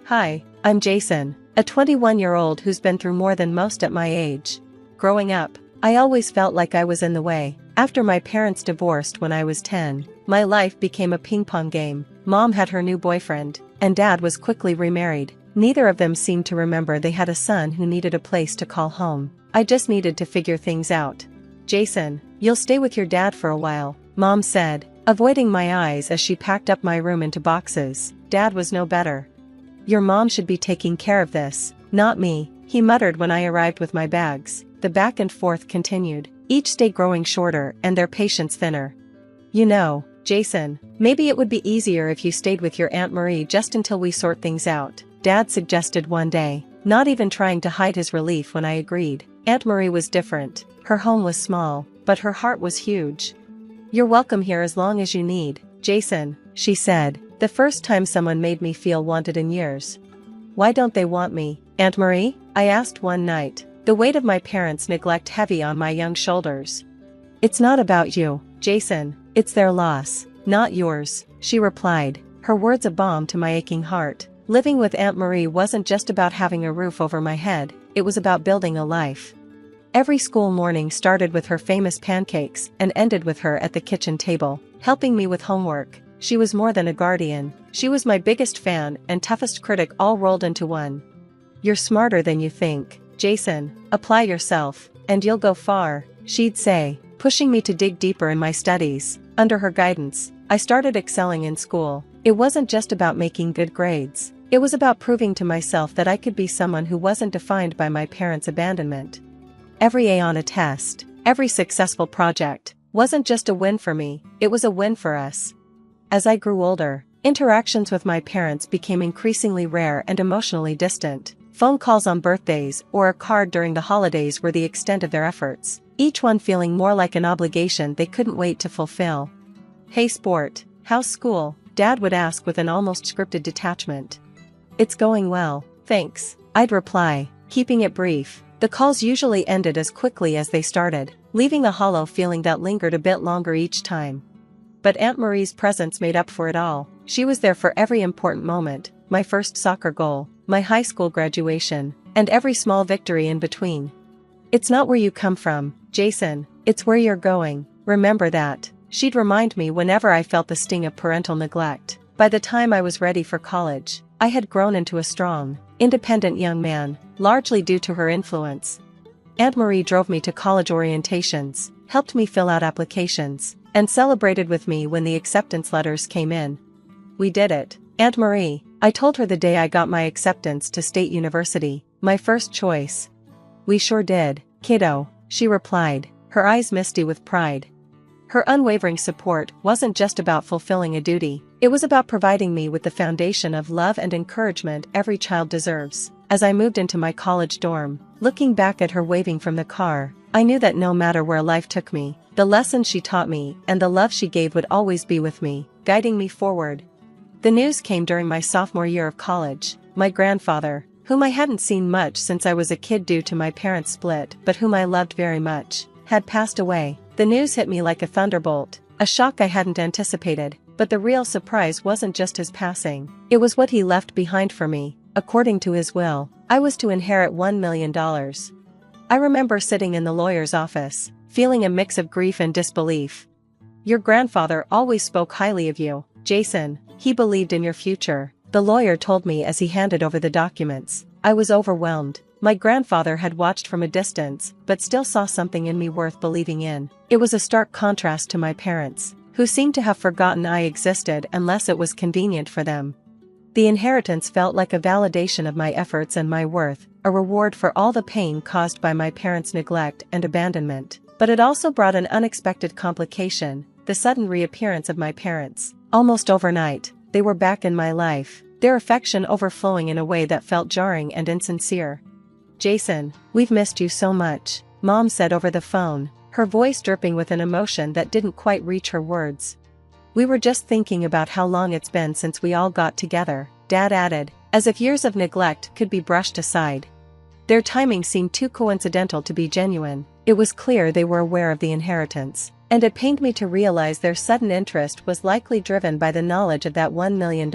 Hi, I'm Jason, a 21-year-old who's been through more than most at my age. Growing up, I always felt like I was in the way. After my parents divorced when I was 10, my life became a ping-pong game. Mom had her new boyfriend, and Dad was quickly remarried. Neither of them seemed to remember they had a son who needed a place to call home. I just needed to figure things out. Jason, you'll stay with your dad for a while, Mom said, avoiding my eyes as she packed up my room into boxes. Dad was no better. Your mom should be taking care of this, not me, he muttered when I arrived with my bags. The back and forth continued, each day growing shorter and their patience thinner. You know, Jason, maybe it would be easier if you stayed with your Aunt Marie just until we sort things out, Dad suggested one day, not even trying to hide his relief when I agreed. Aunt Marie was different. Her home was small, but her heart was huge. You're welcome here as long as you need, Jason, she said, the first time someone made me feel wanted in years. Why don't they want me, Aunt Marie? I asked one night, the weight of my parents' neglect heavy on my young shoulders. It's not about you, Jason, it's their loss, not yours, she replied, her words a balm to my aching heart. Living with Aunt Marie wasn't just about having a roof over my head, it was about building a life. Every school morning started with her famous pancakes and ended with her at the kitchen table, helping me with homework. She was more than a guardian, she was my biggest fan and toughest critic all rolled into one. You're smarter than you think, Jason, apply yourself, and you'll go far, she'd say, pushing me to dig deeper in my studies. Under her guidance, I started excelling in school. It wasn't just about making good grades. It was about proving to myself that I could be someone who wasn't defined by my parents' abandonment. Every A on a test, every successful project, wasn't just a win for me, it was a win for us. As I grew older, interactions with my parents became increasingly rare and emotionally distant. Phone calls on birthdays or a card during the holidays were the extent of their efforts, each one feeling more like an obligation they couldn't wait to fulfill. Hey sport, how's school? Dad would ask with an almost scripted detachment. It's going well, thanks, I'd reply, keeping it brief. The calls usually ended as quickly as they started, leaving a hollow feeling that lingered a bit longer each time. But Aunt Marie's presence made up for it all. She was there for every important moment, my first soccer goal, my high school graduation, and every small victory in between. It's not where you come from, Jason, it's where you're going, remember that, she'd remind me whenever I felt the sting of parental neglect. By the time I was ready for college, I had grown into a strong, independent young man, largely due to her influence. Aunt Marie drove me to college orientations, helped me fill out applications, and celebrated with me when the acceptance letters came in. We did it, Aunt Marie, I told her the day I got my acceptance to State University, my first choice. We sure did, kiddo, she replied, her eyes misty with pride. Her unwavering support wasn't just about fulfilling a duty, it was about providing me with the foundation of love and encouragement every child deserves. As I moved into my college dorm, looking back at her waving from the car, I knew that no matter where life took me, the lessons she taught me and the love she gave would always be with me, guiding me forward. The news came during my sophomore year of college. My grandfather, whom I hadn't seen much since I was a kid due to my parents' split but whom I loved very much, had passed away. The news hit me like a thunderbolt, a shock I hadn't anticipated, but the real surprise wasn't just his passing, it was what he left behind for me. According to his will, I was to inherit $1 million. I remember sitting in the lawyer's office, feeling a mix of grief and disbelief. Your grandfather always spoke highly of you, Jason, he believed in your future, the lawyer told me as he handed over the documents. I was overwhelmed. My grandfather had watched from a distance, but still saw something in me worth believing in. It was a stark contrast to my parents, who seemed to have forgotten I existed unless it was convenient for them. The inheritance felt like a validation of my efforts and my worth, a reward for all the pain caused by my parents' neglect and abandonment. But it also brought an unexpected complication, the sudden reappearance of my parents. Almost overnight, they were back in my life, their affection overflowing in a way that felt jarring and insincere. Jason, we've missed you so much, Mom said over the phone, her voice dripping with an emotion that didn't quite reach her words. We were just thinking about how long it's been since we all got together, Dad added, as if years of neglect could be brushed aside. Their timing seemed too coincidental to be genuine. It was clear they were aware of the inheritance, and it pained me to realize their sudden interest was likely driven by the knowledge of that $1 million.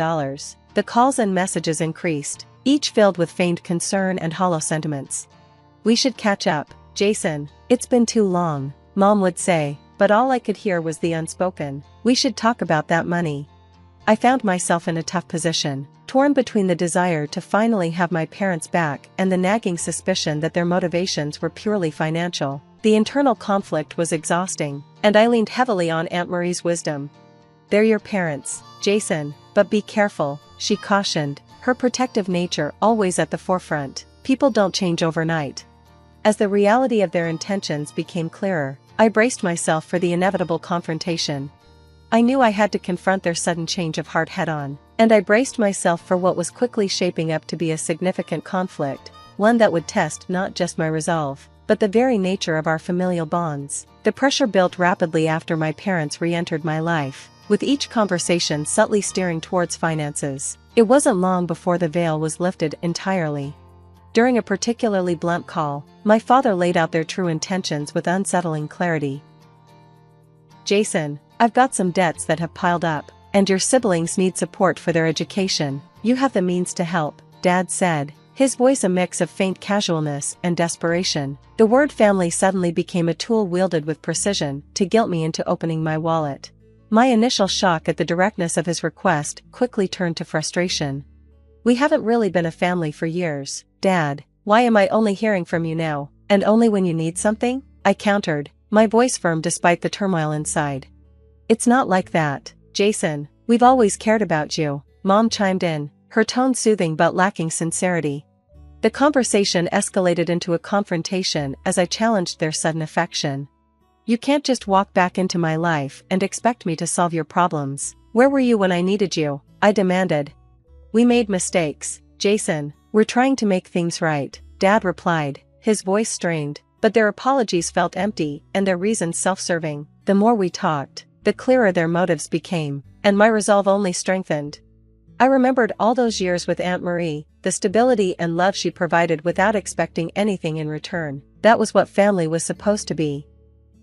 The calls and messages increased, each filled with feigned concern and hollow sentiments. "We should catch up, Jason. It's been too long," Mom would say, but all I could hear was the unspoken, "We should talk about that money." I found myself in a tough position, torn between the desire to finally have my parents back and the nagging suspicion that their motivations were purely financial. The internal conflict was exhausting, and I leaned heavily on Aunt Marie's wisdom. "They're your parents, Jason, but be careful," she cautioned, her protective nature always at the forefront. "People don't change overnight." As the reality of their intentions became clearer, I braced myself for the inevitable confrontation. I knew I had to confront their sudden change of heart head-on, and I braced myself for what was quickly shaping up to be a significant conflict, one that would test not just my resolve, but the very nature of our familial bonds. The pressure built rapidly after my parents re-entered my life, with each conversation subtly steering towards finances. It wasn't long before the veil was lifted entirely. During a particularly blunt call, my father laid out their true intentions with unsettling clarity. "Jason, I've got some debts that have piled up, and your siblings need support for their education. You have the means to help," Dad said, his voice a mix of faint casualness and desperation. The word family suddenly became a tool wielded with precision to guilt me into opening my wallet. My initial shock at the directness of his request quickly turned to frustration. "We haven't really been a family for years, Dad. Why am I only hearing from you now, and only when you need something?" I countered, my voice firm despite the turmoil inside. "It's not like that, Jason. We've always cared about you," Mom chimed in, her tone soothing but lacking sincerity. The conversation escalated into a confrontation as I challenged their sudden affection. "You can't just walk back into my life and expect me to solve your problems. Where were you when I needed you?" I demanded. "We made mistakes, Jason. We're trying to make things right," Dad replied, his voice strained, but their apologies felt empty and their reasons self-serving. The more we talked, the clearer their motives became, and my resolve only strengthened. I remembered all those years with Aunt Marie, the stability and love she provided without expecting anything in return. That was what family was supposed to be.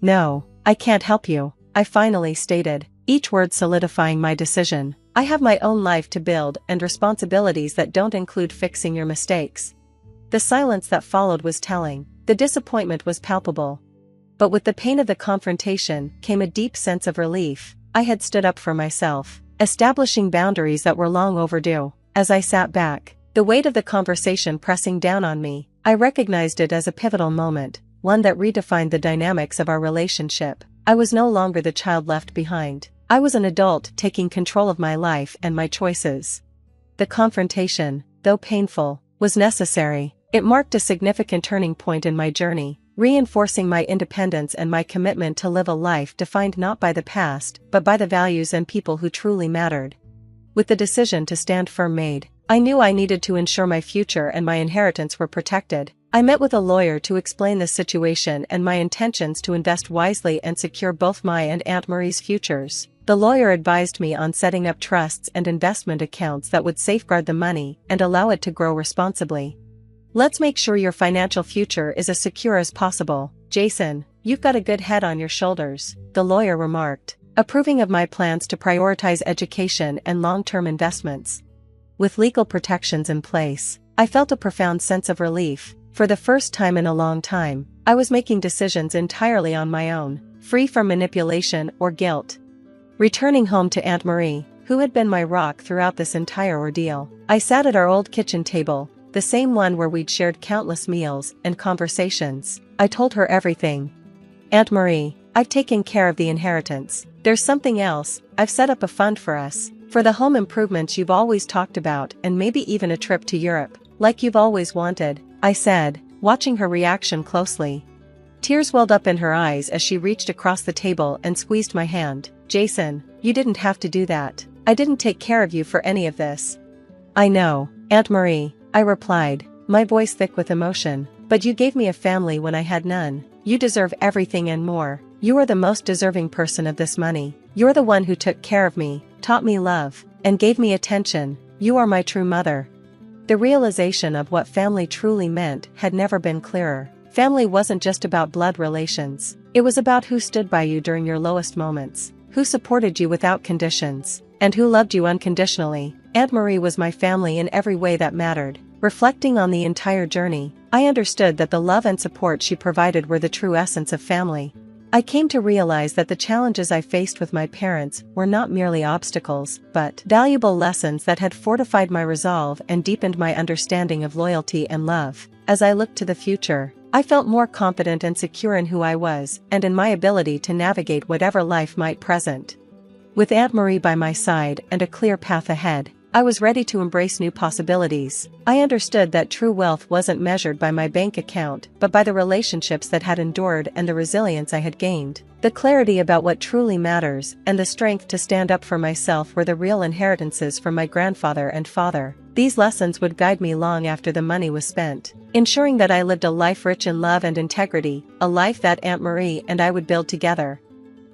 "No, I can't help you," I finally stated, each word solidifying my decision. "I have my own life to build and responsibilities that don't include fixing your mistakes." The silence that followed was telling. The disappointment was palpable. But with the pain of the confrontation came a deep sense of relief. I had stood up for myself, establishing boundaries that were long overdue. As I sat back, the weight of the conversation pressing down on me, I recognized it as a pivotal moment, one that redefined the dynamics of our relationship. I was no longer the child left behind. I was an adult taking control of my life and my choices. The confrontation, though painful, was necessary. It marked a significant turning point in my journey, reinforcing my independence and my commitment to live a life defined not by the past, but by the values and people who truly mattered. With the decision to stand firm made, I knew I needed to ensure my future and my inheritance were protected. I met with a lawyer to explain the situation and my intentions to invest wisely and secure both my and Aunt Marie's futures. The lawyer advised me on setting up trusts and investment accounts that would safeguard the money and allow it to grow responsibly. "Let's make sure your financial future is as secure as possible, Jason. You've got a good head on your shoulders," the lawyer remarked, approving of my plans to prioritize education and long-term investments. With legal protections in place, I felt a profound sense of relief. For the first time in a long time, I was making decisions entirely on my own, free from manipulation or guilt. Returning home to Aunt Marie, who had been my rock throughout this entire ordeal, I sat at our old kitchen table, the same one where we'd shared countless meals and conversations. I told her everything. "Aunt Marie, I've taken care of the inheritance. There's something else. I've set up a fund for us, for the home improvements you've always talked about and maybe even a trip to Europe, like you've always wanted," I said, watching her reaction closely. Tears welled up in her eyes as she reached across the table and squeezed my hand. "Jason, you didn't have to do that. I didn't take care of you for any of this." "I know, Aunt Marie," I replied, my voice thick with emotion, "but you gave me a family when I had none. You deserve everything and more. You are the most deserving person of this money. You're the one who took care of me, taught me love, and gave me attention. You are my true mother." The realization of what family truly meant had never been clearer. Family wasn't just about blood relations. It was about who stood by you during your lowest moments, who supported you without conditions, and who loved you unconditionally. Aunt Marie was my family in every way that mattered. Reflecting on the entire journey, I understood that the love and support she provided were the true essence of family. I came to realize that the challenges I faced with my parents were not merely obstacles, but valuable lessons that had fortified my resolve and deepened my understanding of loyalty and love. As I looked to the future, I felt more confident and secure in who I was and in my ability to navigate whatever life might present. With Aunt Marie by my side and a clear path ahead, I was ready to embrace new possibilities. I understood that true wealth wasn't measured by my bank account but by the relationships that had endured and the resilience I had gained. The clarity about what truly matters and the strength to stand up for myself were the real inheritances from my grandfather and father. These lessons would guide me long after the money was spent, ensuring that I lived a life rich in love and integrity, a life that Aunt Marie and I would build together.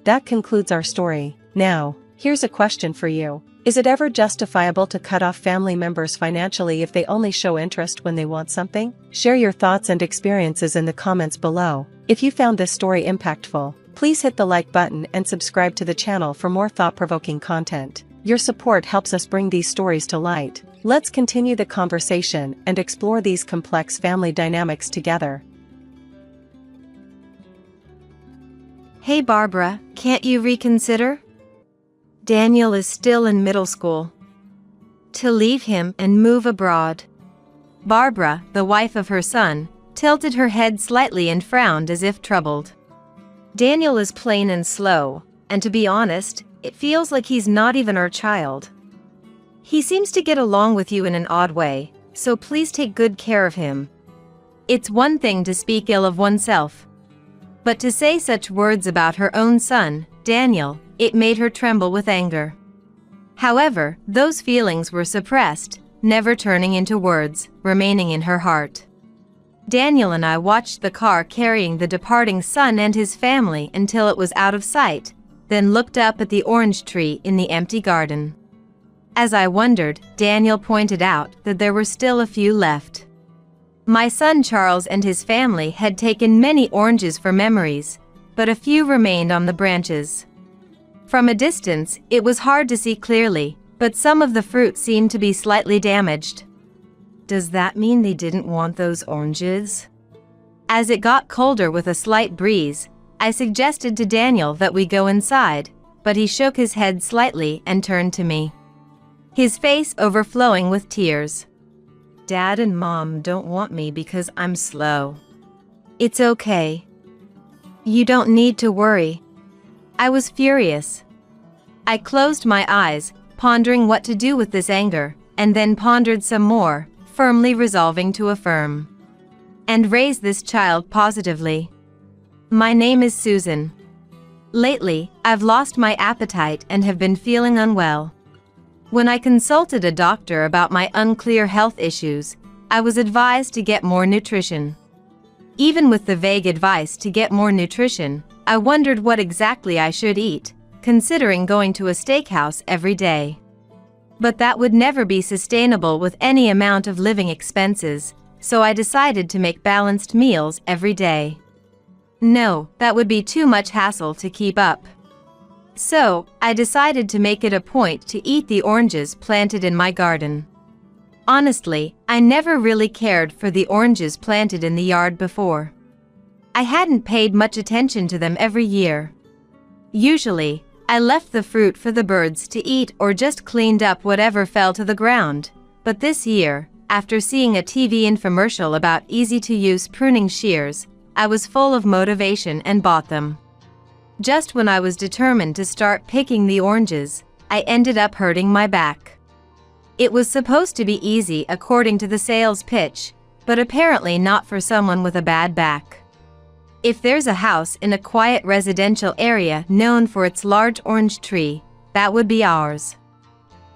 That concludes our story. Now, here's a question for you. Is it ever justifiable to cut off family members financially if they only show interest when they want something? Share your thoughts and experiences in the comments below. If you found this story impactful, please hit the like button and subscribe to the channel for more thought-provoking content. Your support helps us bring these stories to light. Let's continue the conversation and explore these complex family dynamics together. Hey Barbara, can't you reconsider? Daniel is still in middle school. To leave him and move abroad. Barbara, the wife of her son, tilted her head slightly and frowned as if troubled. Daniel is plain and slow, and to be honest, it feels like he's not even our child. He seems to get along with you in an odd way, so please take good care of him. It's one thing to speak ill of oneself, but to say such words about her own son, Daniel, it made her tremble with anger. However, those feelings were suppressed, never turning into words, remaining in her heart. Daniel and I watched the car carrying the departing son and his family until it was out of sight, then looked up at the orange tree in the empty garden. As I wondered, Daniel pointed out that there were still a few left. My son Charles and his family had taken many oranges for memories, but a few remained on the branches. From a distance, it was hard to see clearly, but some of the fruit seemed to be slightly damaged. Does that mean they didn't want those oranges? As it got colder with a slight breeze, I suggested to Daniel that we go inside, but he shook his head slightly and turned to me, his face overflowing with tears. Dad and Mom don't want me because I'm slow. It's okay. You don't need to worry. I was furious. I closed my eyes, pondering what to do with this anger, and then pondered some more, firmly resolving to affirm and raise this child positively. My name is Susan. Lately, I've lost my appetite and have been feeling unwell. When I consulted a doctor about my unclear health issues, I was advised to get more nutrition. Even with the vague advice to get more nutrition, I wondered what exactly I should eat, considering going to a steakhouse every day. But that would never be sustainable with any amount of living expenses, so I decided to make balanced meals every day. No, that would be too much hassle to keep up. So, I decided to make it a point to eat the oranges planted in my garden. Honestly, I never really cared for the oranges planted in the yard before. I hadn't paid much attention to them every year. Usually, I left the fruit for the birds to eat or just cleaned up whatever fell to the ground. But this year, after seeing a TV infomercial about easy-to-use pruning shears, I was full of motivation and bought them. Just when I was determined to start picking the oranges, I ended up hurting my back. It was supposed to be easy according to the sales pitch, but apparently not for someone with a bad back. If there's a house in a quiet residential area known for its large orange tree, that would be ours.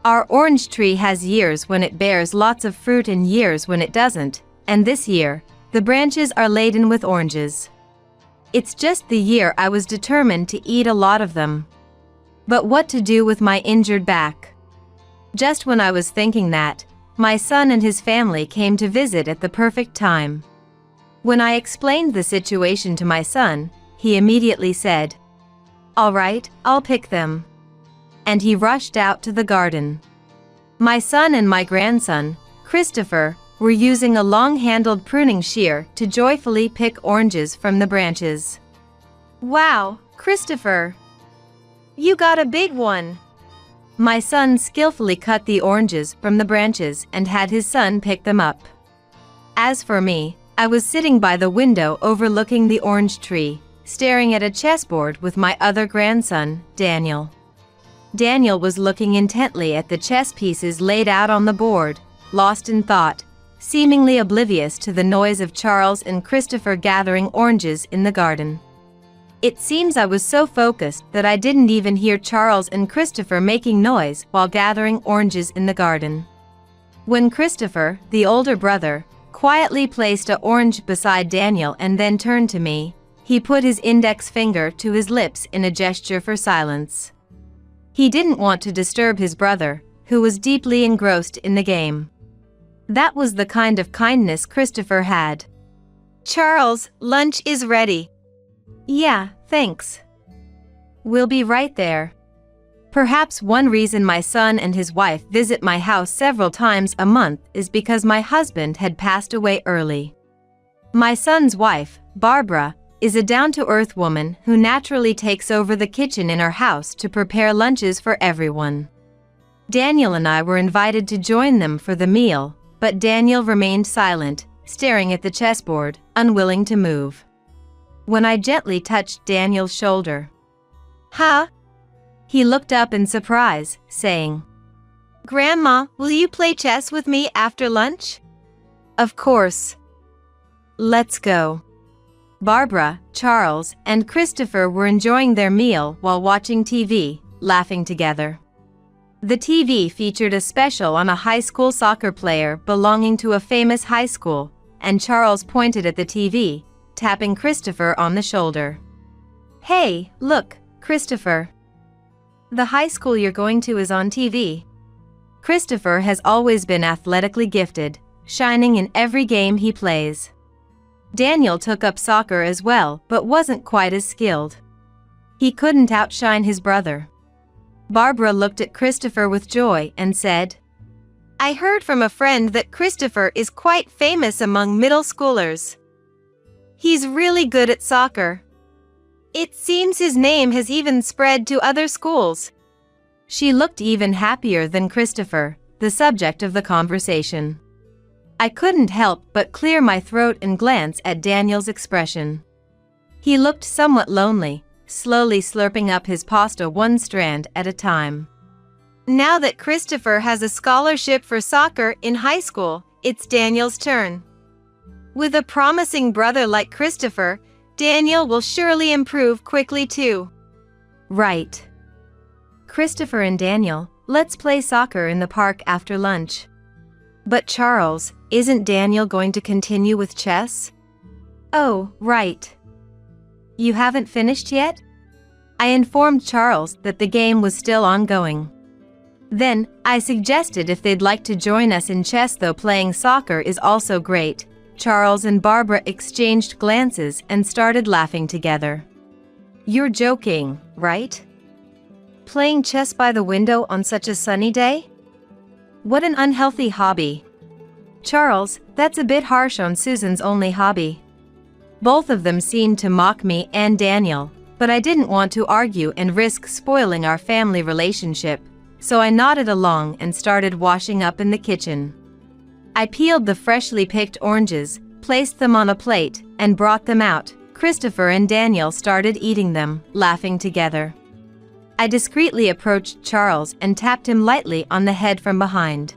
Our orange tree has years when it bears lots of fruit and years when it doesn't, and this year, the branches are laden with oranges. It's just the year I was determined to eat a lot of them. But what to do with my injured back? Just when I was thinking that, my son and his family came to visit at the perfect time. When I explained the situation to my son, he immediately said, "All right, I'll pick them." And he rushed out to the garden. My son and my grandson, Christopher, were using a long-handled pruning shear to joyfully pick oranges from the branches. "Wow, Christopher! You got a big one!" My son skillfully cut the oranges from the branches and had his son pick them up. As for me, I was sitting by the window overlooking the orange tree, staring at a chessboard with my other grandson, Daniel. Daniel was looking intently at the chess pieces laid out on the board, lost in thought, seemingly oblivious to the noise of Charles and Christopher gathering oranges in the garden. It seems I was so focused that I didn't even hear Charles and Christopher making noise while gathering oranges in the garden. When Christopher, the older brother, quietly placed an orange beside Daniel and then turned to me, he put his index finger to his lips in a gesture for silence. He didn't want to disturb his brother, who was deeply engrossed in the game. That was the kind of kindness Christopher had. "Charles, lunch is ready." "Yeah, thanks. We'll be right there." Perhaps one reason my son and his wife visit my house several times a month is because my husband had passed away early. My son's wife, Barbara, is a down-to-earth woman who naturally takes over the kitchen in our house to prepare lunches for everyone. Daniel and I were invited to join them for the meal, but Daniel remained silent, staring at the chessboard, unwilling to move. When I gently touched Daniel's shoulder, "Huh?" he looked up in surprise, saying, "Grandma, will you play chess with me after lunch?" "Of course. Let's go." Barbara, Charles, and Christopher were enjoying their meal while watching TV, laughing together. The TV featured a special on a high school soccer player belonging to a famous high school, and Charles pointed at the TV, tapping Christopher on the shoulder. "Hey, look, Christopher. The high school you're going to is on TV." Christopher has always been athletically gifted, shining in every game he plays. Daniel took up soccer as well, but wasn't quite as skilled. He couldn't outshine his brother. Barbara looked at Christopher with joy and said, "I heard from a friend that Christopher is quite famous among middle schoolers. He's really good at soccer. It seems his name has even spread to other schools." She looked even happier than Christopher, the subject of the conversation. I couldn't help but clear my throat and glance at Daniel's expression. He looked somewhat lonely, slowly slurping up his pasta one strand at a time. Now that Christopher has a scholarship for soccer in high school, it's Daniel's turn. With a promising brother like Christopher, Daniel will surely improve quickly too. Right. Christopher and Daniel, let's play soccer in the park after lunch. But Charles, isn't Daniel going to continue with chess? Oh, right. You haven't finished yet? I informed Charles that the game was still ongoing. Then, I suggested if they'd like to join us in chess, though playing soccer is also great. Charles and Barbara exchanged glances and started laughing together. You're joking, right? Playing chess by the window on such a sunny day? What an unhealthy hobby. Charles, that's a bit harsh on Susan's only hobby. Both of them seemed to mock me and Daniel, but I didn't want to argue and risk spoiling our family relationship, so I nodded along and started washing up in the kitchen. I peeled the freshly picked oranges, placed them on a plate, and brought them out. Christopher and Daniel started eating them, laughing together. I discreetly approached Charles and tapped him lightly on the head from behind.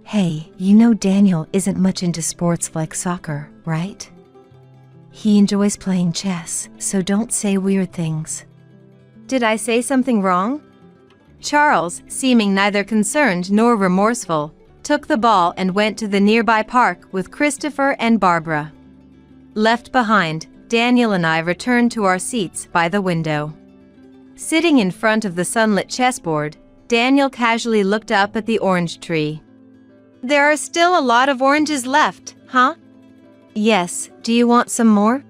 Hey, you know Daniel isn't much into sports like soccer, right? He enjoys playing chess, so don't say weird things. Did I say something wrong? Charles, seeming neither concerned nor remorseful, took the ball and went to the nearby park with Christopher and Barbara. Left behind, Daniel and I returned to our seats by the window. Sitting in front of the sunlit chessboard, Daniel casually looked up at the orange tree. There are still a lot of oranges left, huh? Yes, do you want some more?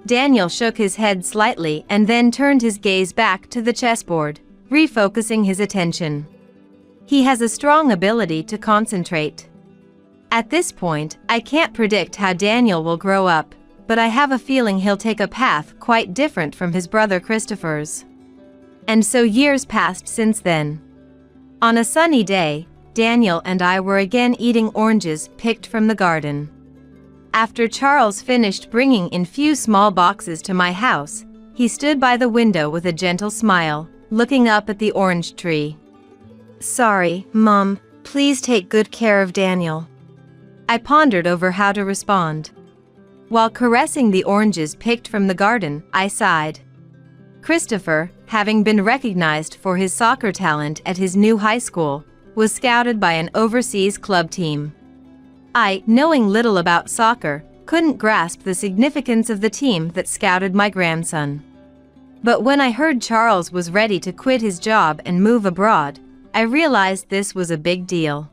Daniel shook his head slightly and then turned his gaze back to the chessboard, refocusing his attention. He has a strong ability to concentrate. At this point, I can't predict how Daniel will grow up, but I have a feeling he'll take a path quite different from his brother Christopher's. And so years passed since then. On a sunny day, Daniel and I were again eating oranges picked from the garden. After Charles finished bringing in few small boxes to my house, he stood by the window with a gentle smile, looking up at the orange tree. "Sorry, Mom, please take good care of Daniel." I pondered over how to respond. While caressing the oranges picked from the garden, I sighed. Christopher, having been recognized for his soccer talent at his new high school, was scouted by an overseas club team. I, knowing little about soccer, couldn't grasp the significance of the team that scouted my grandson. But when I heard Charles was ready to quit his job and move abroad, I realized this was a big deal.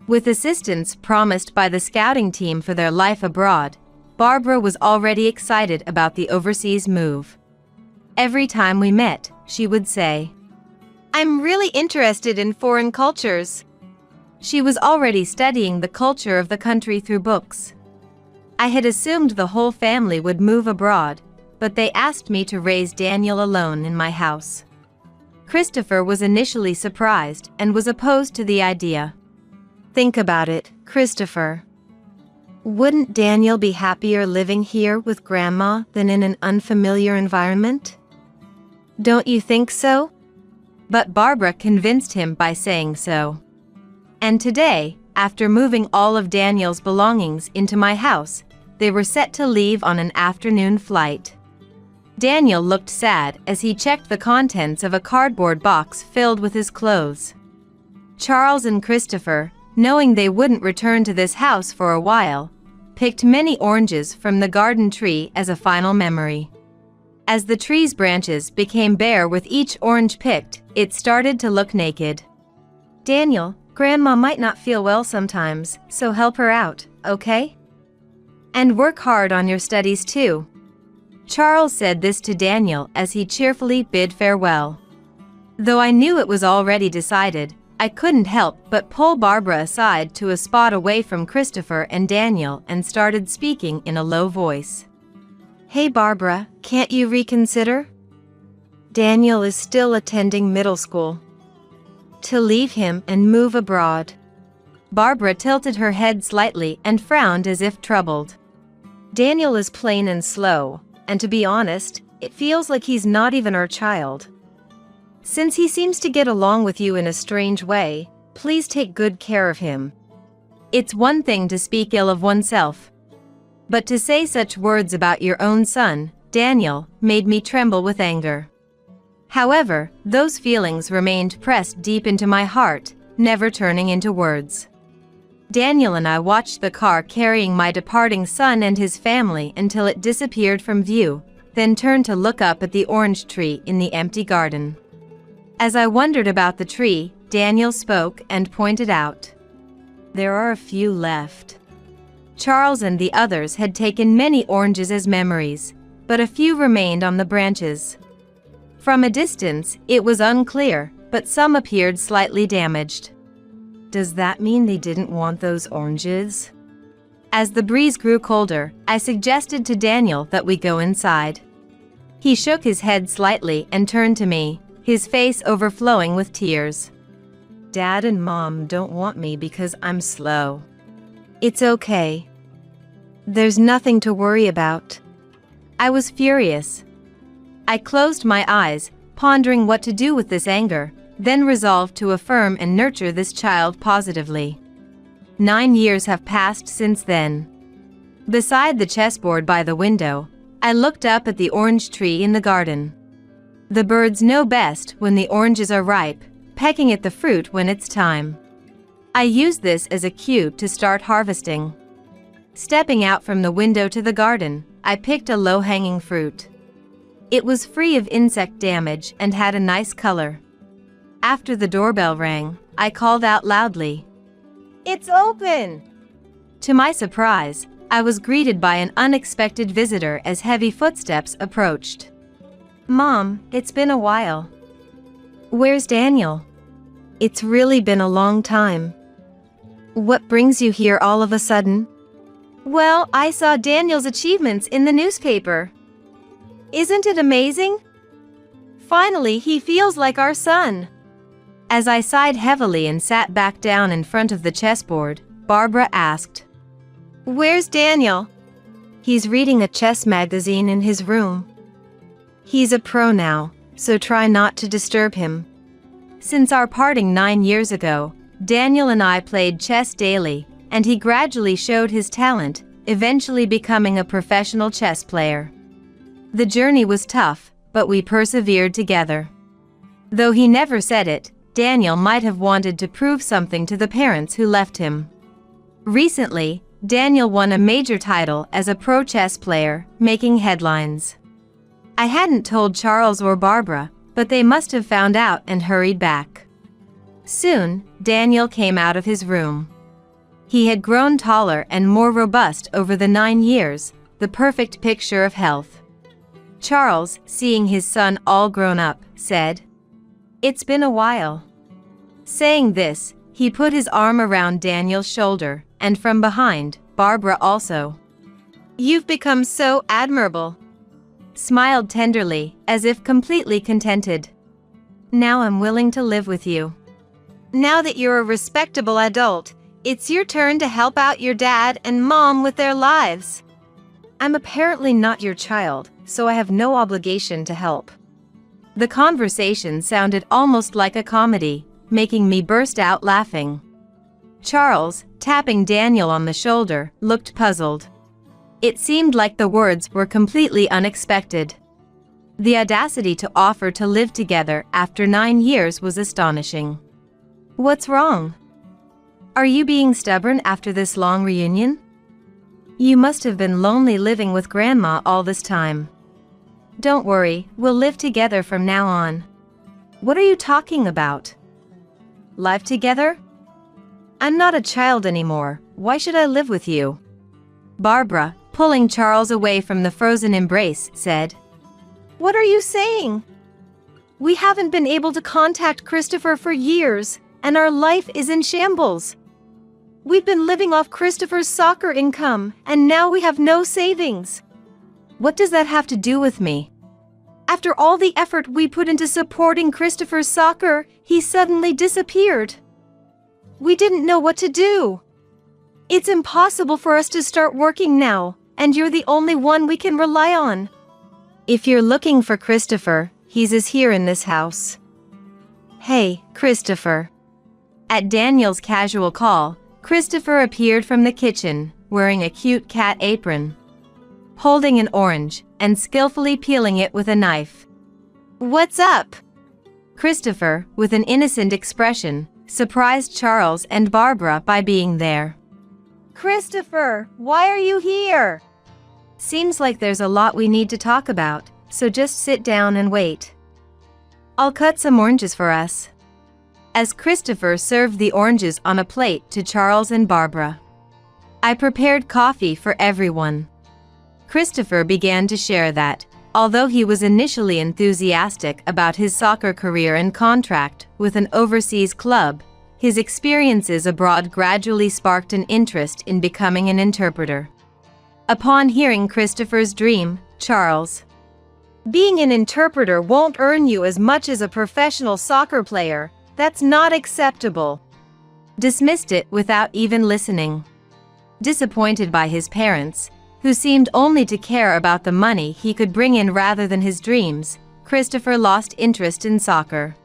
With assistance promised by the scouting team for their life abroad, Barbara was already excited about the overseas move. Every time we met, she would say, "I'm really interested in foreign cultures." She was already studying the culture of the country through books. I had assumed the whole family would move abroad, but they asked me to raise Daniel alone in my house. Christopher was initially surprised and was opposed to the idea. "Think about it, Christopher. Wouldn't Daniel be happier living here with Grandma than in an unfamiliar environment? Don't you think so?" But Barbara convinced him by saying so. And today, after moving all of Daniel's belongings into my house, they were set to leave on an afternoon flight. Daniel looked sad as he checked the contents of a cardboard box filled with his clothes. Charles and Christopher, knowing they wouldn't return to this house for a while, picked many oranges from the garden tree as a final memory. As the tree's branches became bare with each orange picked, it started to look naked. "Daniel, Grandma might not feel well sometimes, so help her out, okay? And work hard on your studies too." Charles said this to Daniel as he cheerfully bid farewell. Though I knew it was already decided, I couldn't help but pull Barbara aside to a spot away from Christopher and Daniel and started speaking in a low voice. "Hey Barbara, can't you reconsider? Daniel is still attending middle school. To leave him and move abroad." Barbara tilted her head slightly and frowned as if troubled. "Daniel is plain and slow, and to be honest, it feels like he's not even our child. Since he seems to get along with you in a strange way, please take good care of him." It's one thing to speak ill of oneself, but to say such words about your own son, Daniel, made me tremble with anger. However, those feelings remained pressed deep into my heart, never turning into words. Daniel and I watched the car carrying my departing son and his family until it disappeared from view, then turned to look up at the orange tree in the empty garden. As I wondered about the tree, Daniel spoke and pointed out, "There are a few left." Charles and the others had taken many oranges as memories, but a few remained on the branches. From a distance, it was unclear, but some appeared slightly damaged. "Does that mean they didn't want those oranges?" As the breeze grew colder, I suggested to Daniel that we go inside. He shook his head slightly and turned to me, his face overflowing with tears. "Dad and Mom don't want me because I'm slow. It's okay. There's nothing to worry about." I was furious. I closed my eyes, pondering what to do with this anger, then resolved to affirm and nurture this child positively. 9 years have passed since then. Beside the chessboard by the window, I looked up at the orange tree in the garden. The birds know best when the oranges are ripe, pecking at the fruit when it's time. I used this as a cue to start harvesting. Stepping out from the window to the garden, I picked a low-hanging fruit. It was free of insect damage and had a nice color. After the doorbell rang, I called out loudly, "It's open!" To my surprise, I was greeted by an unexpected visitor as heavy footsteps approached. "Mom, it's been a while. Where's Daniel?" It's really been a long time. What brings you here all of a sudden? Well, I saw Daniel's achievements in the newspaper. Isn't it amazing? Finally, he feels like our son. As I sighed heavily and sat back down in front of the chessboard, Barbara asked, "Where's Daniel?" "He's reading a chess magazine in his room. He's a pro now, so try not to disturb him." Since our parting 9 years ago, Daniel and I played chess daily, and he gradually showed his talent, eventually becoming a professional chess player. The journey was tough, but we persevered together. Though he never said it, Daniel might have wanted to prove something to the parents who left him. Recently, Daniel won a major title as a pro chess player, making headlines. I hadn't told Charles or Barbara, but they must have found out and hurried back. Soon, Daniel came out of his room. He had grown taller and more robust over the 9 years, the perfect picture of health. Charles, seeing his son all grown up, said, "It's been a while." Saying this, he put his arm around Daniel's shoulder, and from behind, Barbara also. "You've become so admirable," smiled tenderly, as if completely contented. "Now I'm willing to live with you. Now that you're a respectable adult, it's your turn to help out your dad and mom with their lives. I'm apparently not your child, so I have no obligation to help." The conversation sounded almost like a comedy, making me burst out laughing. Charles, tapping Daniel on the shoulder, looked puzzled. It seemed like the words were completely unexpected. The audacity to offer to live together after 9 years was astonishing. "What's wrong? Are you being stubborn after this long reunion? You must have been lonely living with Grandma all this time. Don't worry, we'll live together from now on." "What are you talking about? Live together? I'm not a child anymore, why should I live with you?" Barbara, pulling Charles away from the frozen embrace, said, "What are you saying? We haven't been able to contact Christopher for years, and our life is in shambles. We've been living off Christopher's soccer income, and now we have no savings. What does that have to do with me? After all the effort we put into supporting Christopher's soccer, he suddenly disappeared. We didn't know what to do. It's impossible for us to start working now, and you're the only one we can rely on. If you're looking for Christopher, he's here in this house." "Hey, Christopher." At Daniel's casual call, Christopher appeared from the kitchen, wearing a cute cat apron, holding an orange, and skillfully peeling it with a knife. "What's up?" Christopher, with an innocent expression, surprised Charles and Barbara by being there. "Christopher, why are you here?" "Seems like there's a lot we need to talk about, so just sit down and wait. I'll cut some oranges for us." As Christopher served the oranges on a plate to Charles and Barbara, I prepared coffee for everyone. Christopher began to share that, although he was initially enthusiastic about his soccer career and contract with an overseas club, his experiences abroad gradually sparked an interest in becoming an interpreter. Upon hearing Christopher's dream, Charles, "Being an interpreter won't earn you as much as a professional soccer player. That's not acceptable," dismissed it without even listening. Disappointed by his parents, who seemed only to care about the money he could bring in rather than his dreams, Christopher lost interest in soccer.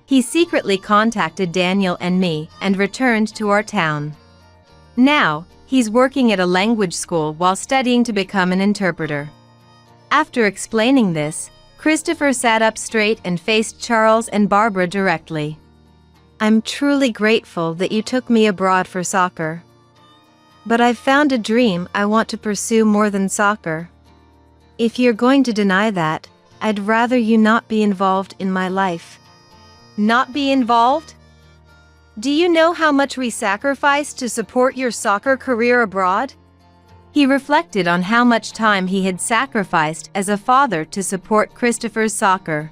He secretly contacted Daniel and me and returned to our town. Now, he's working at a language school while studying to become an interpreter. After explaining this, Christopher sat up straight and faced Charles and Barbara directly. "I'm truly grateful that you took me abroad for soccer. But I've found a dream I want to pursue more than soccer. If you're going to deny that, I'd rather you not be involved in my life." "Not be involved? Do you know how much we sacrificed to support your soccer career abroad?" He reflected on how much time he had sacrificed as a father to support Christopher's soccer.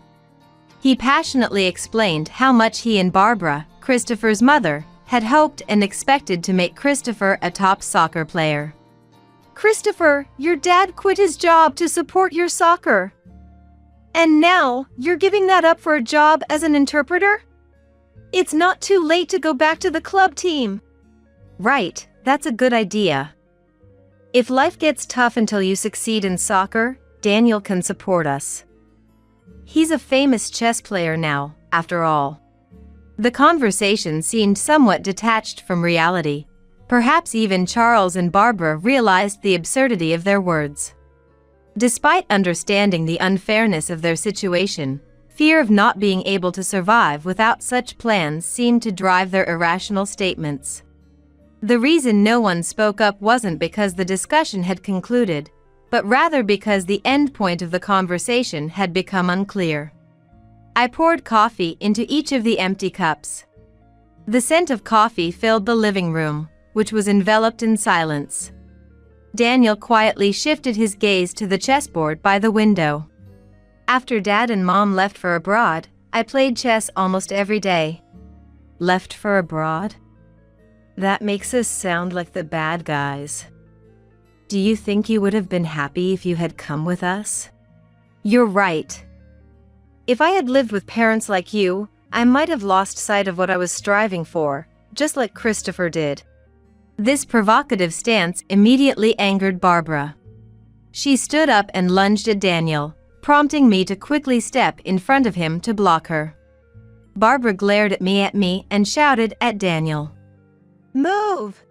He passionately explained how much he and Barbara Christopher's mother, had hoped and expected to make Christopher a top soccer player. Christopher, your dad quit his job to support your soccer. And now, you're giving that up for a job as an interpreter? It's not too late to go back to the club team. Right, that's a good idea. If life gets tough until you succeed in soccer, Daniel can support us. He's a famous chess player now, after all. The conversation seemed somewhat detached from reality. Perhaps even Charles and Barbara realized the absurdity of their words. Despite understanding the unfairness of their situation, fear of not being able to survive without such plans seemed to drive their irrational statements. The reason no one spoke up wasn't because the discussion had concluded, but rather because the end point of the conversation had become unclear. I poured coffee into each of the empty cups. The scent of coffee filled the living room, which was enveloped in silence. Daniel quietly shifted his gaze to the chessboard by the window. After Dad and Mom left for abroad, I played chess almost every day. Left for abroad? That makes us sound like the bad guys. Do you think you would have been happy if you had come with us? You're right. If I had lived with parents like you, I might have lost sight of what I was striving for, just like Christopher did. This provocative stance immediately angered Barbara. She stood up and lunged at Daniel, prompting me to quickly step in front of him to block her. Barbara glared at me and shouted at Daniel. Move!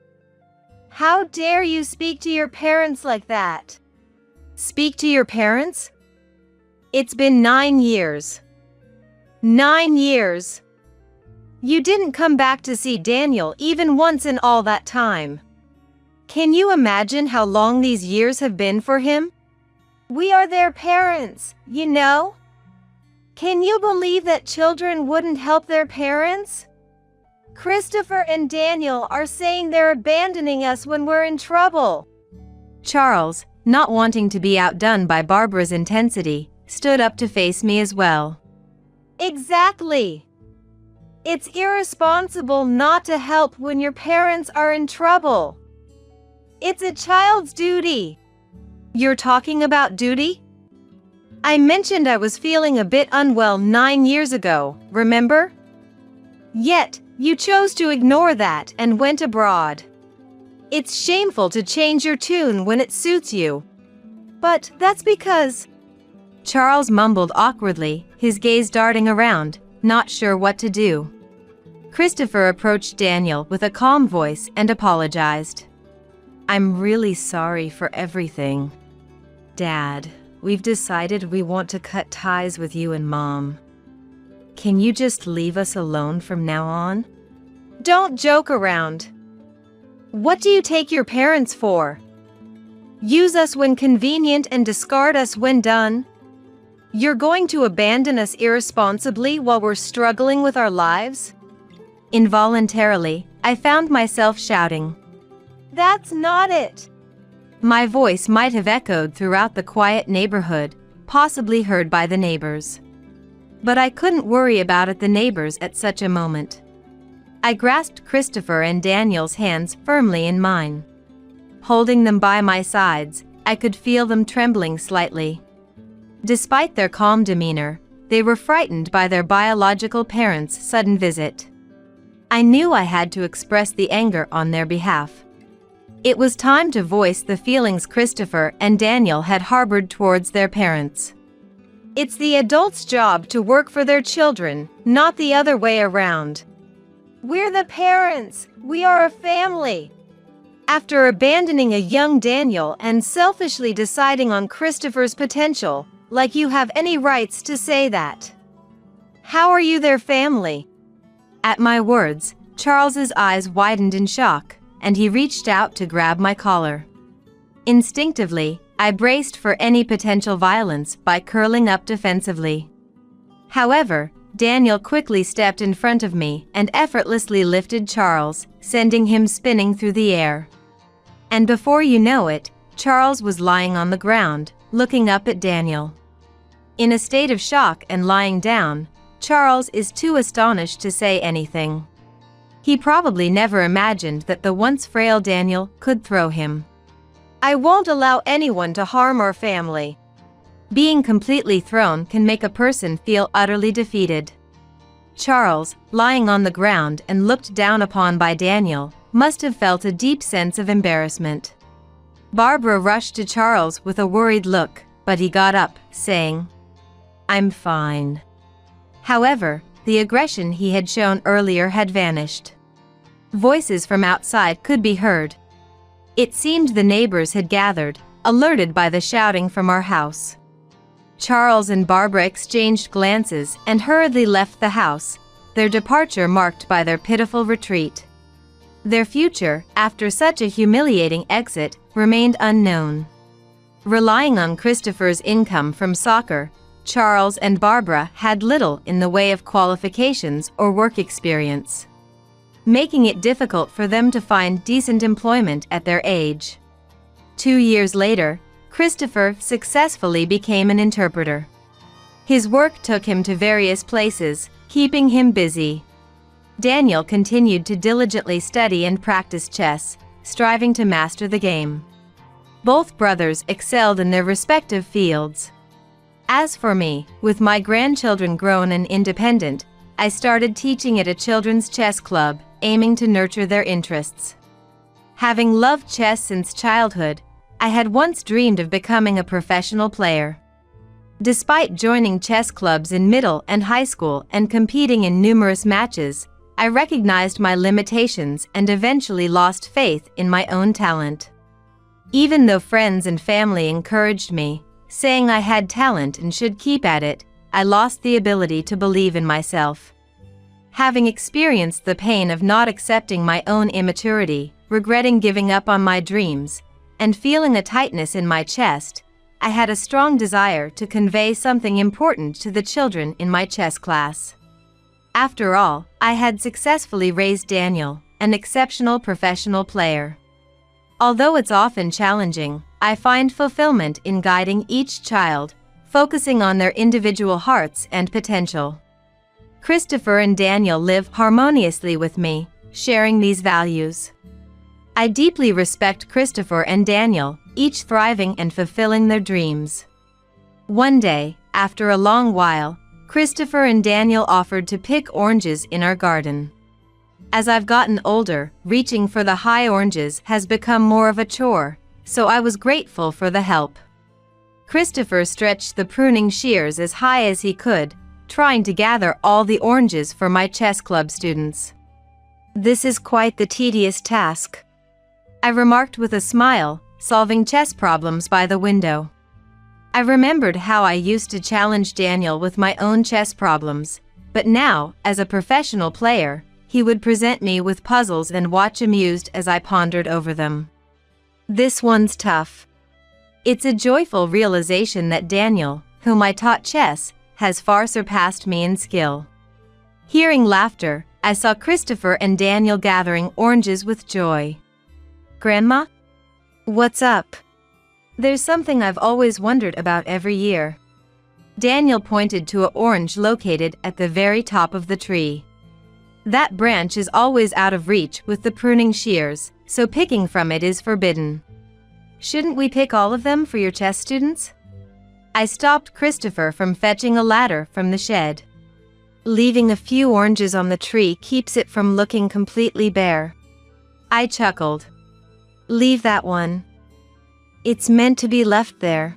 How dare you speak to your parents like that? Speak to your parents? It's been 9 years. 9 years! You didn't come back to see Daniel even once in all that time. Can you imagine how long these years have been for him? We are their parents, you know? Can you believe that children wouldn't help their parents? Christopher and Daniel are saying they're abandoning us when we're in trouble. Charles, not wanting to be outdone by Barbara's intensity, stood up to face me as well. Exactly. It's irresponsible not to help when your parents are in trouble. It's a child's duty. You're talking about duty? I mentioned I was feeling a bit unwell 9 years ago, remember? Yet, you chose to ignore that and went abroad. It's shameful to change your tune when it suits you. But that's because... Charles mumbled awkwardly, his gaze darting around, not sure what to do. Christopher approached Daniel with a calm voice and apologized. I'm really sorry for everything. Dad, we've decided we want to cut ties with you and Mom. Can you just leave us alone from now on? Don't joke around. What do you take your parents for? Use us when convenient and discard us when done? You're going to abandon us irresponsibly while we're struggling with our lives? Involuntarily, I found myself shouting. That's not it. My voice might have echoed throughout the quiet neighborhood, possibly heard by the neighbors. But I couldn't worry about the neighbors at such a moment. I grasped Christopher and Daniel's hands firmly in mine. Holding them by my sides, I could feel them trembling slightly. Despite their calm demeanor, they were frightened by their biological parents' sudden visit. I knew I had to express the anger on their behalf. It was time to voice the feelings Christopher and Daniel had harbored towards their parents. It's the adult's job to work for their children, not the other way around. We're the parents. We are a family. After abandoning a young Daniel and selfishly deciding on Christopher's potential, like you have any rights to say that. How are you their family? At my words, Charles's eyes widened in shock, and he reached out to grab my collar. Instinctively, I braced for any potential violence by curling up defensively. However, Daniel quickly stepped in front of me and effortlessly lifted Charles, sending him spinning through the air. And before you know it, Charles was lying on the ground, looking up at Daniel. In a state of shock and lying down, Charles is too astonished to say anything. He probably never imagined that the once frail Daniel could throw him. I won't allow anyone to harm our family. Being completely thrown can make a person feel utterly defeated. Charles, lying on the ground and looked down upon by Daniel, must have felt a deep sense of embarrassment. Barbara rushed to Charles with a worried look, but he got up, saying, "I'm fine." However, the aggression he had shown earlier had vanished. Voices from outside could be heard. It seemed the neighbors had gathered, alerted by the shouting from our house. Charles and Barbara exchanged glances and hurriedly left the house, their departure marked by their pitiful retreat. Their future, after such a humiliating exit, remained unknown. Relying on Christopher's income from soccer, Charles and Barbara had little in the way of qualifications or work experience, making it difficult for them to find decent employment at their age. 2 years later, Christopher successfully became an interpreter. His work took him to various places, keeping him busy. Daniel continued to diligently study and practice chess, striving to master the game. Both brothers excelled in their respective fields. As for me, with my grandchildren grown and independent, I started teaching at a children's chess club, aiming to nurture their interests. Having loved chess since childhood, I had once dreamed of becoming a professional player. Despite joining chess clubs in middle and high school and competing in numerous matches, I recognized my limitations and eventually lost faith in my own talent. Even though friends and family encouraged me, saying I had talent and should keep at it, I lost the ability to believe in myself. Having experienced the pain of not accepting my own immaturity, regretting giving up on my dreams, and feeling a tightness in my chest, I had a strong desire to convey something important to the children in my chess class. After all, I had successfully raised Daniel, an exceptional professional player. Although it's often challenging, I find fulfillment in guiding each child, focusing on their individual hearts and potential. Christopher and Daniel live harmoniously with me, sharing these values. I deeply respect Christopher and Daniel, each thriving and fulfilling their dreams. One day, after a long while, Christopher and Daniel offered to pick oranges in our garden. As I've gotten older, reaching for the high oranges has become more of a chore, so I was grateful for the help. Christopher stretched the pruning shears as high as he could, trying to gather all the oranges for my chess club students. "This is quite the tedious task," I remarked with a smile, solving chess problems by the window. I remembered how I used to challenge Daniel with my own chess problems, but now, as a professional player, he would present me with puzzles and watch amused as I pondered over them. "This one's tough." It's a joyful realization that Daniel, whom I taught chess, has far surpassed me in skill. Hearing laughter, I saw Christopher and Daniel gathering oranges with joy. "Grandma? What's up?" "There's something I've always wondered about every year." Daniel pointed to an orange located at the very top of the tree. "That branch is always out of reach with the pruning shears, so picking from it is forbidden. Shouldn't we pick all of them for your chess students?" I stopped Christopher from fetching a ladder from the shed. "Leaving a few oranges on the tree keeps it from looking completely bare." I chuckled. "Leave that one. It's meant to be left there."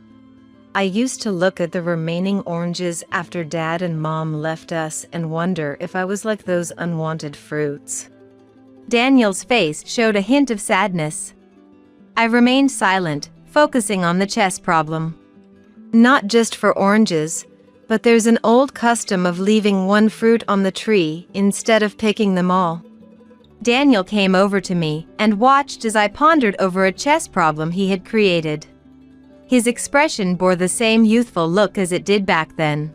I used to look at the remaining oranges after Dad and Mom left us and wonder if I was like those unwanted fruits. Daniel's face showed a hint of sadness. I remained silent, focusing on the chess problem. "Not just for oranges, but there's an old custom of leaving one fruit on the tree instead of picking them all." Daniel came over to me and watched as I pondered over a chess problem he had created. His expression bore the same youthful look as it did back then.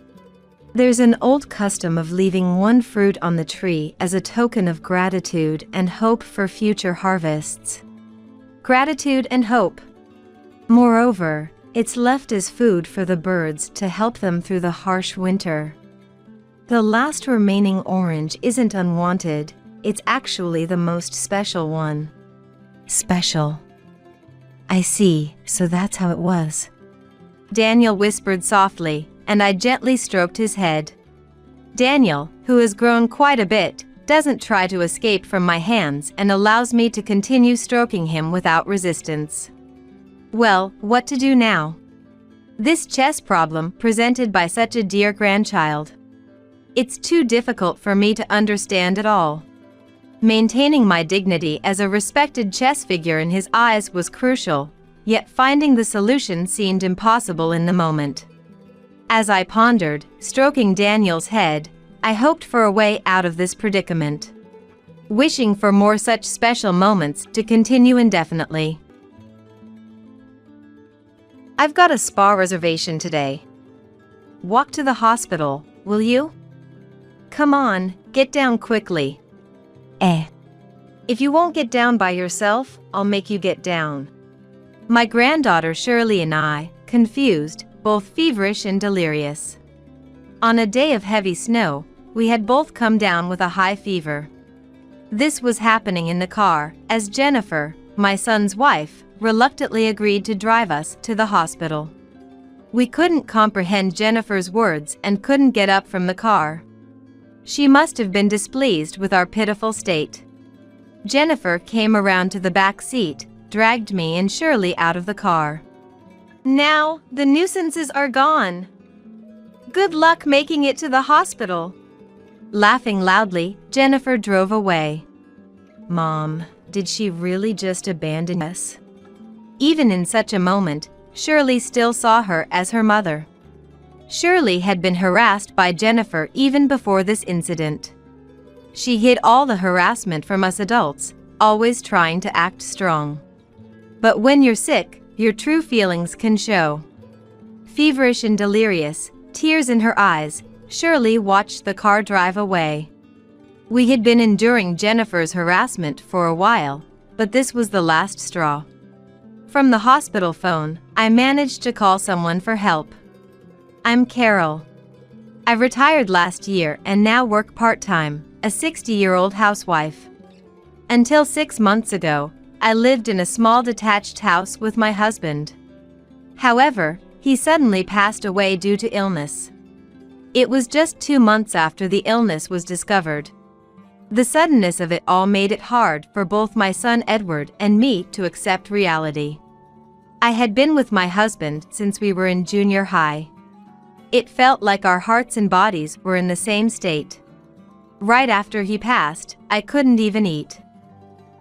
"There's an old custom of leaving one fruit on the tree as a token of gratitude and hope for future harvests." Gratitude and hope. Moreover, it's left as food for the birds to help them through the harsh winter. The last remaining orange isn't unwanted, it's actually the most special one. Special. I see, so that's how it was. Daniel whispered softly, and I gently stroked his head. Daniel, who has grown quite a bit, doesn't try to escape from my hands and allows me to continue stroking him without resistance. Well, what to do now? This chess problem presented by such a dear grandchild. It's too difficult for me to understand at all. Maintaining my dignity as a respected chess figure in his eyes was crucial, yet finding the solution seemed impossible in the moment. As I pondered, stroking Daniel's head, I hoped for a way out of this predicament, wishing for more such special moments to continue indefinitely. I've got a spa reservation today. Walk to the hospital, will you? Come on, get down quickly. If you won't get down by yourself, I'll make you get down. My granddaughter Shirley and I, confused, both feverish and delirious. On a day of heavy snow, we had both come down with a high fever. This was happening in the car, as Jennifer, my son's wife, reluctantly agreed to drive us to the hospital. We couldn't comprehend Jennifer's words and couldn't get up from the car. She must have been displeased with our pitiful state. Jennifer came around to the back seat, dragged me and Shirley out of the car. Now, the nuisances are gone. Good luck making it to the hospital. Laughing loudly, Jennifer drove away. Mom, did she really just abandon us? Even in such a moment, Shirley still saw her as her mother. Shirley had been harassed by Jennifer even before this incident. She hid all the harassment from us adults, always trying to act strong. But when you're sick, your true feelings can show. Feverish and delirious, tears in her eyes, Shirley watched the car drive away. We had been enduring Jennifer's harassment for a while, but this was the last straw. From the hospital phone, I managed to call someone for help. I'm Carol. I retired last year and now work part-time, a 60-year-old housewife. Until 6 months ago, I lived in a small detached house with my husband. However, he suddenly passed away due to illness. It was just 2 months after the illness was discovered. The suddenness of it all made it hard for both my son Edward and me to accept reality. I had been with my husband since we were in junior high. It felt like our hearts and bodies were in the same state. Right after he passed, I couldn't even eat.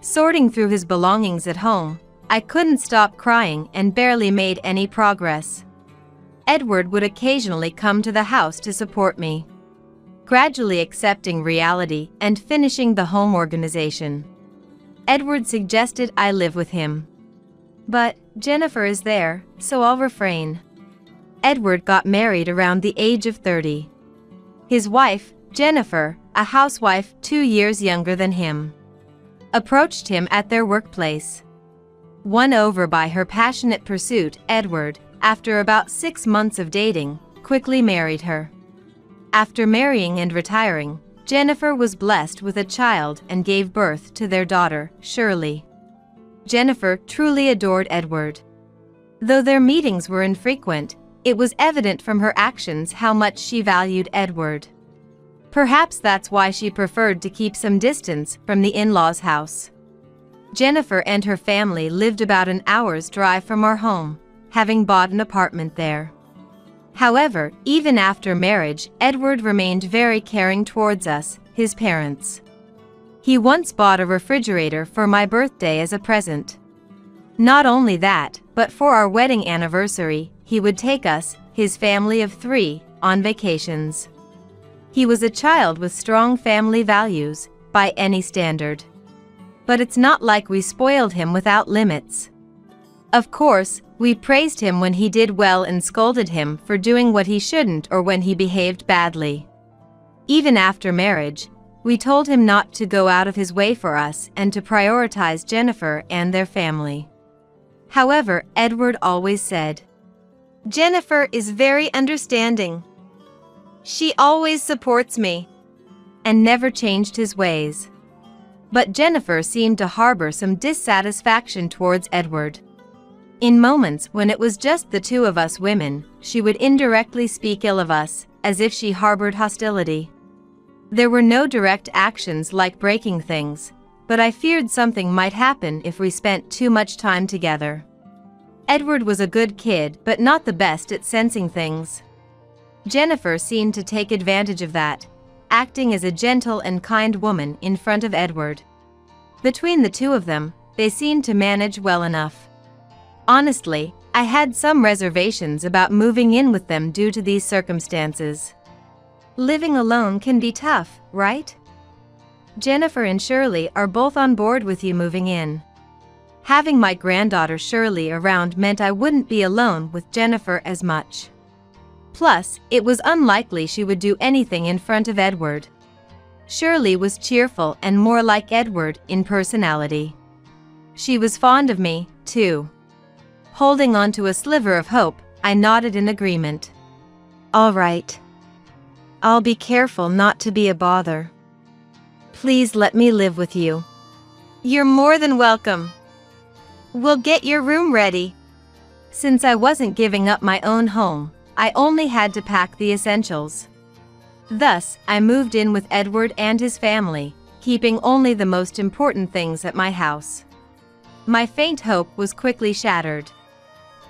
Sorting through his belongings at home, I couldn't stop crying and barely made any progress. Edward would occasionally come to the house to support me, gradually accepting reality and finishing the home organization. Edward suggested I live with him. But Jennifer is there, so I'll refrain. Edward got married around the age of 30. His wife, Jennifer, a housewife 2 years younger than him, approached him at their workplace. Won over by her passionate pursuit, Edward, after about 6 months of dating, quickly married her. After marrying and retiring, Jennifer was blessed with a child and gave birth to their daughter, Shirley. Jennifer truly adored Edward. Though their meetings were infrequent, it was evident from her actions how much she valued Edward. Perhaps that's why she preferred to keep some distance from the in-laws' house. Jennifer and her family lived about an hour's drive from our home, having bought an apartment there. However, even after marriage, Edward remained very caring towards us, his parents. He once bought a refrigerator for my birthday as a present. Not only that, but for our wedding anniversary, he would take us, his family of 3, on vacations. He was a child with strong family values, by any standard. But it's not like we spoiled him without limits. Of course, we praised him when he did well and scolded him for doing what he shouldn't or when he behaved badly. Even after marriage, we told him not to go out of his way for us and to prioritize Jennifer and their family. However, Edward always said, Jennifer is very understanding. She always supports me. And never changed his ways. But Jennifer seemed to harbor some dissatisfaction towards Edward. In moments when it was just the two of us women, she would indirectly speak ill of us, as if she harbored hostility. There were no direct actions like breaking things, but I feared something might happen if we spent too much time together. Edward was a good kid but not the best at sensing things. Jennifer seemed to take advantage of that, acting as a gentle and kind woman in front of Edward. Between the two of them, they seemed to manage well enough. Honestly, I had some reservations about moving in with them due to these circumstances. Living alone can be tough, right? Jennifer and Shirley are both on board with you moving in. Having my granddaughter Shirley around meant I wouldn't be alone with Jennifer as much. Plus, it was unlikely she would do anything in front of Edward. Shirley was cheerful and more like Edward in personality. She was fond of me, too. Holding on to a sliver of hope, I nodded in agreement. All right. I'll be careful not to be a bother. Please let me live with you. You're more than welcome. We'll get your room ready. Since I wasn't giving up my own home, I only had to pack the essentials. Thus, I moved in with Edward and his family, keeping only the most important things at my house. My faint hope was quickly shattered.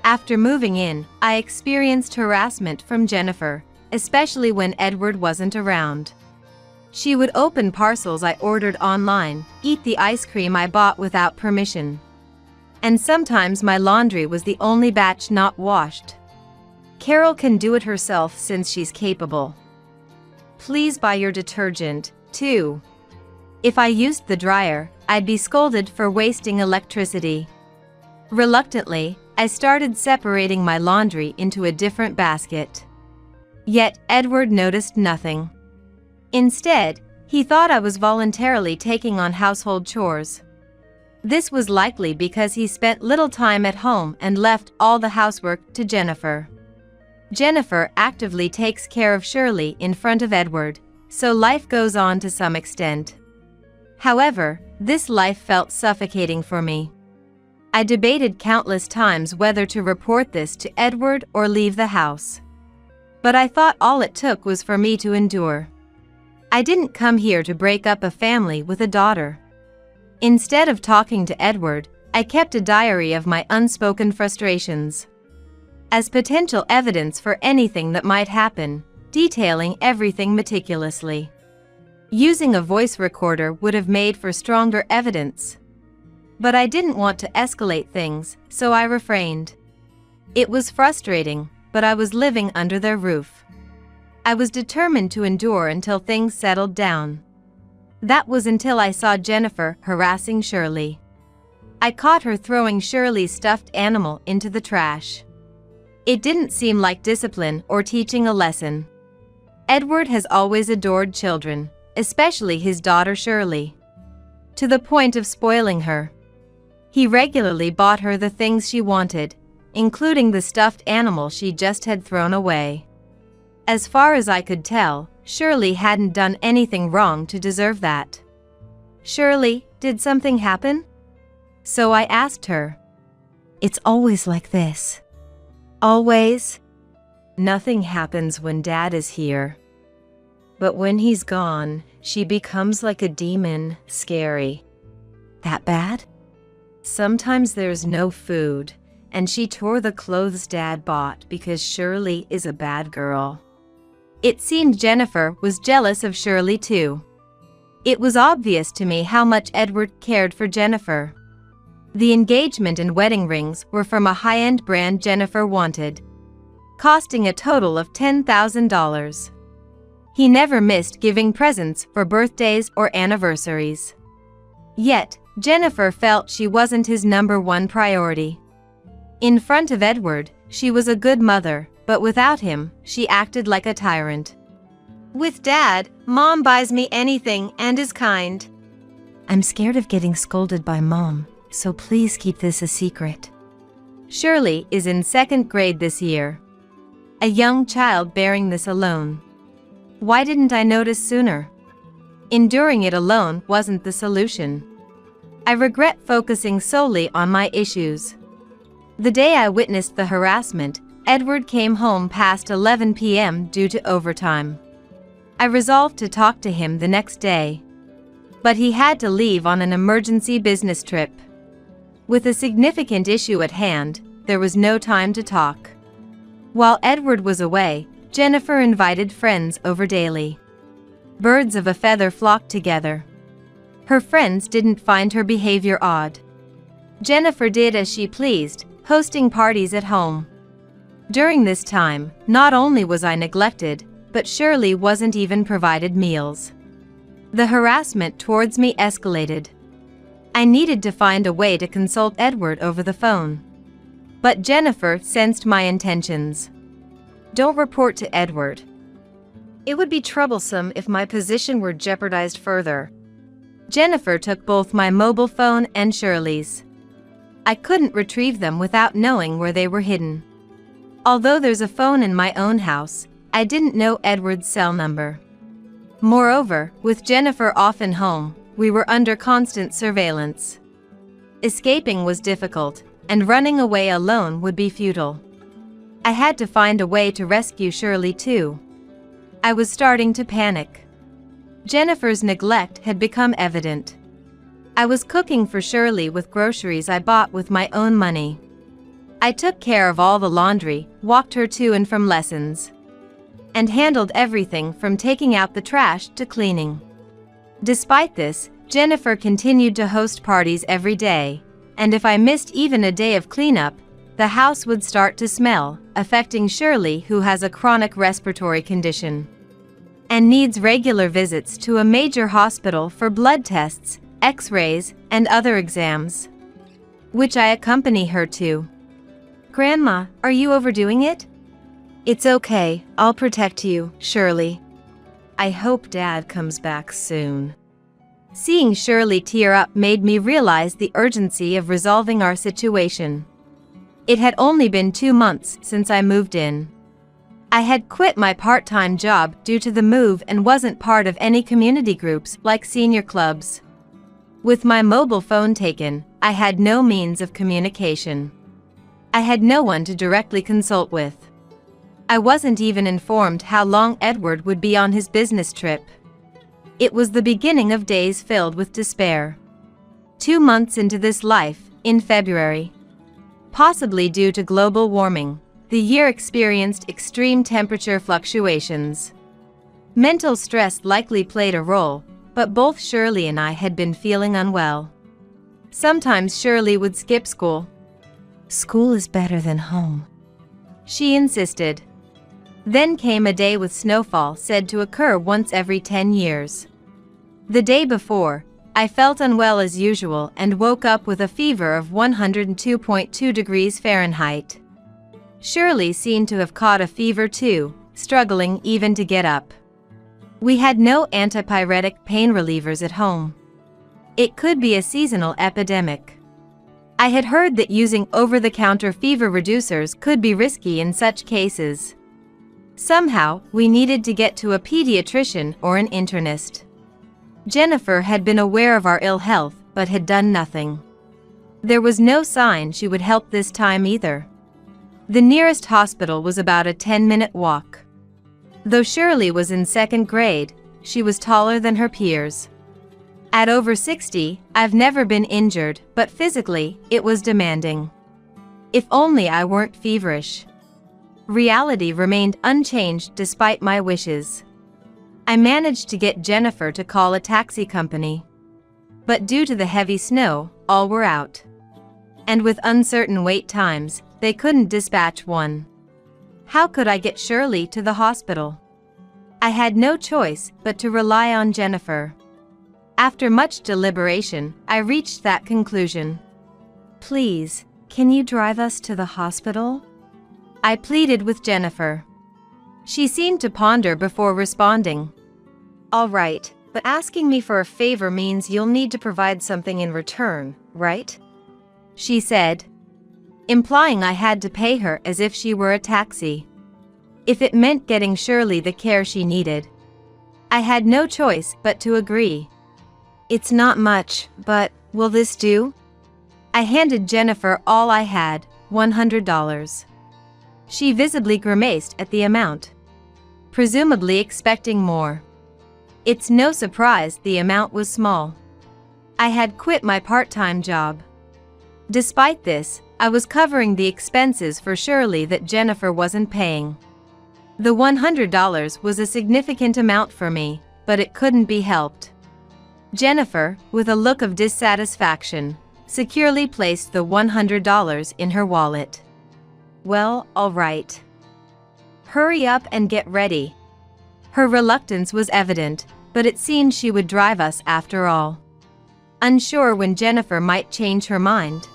After moving in, I experienced harassment from Jennifer, especially when Edward wasn't around. She would open parcels I ordered online, eat the ice cream I bought without permission. And sometimes my laundry was the only batch not washed. Carol can do it herself since she's capable. Please buy your detergent, too. If I used the dryer, I'd be scolded for wasting electricity. Reluctantly, I started separating my laundry into a different basket. Yet Edward noticed nothing. Instead, he thought I was voluntarily taking on household chores. This was likely because he spent little time at home and left all the housework to Jennifer. Jennifer actively takes care of Shirley in front of Edward, so life goes on to some extent. However, this life felt suffocating for me. I debated countless times whether to report this to Edward or leave the house. But I thought all it took was for me to endure. I didn't come here to break up a family with a daughter. Instead of talking to Edward, I kept a diary of my unspoken frustrations. As potential evidence for anything that might happen, detailing everything meticulously. Using a voice recorder would have made for stronger evidence. But I didn't want to escalate things, so I refrained. It was frustrating, but I was living under their roof. I was determined to endure until things settled down. That was until I saw Jennifer harassing Shirley. I caught her throwing Shirley's stuffed animal into the trash. It didn't seem like discipline or teaching a lesson. Edward has always adored children, especially his daughter Shirley. To the point of spoiling her. He regularly bought her the things she wanted, including the stuffed animal she just had thrown away. As far as I could tell, Shirley hadn't done anything wrong to deserve that. Shirley, did something happen? So I asked her. It's always like this. Always? Nothing happens when Dad is here. But when he's gone, she becomes like a demon, scary. That bad? Sometimes there's no food, and she tore the clothes Dad bought because Shirley is a bad girl. It seemed Jennifer was jealous of Shirley too. It was obvious to me how much Edward cared for Jennifer. The engagement and wedding rings were from a high-end brand Jennifer wanted, costing a total of $10,000. He never missed giving presents for birthdays or anniversaries. Yet, Jennifer felt she wasn't his #1 priority. In front of Edward, she was a good mother, but without him, she acted like a tyrant. With Dad, Mom buys me anything and is kind. I'm scared of getting scolded by Mom, so please keep this a secret. Shirley is in 2nd grade this year. A young child bearing this alone. Why didn't I notice sooner? Enduring it alone wasn't the solution. I regret focusing solely on my issues. The day I witnessed the harassment, Edward came home past 11 p.m. due to overtime. I resolved to talk to him the next day. But he had to leave on an emergency business trip. With a significant issue at hand, there was no time to talk. While Edward was away, Jennifer invited friends over daily. Birds of a feather flocked together. Her friends didn't find her behavior odd. Jennifer did as she pleased, hosting parties at home. During this time, not only was I neglected, but Shirley wasn't even provided meals. The harassment towards me escalated. I needed to find a way to consult Edward over the phone. But Jennifer sensed my intentions. Don't report to Edward. It would be troublesome if my position were jeopardized further. Jennifer took both my mobile phone and Shirley's. I couldn't retrieve them without knowing where they were hidden. Although there's a phone in my own house, I didn't know Edward's cell number. Moreover, with Jennifer often home, we were under constant surveillance. Escaping was difficult, and running away alone would be futile. I had to find a way to rescue Shirley too. I was starting to panic. Jennifer's neglect had become evident. I was cooking for Shirley with groceries I bought with my own money. I took care of all the laundry, walked her to and from lessons, and handled everything from taking out the trash to cleaning. Despite this, Jennifer continued to host parties every day, and if I missed even a day of cleanup, the house would start to smell, affecting Shirley, who has a chronic respiratory condition and needs regular visits to a major hospital for blood tests, X-rays, and other exams, which I accompany her to. Grandma, are you overdoing it? It's okay, I'll protect you, Shirley. I hope Dad comes back soon. Seeing Shirley tear up made me realize the urgency of resolving our situation. It had only been 2 months since I moved in. I had quit my part-time job due to the move and wasn't part of any community groups like senior clubs. With my mobile phone taken, I had no means of communication. I had no one to directly consult with. I wasn't even informed how long Edward would be on his business trip. It was the beginning of days filled with despair. 2 months into this life, in February, possibly due to global warming, the year experienced extreme temperature fluctuations. Mental stress likely played a role, but both Shirley and I had been feeling unwell. Sometimes Shirley would skip school. School is better than home, she insisted. Then came a day with snowfall said to occur once every 10 years. The day before, I felt unwell as usual and woke up with a fever of 102.2 degrees Fahrenheit. Shirley seemed to have caught a fever too, struggling even to get up. We had no antipyretic pain relievers at home. It could be a seasonal epidemic. I had heard that using over-the-counter fever reducers could be risky in such cases. Somehow, we needed to get to a pediatrician or an internist. Jennifer had been aware of our ill health, but had done nothing. There was no sign she would help this time either. The nearest hospital was about a 10-minute walk. Though Shirley was in 2nd grade, she was taller than her peers. At over 60, I've never been injured, but physically, it was demanding. If only I weren't feverish. Reality remained unchanged despite my wishes. I managed to get Jennifer to call a taxi company. But due to the heavy snow, all were out. And with uncertain wait times, they couldn't dispatch one. How could I get Shirley to the hospital? I had no choice but to rely on Jennifer. After much deliberation, I reached that conclusion. Please, can you drive us to the hospital? I pleaded with Jennifer. She seemed to ponder before responding. All right, but asking me for a favor means you'll need to provide something in return, right? She said, implying I had to pay her as if she were a taxi. If it meant getting Shirley the care she needed. I had no choice but to agree. It's not much, but will this do? I handed Jennifer all I had, $100. She visibly grimaced at the amount, presumably expecting more. It's no surprise the amount was small. I had quit my part-time job. Despite this, I was covering the expenses for Shirley that Jennifer wasn't paying. The $100 was a significant amount for me, but it couldn't be helped. Jennifer, with a look of dissatisfaction, securely placed the $100 in her wallet. Well, all right. Hurry up and get ready. Her reluctance was evident, but it seemed she would drive us after all. Unsure when Jennifer might change her mind,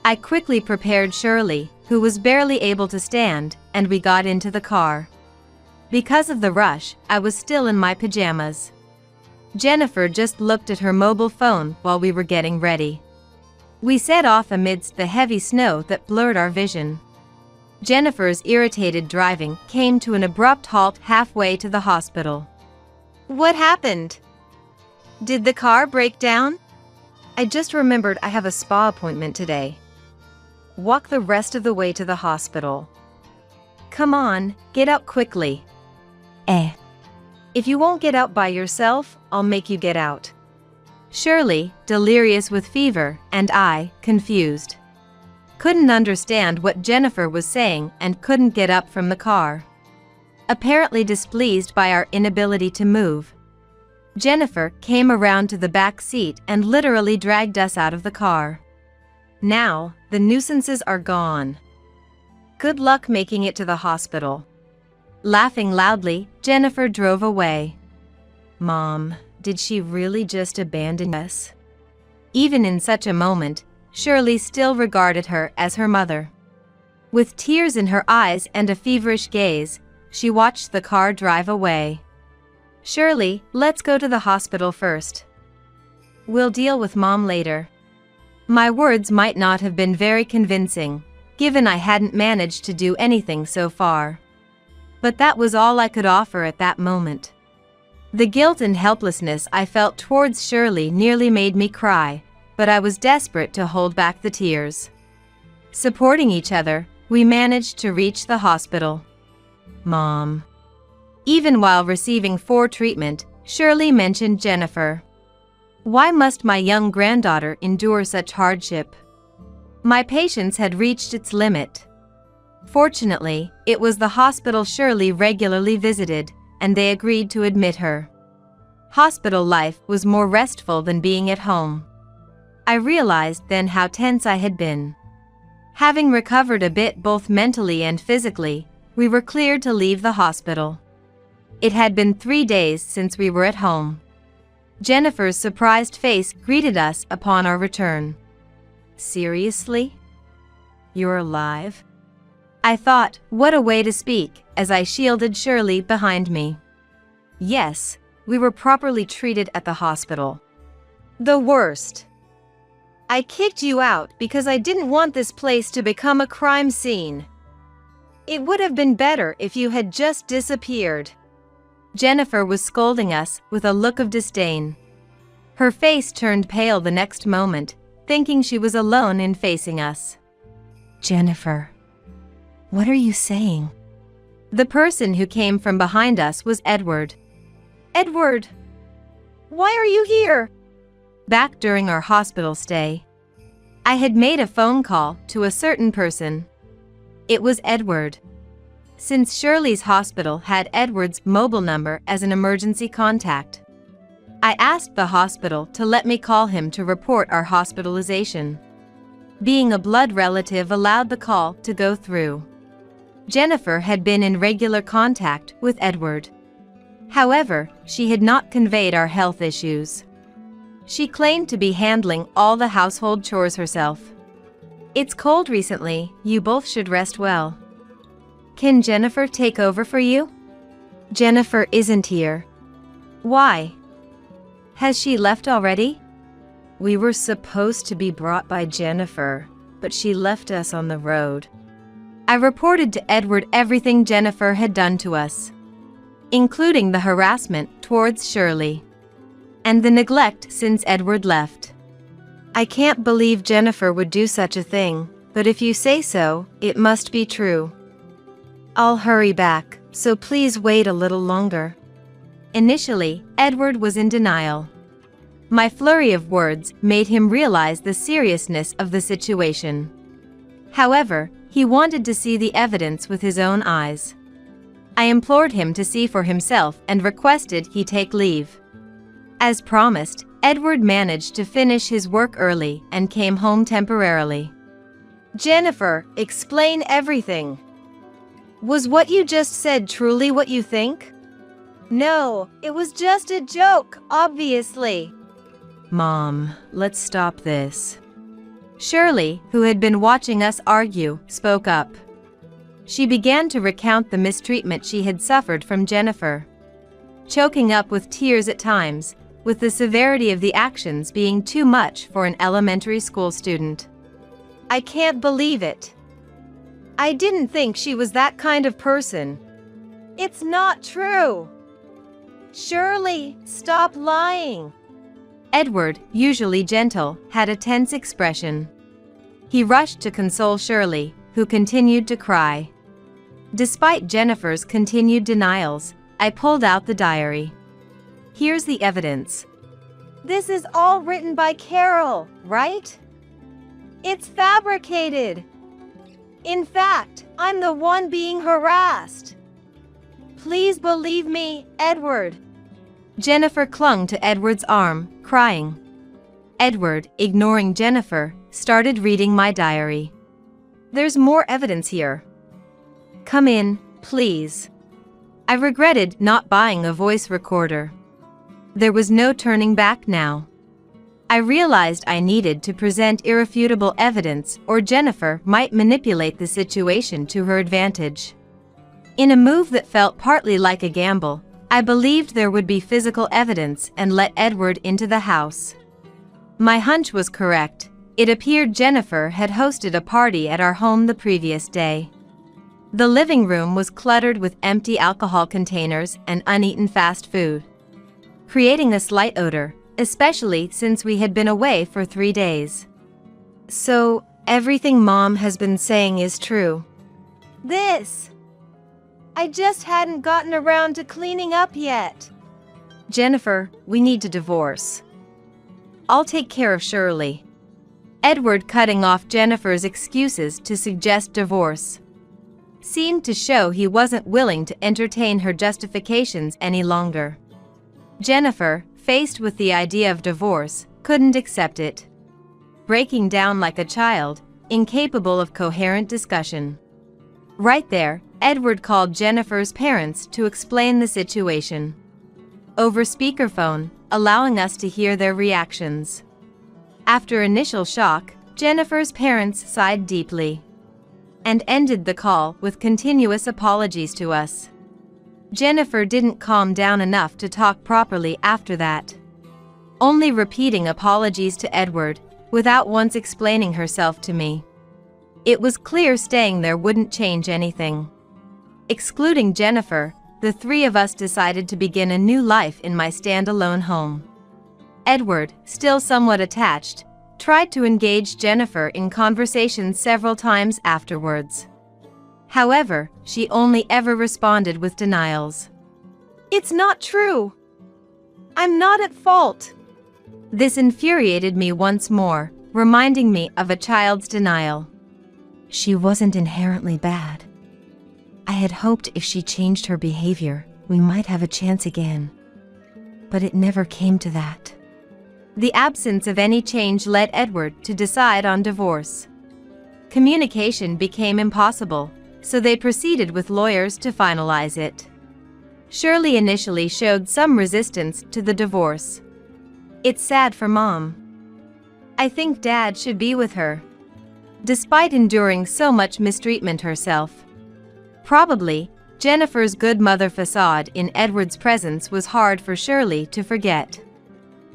I quickly prepared Shirley, who was barely able to stand, and we got into the car. Because of the rush, I was still in my pajamas. Jennifer just looked at her mobile phone while we were getting ready. We set off amidst the heavy snow that blurred our vision. Jennifer's irritated driving came to an abrupt halt halfway to the hospital. What happened? Did the car break down? I just remembered I have a spa appointment today. Walk the rest of the way to the hospital. Come on, get out quickly. If you won't get out by yourself, I'll make you get out. Shirley, delirious with fever, and I, confused, couldn't understand what Jennifer was saying and couldn't get up from the car. Apparently displeased by our inability to move, Jennifer came around to the back seat and literally dragged us out of the car. Now, the nuisances are gone. Good luck making it to the hospital. Laughing loudly, Jennifer drove away. Mom, did she really just abandon us? Even in such a moment, Shirley still regarded her as her mother. With tears in her eyes and a feverish gaze, she watched the car drive away. Shirley, let's go to the hospital first. We'll deal with Mom later. My words might not have been very convincing, given I hadn't managed to do anything so far. But that was all I could offer at that moment. The guilt and helplessness I felt towards Shirley nearly made me cry, but I was desperate to hold back the tears. Supporting each other, we managed to reach the hospital. Mom. Even while receiving treatment, Shirley mentioned Jennifer. Why must my young granddaughter endure such hardship? My patience had reached its limit. Fortunately, it was the hospital Shirley regularly visited, and they agreed to admit her. Hospital life was more restful than being at home. I realized then how tense I had been. Having recovered a bit both mentally and physically, we were cleared to leave the hospital. It had been 3 days since we were at home. Jennifer's surprised face greeted us upon our return. Seriously? You're alive? I thought, what a way to speak, as I shielded Shirley behind me. Yes, we were properly treated at the hospital. The worst. I kicked you out because I didn't want this place to become a crime scene. It would have been better if you had just disappeared. Jennifer was scolding us with a look of disdain. Her face turned pale the next moment, thinking she was alone in facing us. Jennifer, what are you saying? The person who came from behind us was Edward. Edward! Why are you here? Back during our hospital stay, I had made a phone call to a certain person. It was Edward. Since Shirley's hospital had Edward's mobile number as an emergency contact, I asked the hospital to let me call him to report our hospitalization. Being a blood relative allowed the call to go through. Jennifer had been in regular contact with Edward. However, she had not conveyed our health issues. She claimed to be handling all the household chores herself. It's cold recently, you both should rest well. Can Jennifer take over for you? Jennifer isn't here. Why? Has she left already? We were supposed to be brought by Jennifer, but she left us on the road. I reported to Edward everything Jennifer had done to us. including the harassment towards Shirley and the neglect since Edward left. I can't believe Jennifer would do such a thing, but if you say so, it must be true. I'll hurry back, so please wait a little longer. Initially, Edward was in denial. My flurry of words made him realize the seriousness of the situation. However, he wanted to see the evidence with his own eyes. I implored him to see for himself and requested he take leave. As promised, Edward managed to finish his work early and came home temporarily. Jennifer, explain everything. Was what you just said truly what you think? No, it was just a joke, obviously. Mom, let's stop this. Shirley, who had been watching us argue, spoke up. She began to recount the mistreatment she had suffered from Jennifer, choking up with tears at times, with the severity of the actions being too much for an elementary school student. I can't believe it. I didn't think she was that kind of person. It's not true. Shirley, stop lying. Edward, usually gentle, had a tense expression. He rushed to console Shirley, who continued to cry. Despite Jennifer's continued denials, I pulled out the diary. Here's the evidence. This is all written by Carol, right? It's fabricated. In fact, I'm the one being harassed. Please believe me, Edward. Jennifer clung to Edward's arm, crying. Edward, ignoring Jennifer, started reading my diary. There's more evidence here. Come in, please. I regretted not buying a voice recorder. There was no turning back now. I realized I needed to present irrefutable evidence or Jennifer might manipulate the situation to her advantage. In a move that felt partly like a gamble, I believed there would be physical evidence and let Edward into the house. My hunch was correct. It appeared Jennifer had hosted a party at our home the previous day. The living room was cluttered with empty alcohol containers and uneaten fast food, creating a slight odor, especially since we had been away for 3 days. So, everything Mom has been saying is true. I just hadn't gotten around to cleaning up yet. Jennifer, we need to divorce. I'll take care of Shirley. Edward, cutting off Jennifer's excuses to suggest divorce, seemed to show he wasn't willing to entertain her justifications any longer. Jennifer, faced with the idea of divorce, couldn't accept it, breaking down like a child, incapable of coherent discussion. Right there, Edward called Jennifer's parents to explain the situation over speakerphone, allowing us to hear their reactions. After initial shock, Jennifer's parents sighed deeply and ended the call with continuous apologies to us. Jennifer didn't calm down enough to talk properly after that, only repeating apologies to Edward without once explaining herself to me. It was clear staying there wouldn't change anything. Excluding Jennifer, the 3 of us decided to begin a new life in my standalone home. Edward, still somewhat attached, tried to engage Jennifer in conversation several times afterwards. However, she only ever responded with denials. It's not true. I'm not at fault. This infuriated me once more, reminding me of a child's denial. She wasn't inherently bad. I had hoped if she changed her behavior, we might have a chance again. But it never came to that. The absence of any change led Edward to decide on divorce. Communication became impossible, so they proceeded with lawyers to finalize it. Shirley initially showed some resistance to the divorce. It's sad for Mom. I think Dad should be with her, despite enduring so much mistreatment herself. Probably, Jennifer's good mother facade in Edward's presence was hard for Shirley to forget.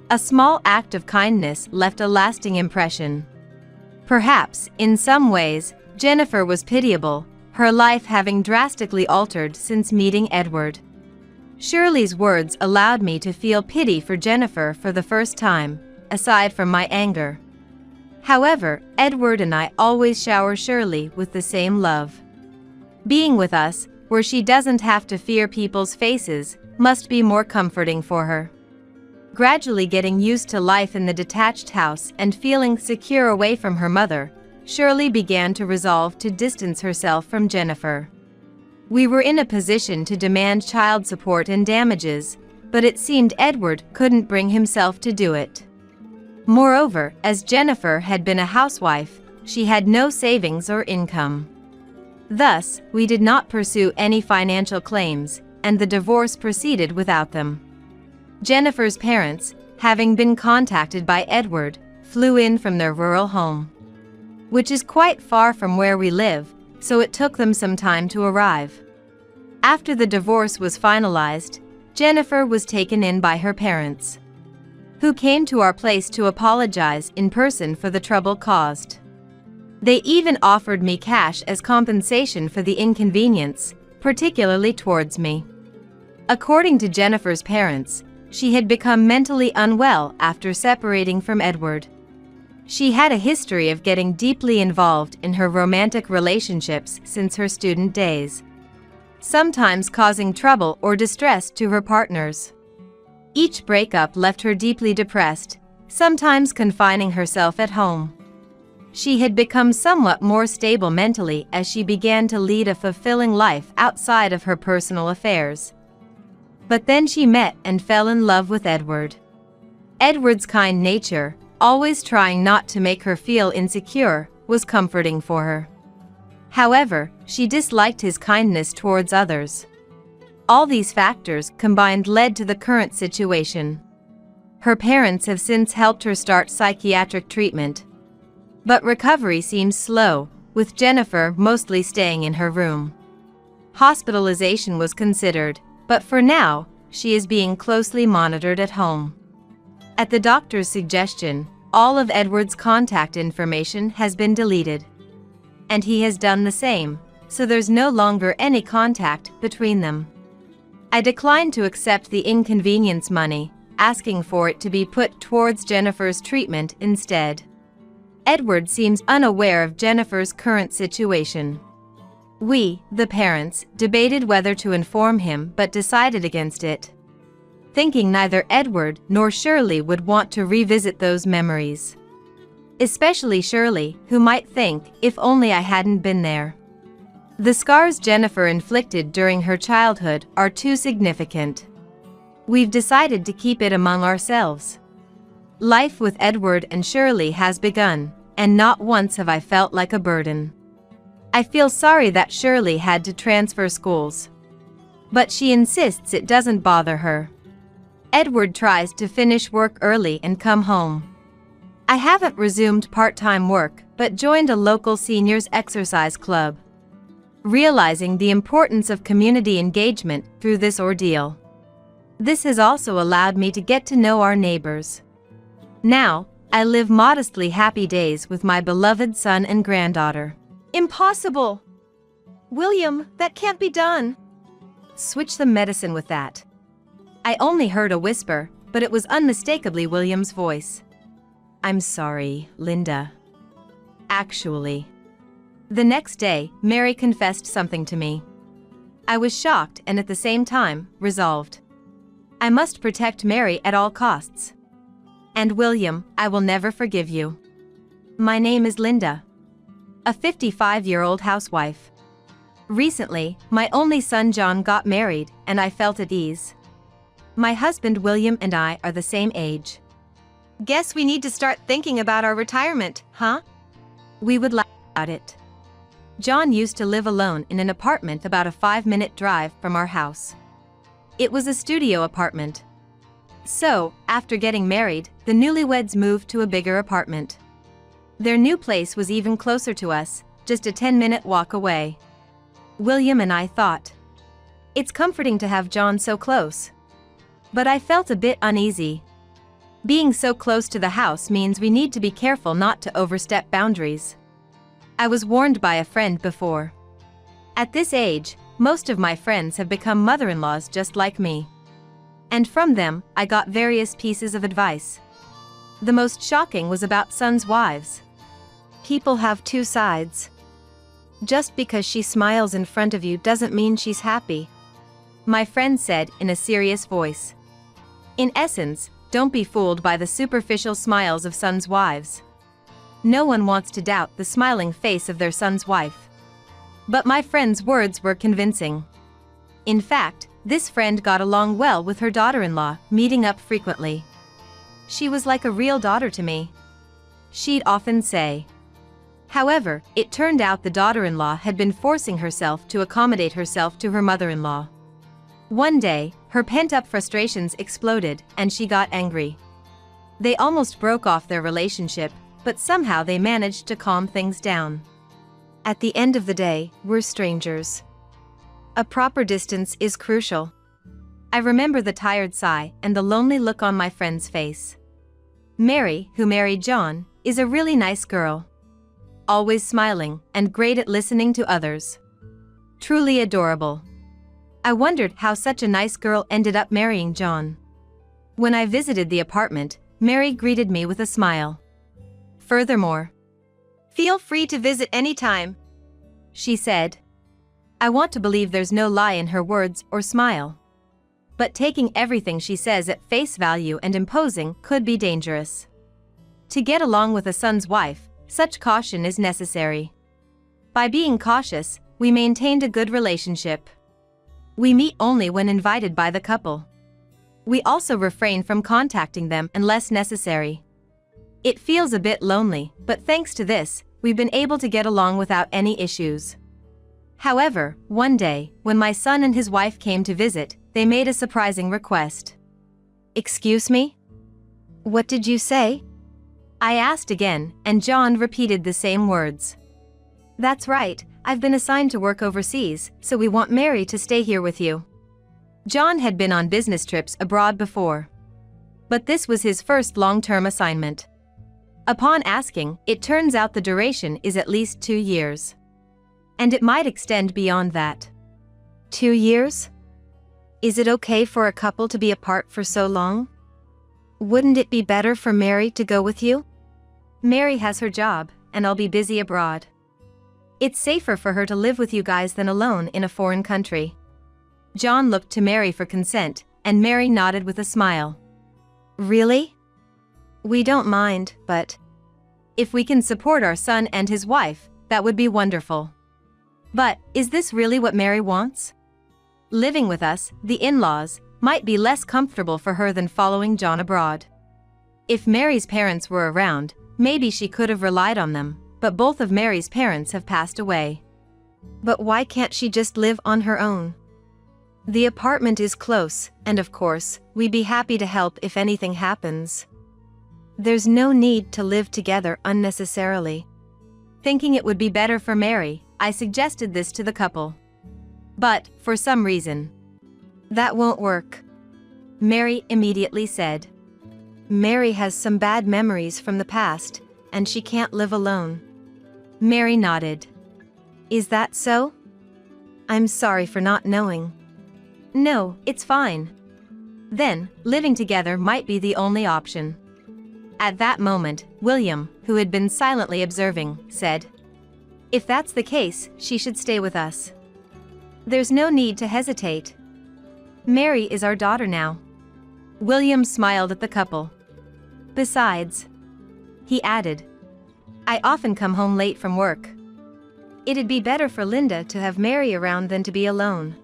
A small act of kindness left a lasting impression. Perhaps, in some ways, Jennifer was pitiable, her life having drastically altered since meeting Edward. Shirley's words allowed me to feel pity for Jennifer for the first time, aside from my anger. However, Edward and I always shower Shirley with the same love. Being with us, where she doesn't have to fear people's faces, must be more comforting for her. Gradually getting used to life in the detached house and feeling secure away from her mother, Shirley began to resolve to distance herself from Jennifer. We were in a position to demand child support and damages, but it seemed Edward couldn't bring himself to do it. Moreover, as Jennifer had been a housewife, she had no savings or income. Thus, we did not pursue any financial claims, and the divorce proceeded without them. Jennifer's parents, having been contacted by Edward, flew in from their rural home, which is quite far from where we live, so it took them some time to arrive. After the divorce was finalized, Jennifer was taken in by her parents, who came to our place to apologize in person for the trouble caused. They even offered me cash as compensation for the inconvenience, particularly towards me. According to Jennifer's parents, she had become mentally unwell after separating from Edward. She had a history of getting deeply involved in her romantic relationships since her student days, sometimes causing trouble or distress to her partners. Each breakup left her deeply depressed, sometimes confining herself at home. She had become somewhat more stable mentally as she began to lead a fulfilling life outside of her personal affairs. But then she met and fell in love with Edward. Edward's kind nature, always trying not to make her feel insecure, was comforting for her. However, she disliked his kindness towards others. All these factors combined led to the current situation. Her parents have since helped her start psychiatric treatment, but recovery seems slow, with Jennifer mostly staying in her room. Hospitalization was considered, but for now, she is being closely monitored at home. At the doctor's suggestion, all of Edward's contact information has been deleted, and he has done the same, so there's no longer any contact between them. I declined to accept the inconvenience money, asking for it to be put towards Jennifer's treatment instead. Edward seems unaware of Jennifer's current situation. We, the parents, debated whether to inform him but decided against it, thinking neither Edward nor Shirley would want to revisit those memories. Especially Shirley, who might think, if only I hadn't been there. The scars Jennifer inflicted during her childhood are too significant. We've decided to keep it among ourselves. Life with Edward and Shirley has begun, and not once have I felt like a burden. I feel sorry that Shirley had to transfer schools, but she insists it doesn't bother her. Edward tries to finish work early and come home. I haven't resumed part-time work, but joined a local seniors exercise club, realizing the importance of community engagement through this ordeal. This has also allowed me to get to know our neighbors. Now, I live modestly happy days with my beloved son and granddaughter. Impossible! William, that can't be done. Switch some medicine with that. I only heard a whisper, but it was unmistakably William's voice. I'm sorry, Linda. Actually. The next day, Mary confessed something to me. I was shocked and at the same time, resolved. I must protect Mary at all costs. And William, I will never forgive you. My name is Linda, a 55-year-old housewife. Recently, my only son John got married, and I felt at ease. My husband William and I are the same age. Guess we need to start thinking about our retirement, huh? We would laugh about it. John used to live alone in an apartment about a 5-minute drive from our house. It was a studio apartment. So, after getting married, the newlyweds moved to a bigger apartment. Their new place was even closer to us, just a 10-minute walk away. William and I thought, it's comforting to have John so close. But I felt a bit uneasy. Being so close to the house means we need to be careful not to overstep boundaries. I was warned by a friend before. At this age, most of my friends have become mother-in-laws just like me. And from them, I got various pieces of advice. The most shocking was about sons' wives. People have two sides. Just because she smiles in front of you doesn't mean she's happy, my friend said in a serious voice. In essence, don't be fooled by the superficial smiles of sons' wives. No one wants to doubt the smiling face of their son's wife. But my friend's words were convincing. In fact, this friend got along well with her daughter-in-law, meeting up frequently. She was like a real daughter to me, she'd often say. However, it turned out the daughter-in-law had been forcing herself to accommodate herself to her mother-in-law. One day, her pent-up frustrations exploded, and she got angry. They almost broke off their relationship, but somehow they managed to calm things down. At the end of the day, we're strangers. A proper distance is crucial. I remember the tired sigh and the lonely look on my friend's face. Mary, who married John, is a really nice girl. Always smiling and great at listening to others. Truly adorable. I wondered how such a nice girl ended up marrying John. When I visited the apartment, Mary greeted me with a smile. Furthermore, "Feel free to visit anytime," she said. I want to believe there's no lie in her words or smile. But taking everything she says at face value and imposing could be dangerous. To get along with a son's wife, such caution is necessary. By being cautious, we maintained a good relationship. We meet only when invited by the couple. We also refrain from contacting them unless necessary. It feels a bit lonely, but thanks to this, we've been able to get along without any issues. However, one day, when my son and his wife came to visit, they made a surprising request. "Excuse me? What did you say?" I asked again, and John repeated the same words. "That's right, I've been assigned to work overseas, so we want Mary to stay here with you." John had been on business trips abroad before, but this was his first long-term assignment. Upon asking, it turns out the duration is at least 2 years. And it might extend beyond that. 2 years? Is it okay for a couple to be apart for so long? Wouldn't it be better for Mary to go with you? Mary has her job, and I'll be busy abroad. It's safer for her to live with you guys than alone in a foreign country. John looked to Mary for consent, and Mary nodded with a smile. Really? We don't mind, but if we can support our son and his wife, that would be wonderful. But, is this really what Mary wants? Living with us, the in-laws, might be less comfortable for her than following John abroad. If Mary's parents were around, maybe she could have relied on them, but both of Mary's parents have passed away. But why can't she just live on her own? The apartment is close, and of course, we'd be happy to help if anything happens. There's no need to live together unnecessarily. Thinking it would be better for Mary, I suggested this to the couple. But, for some reason, that won't work, Mary immediately said. Mary has some bad memories from the past, and she can't live alone. Mary nodded. Is that so? I'm sorry for not knowing. No, it's fine. Then, living together might be the only option. At that moment, William, who had been silently observing, said, "If that's the case, she should stay with us. There's no need to hesitate. Mary is our daughter now." William smiled at the couple. Besides, he added, I often come home late from work. It'd be better for Linda to have Mary around than to be alone.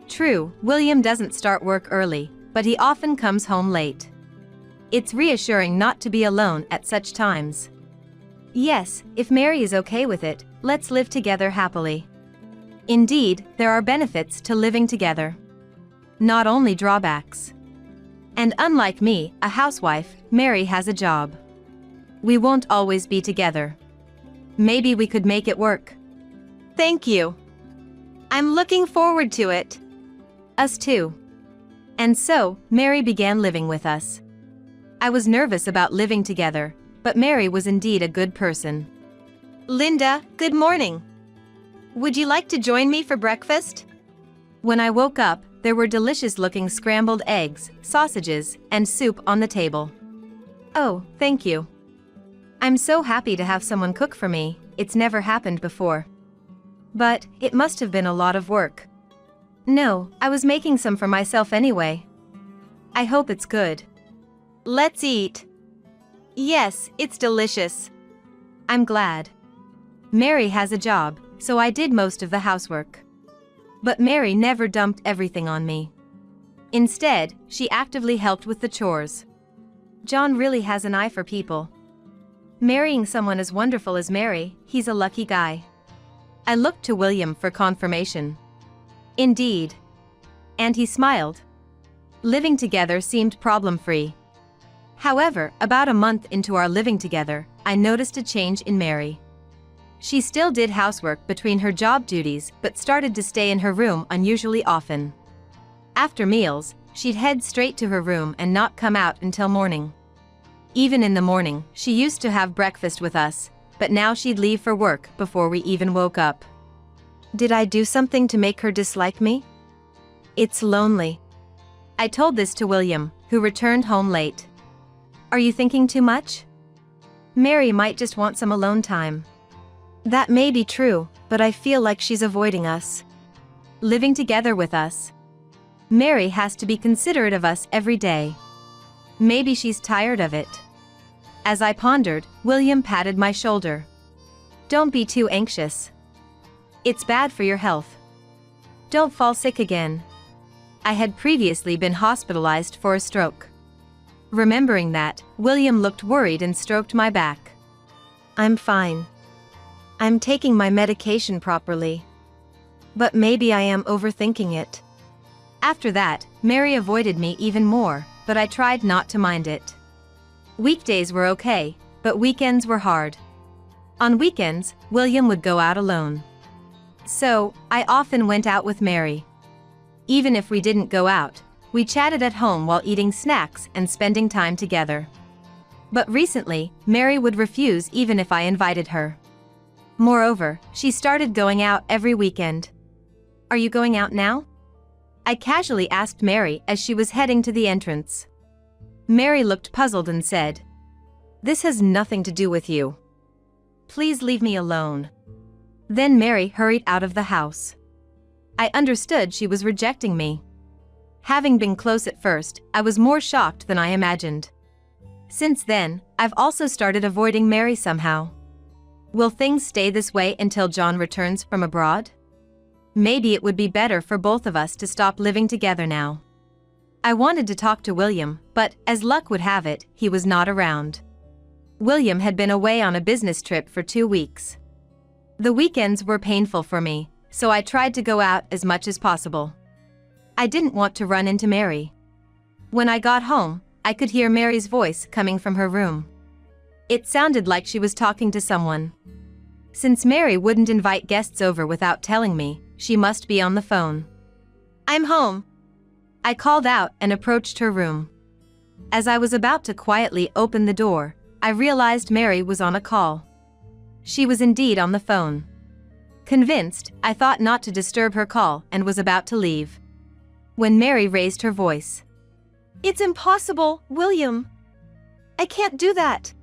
True, William doesn't start work early, but he often comes home late. It's reassuring not to be alone at such times. Yes, if Mary is okay with it, let's live together happily. Indeed, there are benefits to living together. Not only drawbacks. And unlike me, a housewife, Mary has a job. We won't always be together. Maybe we could make it work. Thank you. I'm looking forward to it. Us too. And so, Mary began living with us. I was nervous about living together, but Mary was indeed a good person. Linda, good morning. Would you like to join me for breakfast? When I woke up, there were delicious-looking scrambled eggs, sausages, and soup on the table. Oh, thank you. I'm so happy to have someone cook for me, it's never happened before. But, it must have been a lot of work. No, I was making some for myself anyway. I hope it's good. Let's eat. Yes, it's delicious. I'm glad. Mary has a job, so I did most of the housework. But Mary never dumped everything on me. Instead, she actively helped with the chores. John really has an eye for people. Marrying someone as wonderful as Mary, he's a lucky guy. I looked to William for confirmation. Indeed. And he smiled. Living together seemed problem-free. However, about a month into our living together, I noticed a change in Mary. She still did housework between her job duties but started to stay in her room unusually often. After meals, she'd head straight to her room and not come out until morning. Even in the morning, she used to have breakfast with us, but now she'd leave for work before we even woke up. Did I do something to make her dislike me? It's lonely. I told this to William, who returned home late. Are you thinking too much? Mary might just want some alone time. That may be true, but I feel like she's avoiding us. Living together with us. Mary has to be considerate of us every day. Maybe she's tired of it. As I pondered, William patted my shoulder. Don't be too anxious. It's bad for your health. Don't fall sick again. I had previously been hospitalized for a stroke. Remembering that, William looked worried and stroked my back. I'm fine. I'm taking my medication properly. But maybe I am overthinking it. After that, Mary avoided me even more, but I tried not to mind it. Weekdays were okay, but weekends were hard. On weekends, William would go out alone. So, I often went out with Mary. Even if we didn't go out, we chatted at home while eating snacks and spending time together. But recently, Mary would refuse even if I invited her. Moreover, she started going out every weekend. Are you going out now? I casually asked Mary as she was heading to the entrance. Mary looked puzzled and said, "This has nothing to do with you. Please leave me alone." Then Mary hurried out of the house. I understood she was rejecting me. Having been close at first, I was more shocked than I imagined. Since then, I've also started avoiding Mary somehow. Will things stay this way until John returns from abroad? Maybe it would be better for both of us to stop living together now. I wanted to talk to William, but, as luck would have it, he was not around. William had been away on a business trip for 2 weeks. The weekends were painful for me, so I tried to go out as much as possible. I didn't want to run into Mary. When I got home, I could hear Mary's voice coming from her room. It sounded like she was talking to someone. Since Mary wouldn't invite guests over without telling me, she must be on the phone. "I'm home." I called out and approached her room. As I was about to quietly open the door, I realized Mary was on a call. She was indeed on the phone. Convinced, I thought not to disturb her call and was about to leave. When Mary raised her voice. "It's impossible, William. I can't do that."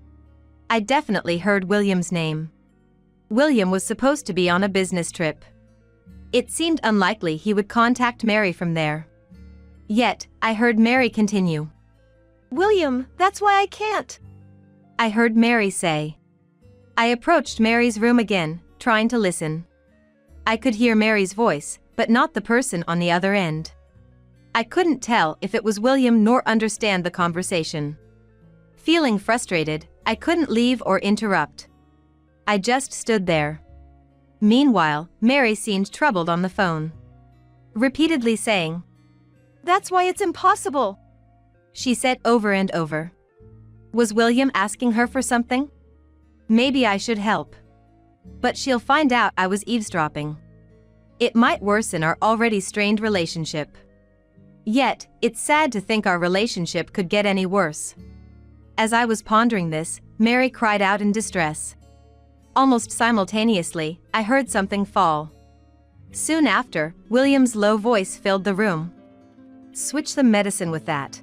I definitely heard William's name. William was supposed to be on a business trip. It seemed unlikely he would contact Mary from there. Yet, I heard Mary continue. "William, that's why I can't." I heard Mary say. I approached Mary's room again, trying to listen. I could hear Mary's voice, but not the person on the other end. I couldn't tell if it was William nor understand the conversation. Feeling frustrated, I couldn't leave or interrupt. I just stood there. Meanwhile, Mary seemed troubled on the phone. Repeatedly saying, "That's why it's impossible," she said over and over. Was William asking her for something? Maybe I should help. But she'll find out I was eavesdropping. It might worsen our already strained relationship. Yet, it's sad to think our relationship could get any worse. As I was pondering this, Mary cried out in distress. Almost simultaneously, I heard something fall. Soon after, William's low voice filled the room. "Switch the medicine with that."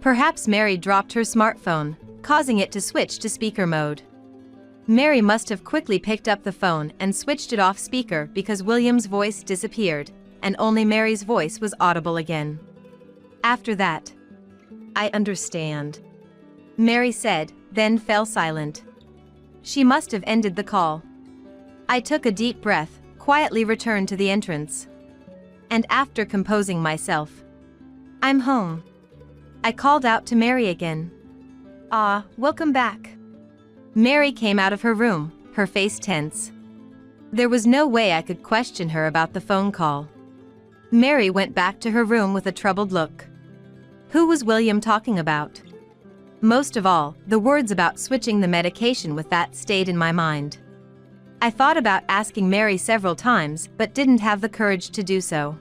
Perhaps Mary dropped her smartphone, causing it to switch to speaker mode. Mary must have quickly picked up the phone and switched it off speaker because William's voice disappeared, and only Mary's voice was audible again. After that, "I understand," Mary said, then fell silent. She must have ended the call. I took a deep breath, quietly returned to the entrance. And after composing myself, "I'm home," I called out to Mary again. "Ah, welcome back." Mary came out of her room, her face tense. There was no way I could question her about the phone call. Mary went back to her room with a troubled look. Who was William talking about? Most of all, the words about switching the medication with that stayed in my mind. I thought about asking Mary several times, but didn't have the courage to do so.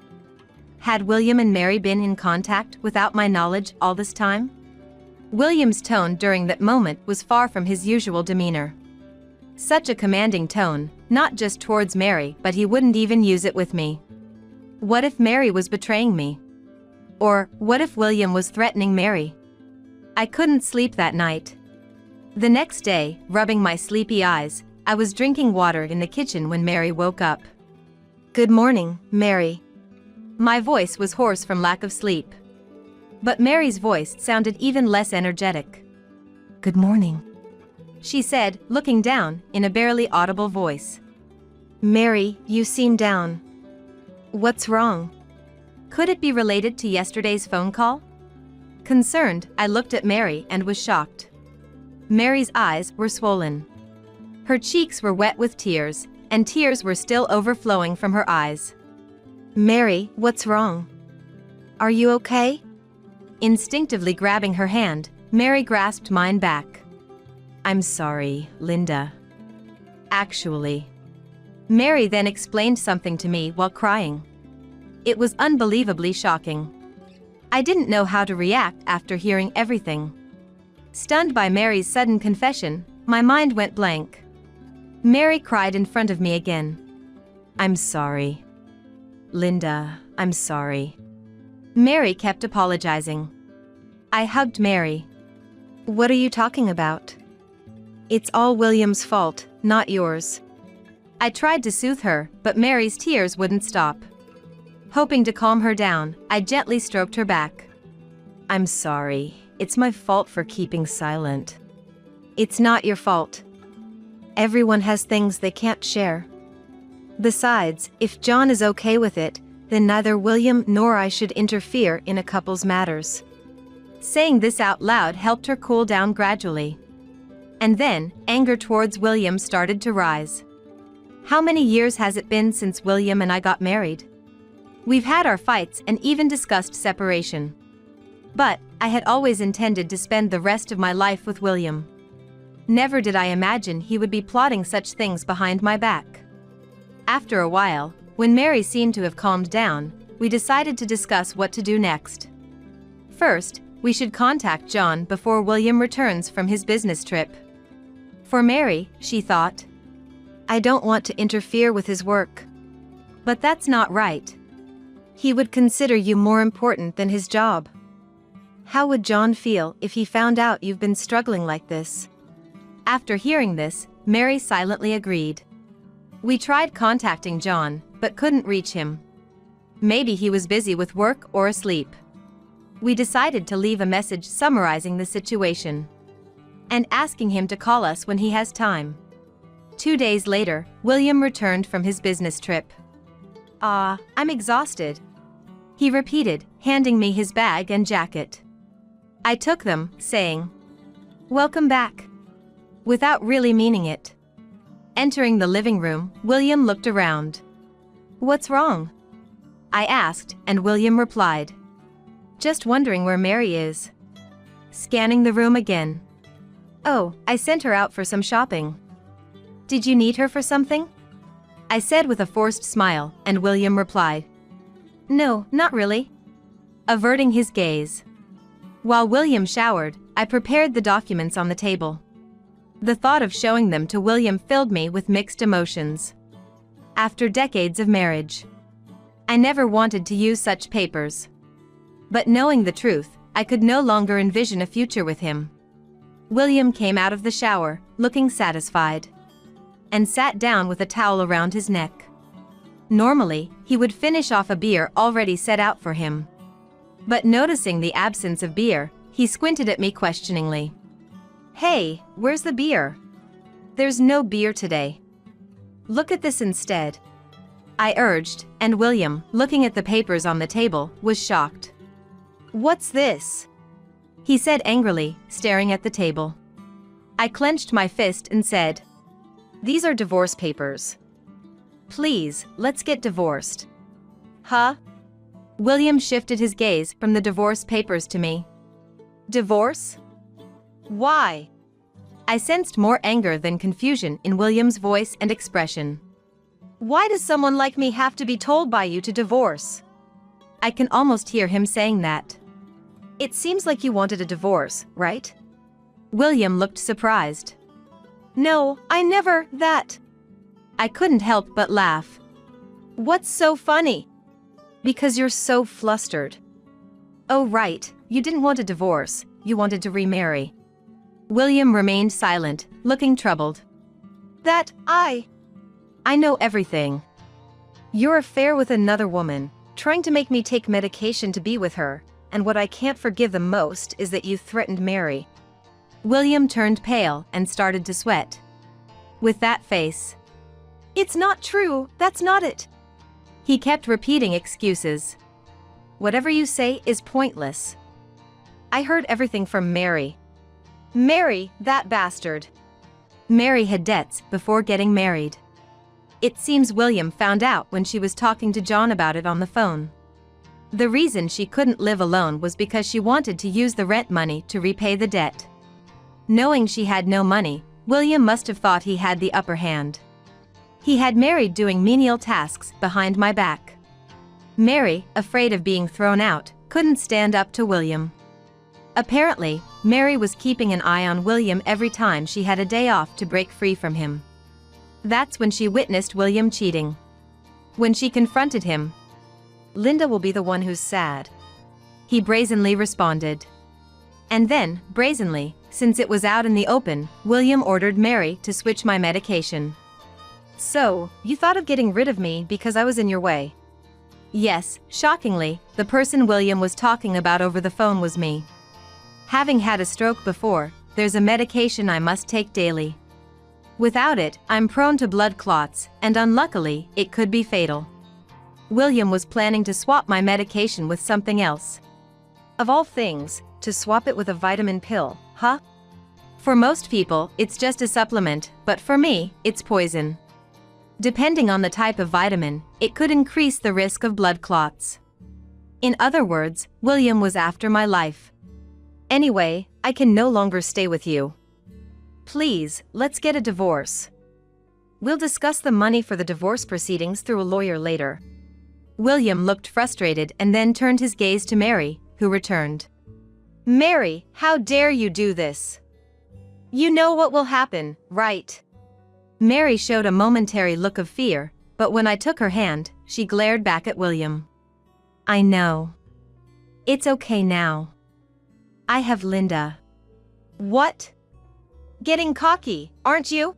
Had William and Mary been in contact without my knowledge all this time? William's tone during that moment was far from his usual demeanor. Such a commanding tone, not just towards Mary, but he wouldn't even use it with me. What if Mary was betraying me? Or, what if William was threatening Mary? I couldn't sleep that night. The next day, rubbing my sleepy eyes, I was drinking water in the kitchen when Mary woke up. "Good morning, Mary." My voice was hoarse from lack of sleep. But Mary's voice sounded even less energetic. "Good morning," she said, looking down, in a barely audible voice. "Mary, you seem down. What's wrong?" Could it be related to yesterday's phone call? Concerned, I looked at Mary and was shocked. Mary's eyes were swollen. Her cheeks were wet with tears, and tears were still overflowing from her eyes. "Mary, what's wrong? Are you okay?" Instinctively grabbing her hand, Mary grasped mine back. "I'm sorry, Linda. Actually." Mary then explained something to me while crying. It was unbelievably shocking. I didn't know how to react after hearing everything. Stunned by Mary's sudden confession, my mind went blank. Mary cried in front of me again. "I'm sorry. Linda, I'm sorry." Mary kept apologizing. I hugged Mary. "What are you talking about? It's all William's fault, not yours." I tried to soothe her, but Mary's tears wouldn't stop. Hoping to calm her down, I gently stroked her back. "I'm sorry. It's my fault for keeping silent." "It's not your fault. Everyone has things they can't share. Besides, if John is okay with it, then neither William nor I should interfere in a couple's matters." Saying this out loud helped her cool down gradually. And then, anger towards William started to rise. How many years has it been since William and I got married? We've had our fights and even discussed separation. But, I had always intended to spend the rest of my life with William. Never did I imagine he would be plotting such things behind my back. After a while, when Mary seemed to have calmed down, we decided to discuss what to do next. First, we should contact John before William returns from his business trip. For Mary, she thought, "I don't want to interfere with his work." But that's not right. He would consider you more important than his job. How would John feel if he found out you've been struggling like this? After hearing this, Mary silently agreed. We tried contacting John, but couldn't reach him. Maybe he was busy with work or asleep. We decided to leave a message summarizing the situation and asking him to call us when he has time. 2 days later, William returned from his business trip. I'm exhausted," he repeated, handing me his bag and jacket. I took them, saying, "Welcome back," without really meaning it. Entering the living room, William looked around. "What's wrong?" I asked, and William replied, "Just wondering where Mary is." Scanning the room again. "Oh, I sent her out for some shopping." "Did you need her for something?" I said with a forced smile, and William replied, "No, not really," averting his gaze. While William showered, I prepared the documents on the table. The thought of showing them to William filled me with mixed emotions. after decades of marriage. I never wanted to use such papers. But knowing the truth, I could no longer envision a future with him. William came out of the shower, looking satisfied, and sat down with a towel around his neck. Normally, he would finish off a beer already set out for him. But noticing the absence of beer, he squinted at me questioningly. "Hey, where's the beer? There's no beer today. Look at this instead," I urged, and William, looking at the papers on the table, was shocked. "What's this?" he said angrily, staring at the table. I clenched my fist and said, "These are divorce papers. Please, let's get divorced." "Huh?" William shifted his gaze from the divorce papers to me. "Divorce? Why?" I sensed more anger than confusion in William's voice and expression. "Why does someone like me have to be told by you to divorce?" I can almost hear him saying that. "It seems like you wanted a divorce, right?" William looked surprised. "No, I never, that." I couldn't help but laugh. "What's so funny?" "Because you're so flustered." "Oh right, you didn't want a divorce, you wanted to remarry." William remained silent, looking troubled. "That, I know everything. Your affair with another woman, trying to make me take medication to be with her, and what I can't forgive the most is that you threatened Mary." William turned pale and started to sweat. With that face. "It's not true, that's not it." He kept repeating excuses. "Whatever you say is pointless. I heard everything from Mary." "Mary, that bastard." Mary had debts before getting married. It seems William found out when she was talking to John about it on the phone. The reason she couldn't live alone was because she wanted to use the rent money to repay the debt. Knowing she had no money, William must have thought he had the upper hand. He had Mary doing menial tasks behind my back. Mary, afraid of being thrown out, couldn't stand up to William. Apparently, Mary was keeping an eye on William every time she had a day off to break free from him. That's when she witnessed William cheating. When she confronted him, "Linda will be the one who's sad," he brazenly responded. And then, brazenly, since it was out in the open, William ordered Mary to switch my medication. "So, you thought of getting rid of me because I was in your way?" Yes, shockingly, the person William was talking about over the phone was me. Having had a stroke before, there's a medication I must take daily. Without it, I'm prone to blood clots, and unluckily, it could be fatal. William was planning to swap my medication with something else. Of all things, to swap it with a vitamin pill, huh? For most people, it's just a supplement, but for me, it's poison. Depending on the type of vitamin, it could increase the risk of blood clots. In other words, William was after my life. "Anyway, I can no longer stay with you. Please, let's get a divorce. We'll discuss the money for the divorce proceedings through a lawyer later." William looked frustrated and then turned his gaze to Mary, who returned. "Mary, how dare you do this? You know what will happen, right?" Mary showed a momentary look of fear, but when I took her hand, she glared back at William. "I know. It's okay now. I have Linda." "What? Getting cocky, aren't you?"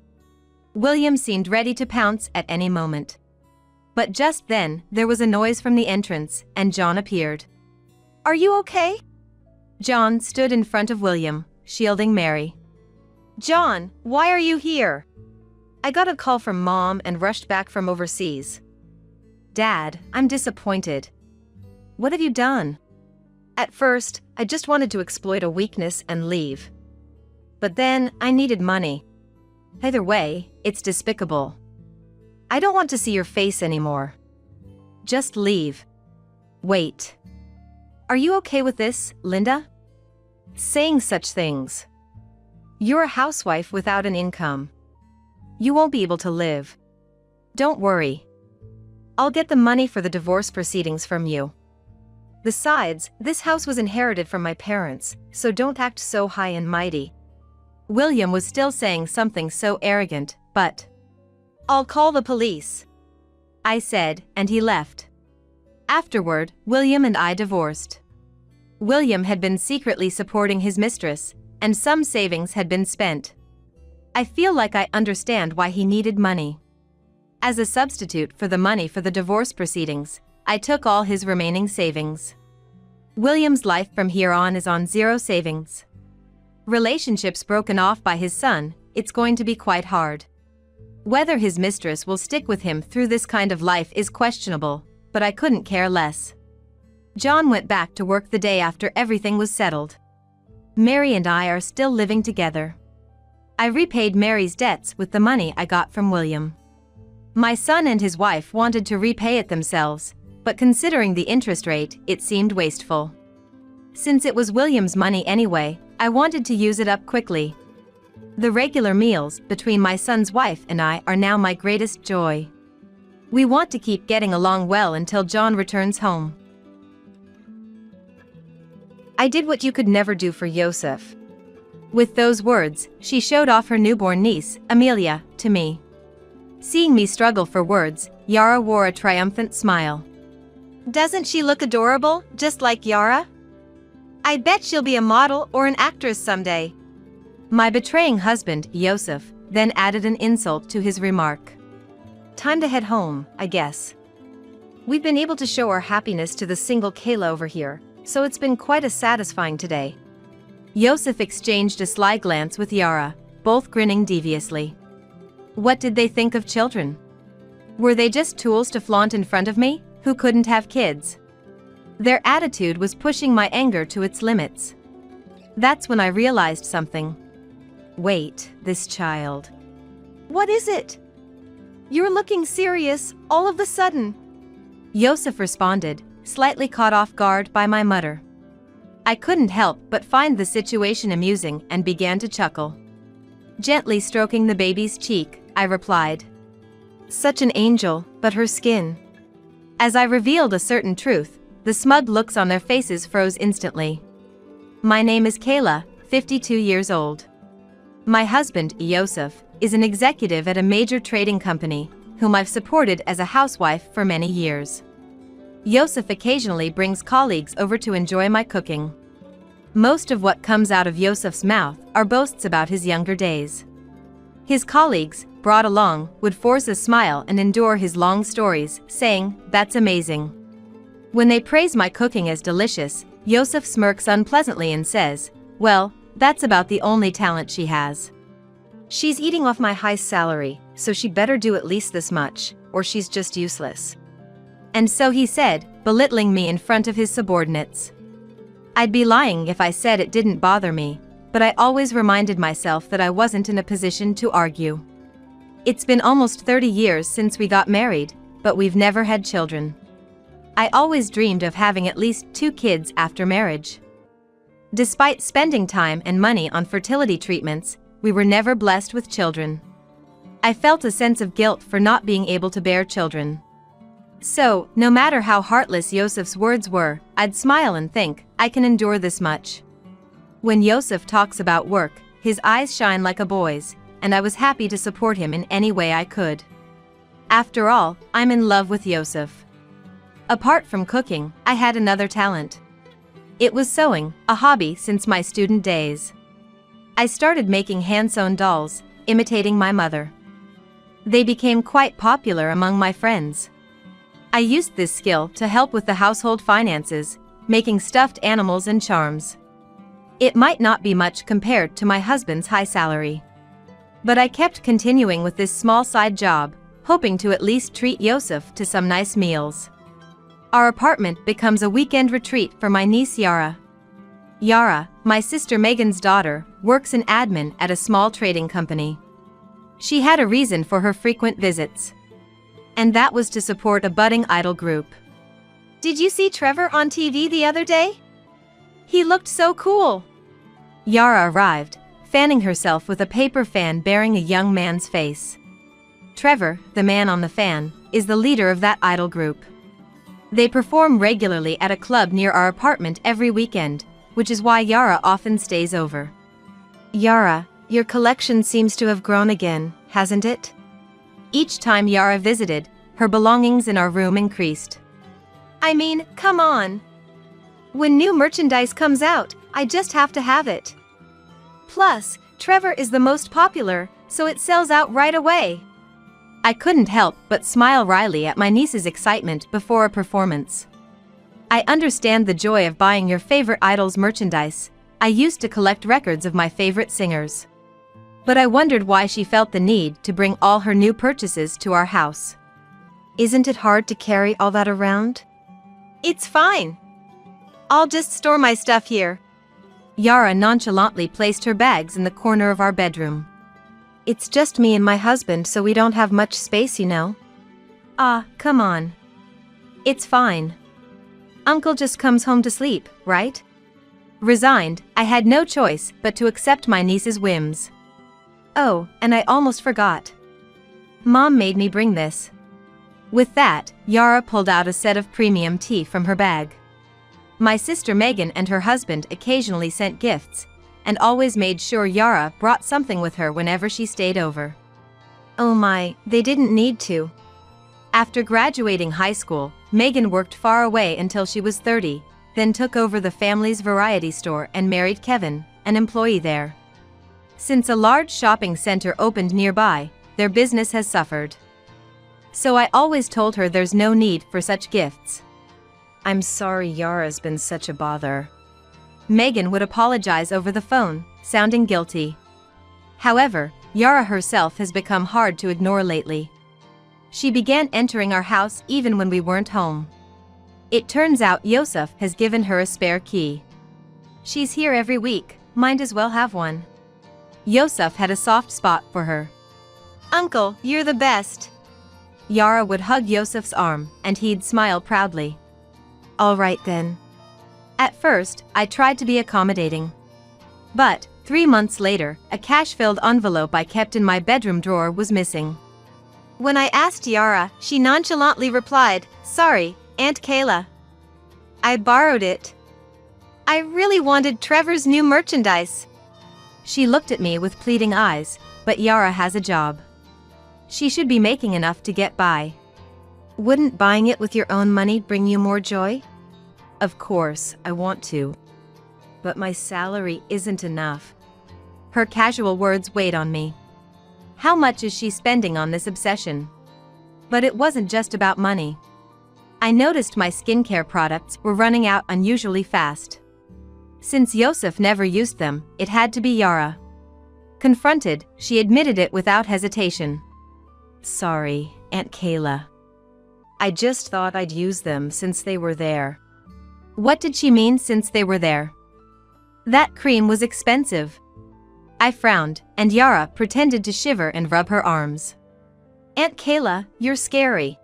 William seemed ready to pounce at any moment. But just then, there was a noise from the entrance, and John appeared. "Are you okay?" John stood in front of William, shielding Mary. "John, why are you here?" "I got a call from Mom and rushed back from overseas." "Dad, I'm disappointed. What have you done?" "At first, I just wanted to exploit a weakness and leave. But then, I needed money. Either way, it's despicable. I don't want to see your face anymore. Just leave." "Wait. Are you okay with this, Linda? Saying such things? You're a housewife without an income. You won't be able to live. Don't worry. I'll get the money for the divorce proceedings from you. Besides, this house was inherited from my parents, so don't act so high and mighty." William was still saying something so arrogant, but "I'll call the police." I said, and he left. Afterward, William and I divorced. William had been secretly supporting his mistress, and some savings had been spent. I feel like I understand why he needed money. As a substitute for the money for the divorce proceedings, I took all his remaining savings. William's life from here on is on zero savings. Relationships broken off by his son, it's going to be quite hard. Whether his mistress will stick with him through this kind of life is questionable, but I couldn't care less. John went back to work the day after everything was settled. Mary and I are still living together. I repaid Mary's debts with the money I got from William. My son and his wife wanted to repay it themselves, but considering the interest rate, it seemed wasteful. Since it was William's money anyway, I wanted to use it up quickly. The regular meals between my son's wife and I are now my greatest joy. We want to keep getting along well until John returns home. I did what you could never do for Yosef. With those words, she showed off her newborn niece, Amelia, to me. Seeing me struggle for words, Yara wore a triumphant smile. Doesn't she look adorable, just like Yara? I bet she'll be a model or an actress someday. My betraying husband, Yosef, then added an insult to his remark. Time to head home, I guess. We've been able to show our happiness to the single Kayla over here, so it's been quite a satisfying today. Yosef exchanged a sly glance with Yara, both grinning deviously. What did they think of children? Were they just tools to flaunt in front of me, who couldn't have kids? Their attitude was pushing my anger to its limits. That's when I realized something. Wait, this child. What is it? You're looking serious, all of a sudden. Yosef responded, slightly caught off guard by my mutter. I couldn't help but find the situation amusing and began to chuckle. Gently stroking the baby's cheek, I replied. Such an angel, but her skin. As I revealed a certain truth, the smug looks on their faces froze instantly. My name is Kayla, 52 years old. My husband, Yosef, is an executive at a major trading company, whom I've supported as a housewife for many years. Yosef occasionally brings colleagues over to enjoy my cooking. Most of what comes out of Yosef's mouth are boasts about his younger days. His colleagues, brought along, would force a smile and endure his long stories, saying, "That's amazing." When they praise my cooking as delicious, Yosef smirks unpleasantly and says, "Well, that's about the only talent she has. She's eating off my high salary, so she better do at least this much, or she's just useless." And so he said, belittling me in front of his subordinates. I'd be lying if I said it didn't bother me, but I always reminded myself that I wasn't in a position to argue. It's been almost 30 years since we got married, but we've never had children. I always dreamed of having at least 2 kids after marriage. Despite spending time and money on fertility treatments, we were never blessed with children. I felt a sense of guilt for not being able to bear children. So, no matter how heartless Yosef's words were, I'd smile and think, I can endure this much. When Yosef talks about work, his eyes shine like a boy's, and I was happy to support him in any way I could. After all, I'm in love with Yosef. Apart from cooking, I had another talent. It was sewing, a hobby since my student days. I started making hand-sewn dolls, imitating my mother. They became quite popular among my friends. I used this skill to help with the household finances, making stuffed animals and charms. It might not be much compared to my husband's high salary. But I kept continuing with this small side job, hoping to at least treat Yosef to some nice meals. Our apartment becomes a weekend retreat for my niece Yara. Yara, my sister Megan's daughter, works in admin at a small trading company. She had a reason for her frequent visits. And that was to support a budding idol group. Did you see Trevor on TV the other day? He looked so cool. Yara arrived, fanning herself with a paper fan bearing a young man's face. Trevor, the man on the fan, is the leader of that idol group. They perform regularly at a club near our apartment every weekend, which is why Yara often stays over. Yara, your collection seems to have grown again, hasn't it? Each time Yara visited, her belongings in our room increased. I mean, come on. When new merchandise comes out, I just have to have it. Plus, Trevor is the most popular, so it sells out right away. I couldn't help but smile wryly at my niece's excitement before a performance. I understand the joy of buying your favorite idol's merchandise. I used to collect records of my favorite singers. But I wondered why she felt the need to bring all her new purchases to our house. Isn't it hard to carry all that around? It's fine. I'll just store my stuff here. Yara nonchalantly placed her bags in the corner of our bedroom. It's just me and my husband, so we don't have much space, you know. Ah, come on. It's fine. Uncle just comes home to sleep, right? Resigned, I had no choice but to accept my niece's whims. Oh, and I almost forgot. Mom made me bring this. With that, Yara pulled out a set of premium tea from her bag. My sister Megan and her husband occasionally sent gifts, and always made sure Yara brought something with her whenever she stayed over. Oh my, they didn't need to. After graduating high school, Megan worked far away until she was 30, then took over the family's variety store and married Kevin, an employee there. Since a large shopping center opened nearby, their business has suffered. So I always told her there's no need for such gifts. I'm sorry Yara's been such a bother. Megan would apologize over the phone, sounding guilty. However, Yara herself has become hard to ignore lately. She began entering our house even when we weren't home. It turns out Yosef has given her a spare key. She's here every week, might as well have one. Yosef had a soft spot for her. Uncle, you're the best. Yara would hug Yosef's arm, and he'd smile proudly. All right then. At first, I tried to be accommodating. But, 3 months later, a cash-filled envelope I kept in my bedroom drawer was missing. When I asked Yara, she nonchalantly replied, "Sorry, Aunt Kayla. I borrowed it. I really wanted Trevor's new merchandise." She looked at me with pleading eyes, but Yara has a job. She should be making enough to get by. Wouldn't buying it with your own money bring you more joy? Of course, I want to. But my salary isn't enough. Her casual words weighed on me. How much is she spending on this obsession? But it wasn't just about money. I noticed my skincare products were running out unusually fast. Since Yosef never used them, it had to be Yara. Confronted, she admitted it without hesitation. Sorry, Aunt Kayla. I just thought I'd use them since they were there. What did she mean since they were there? That cream was expensive. I frowned, and Yara pretended to shiver and rub her arms. Aunt Kayla, you're scary.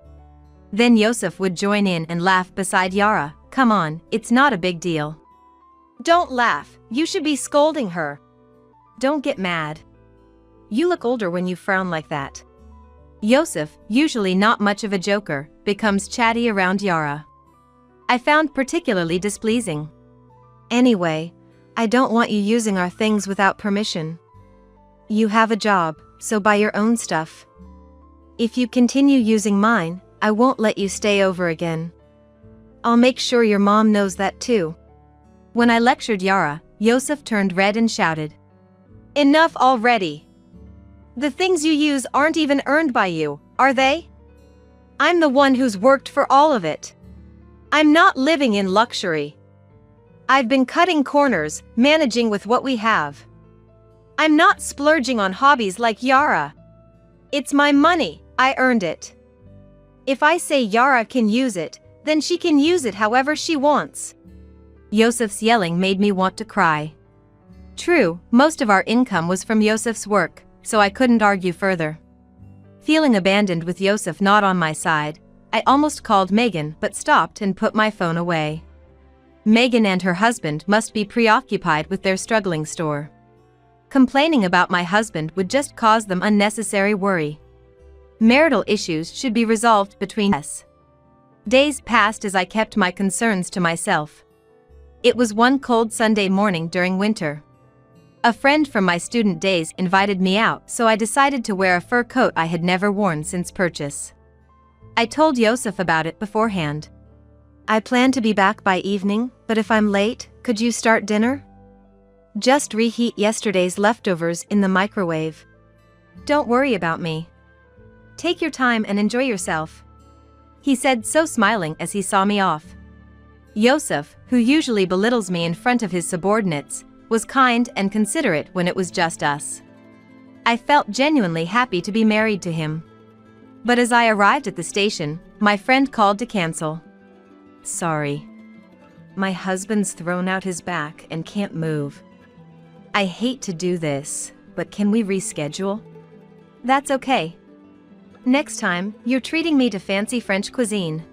Then Yosef would join in and laugh beside Yara. Come on, it's not a big deal. Don't laugh, you should be scolding her. Don't get mad. You look older when you frown like that. Yosef, usually not much of a joker, becomes chatty around Yara. I found particularly displeasing. Anyway, I don't want you using our things without permission. You have a job, so buy your own stuff. If you continue using mine, I won't let you stay over again. I'll make sure your mom knows that too. When I lectured Yara, Yosef turned red and shouted. Enough already. The things you use aren't even earned by you, are they? I'm the one who's worked for all of it. I'm not living in luxury. I've been cutting corners, managing with what we have. I'm not splurging on hobbies like Yara. It's my money, I earned it. If I say Yara can use it, then she can use it however she wants. Yosef's yelling made me want to cry. True, most of our income was from Yosef's work, so I couldn't argue further. Feeling abandoned with Yosef not on my side, I almost called Megan but stopped and put my phone away. Megan and her husband must be preoccupied with their struggling store. Complaining about my husband would just cause them unnecessary worry. Marital issues should be resolved between us. Days passed as I kept my concerns to myself. It was one cold Sunday morning during winter. A friend from my student days invited me out, so I decided to wear a fur coat I had never worn since purchase. I told Yosef about it beforehand. I plan to be back by evening, but if I'm late, could you start dinner? Just reheat yesterday's leftovers in the microwave. Don't worry about me. Take your time and enjoy yourself, he said, so smiling as he saw me off. Yosef, who usually belittles me in front of his subordinates, was kind and considerate when it was just us. I felt genuinely happy to be married to him. But as I arrived at the station, my friend called to cancel. Sorry. My husband's thrown out his back and can't move. I hate to do this, but can we reschedule? That's okay. Next time, you're treating me to fancy French cuisine.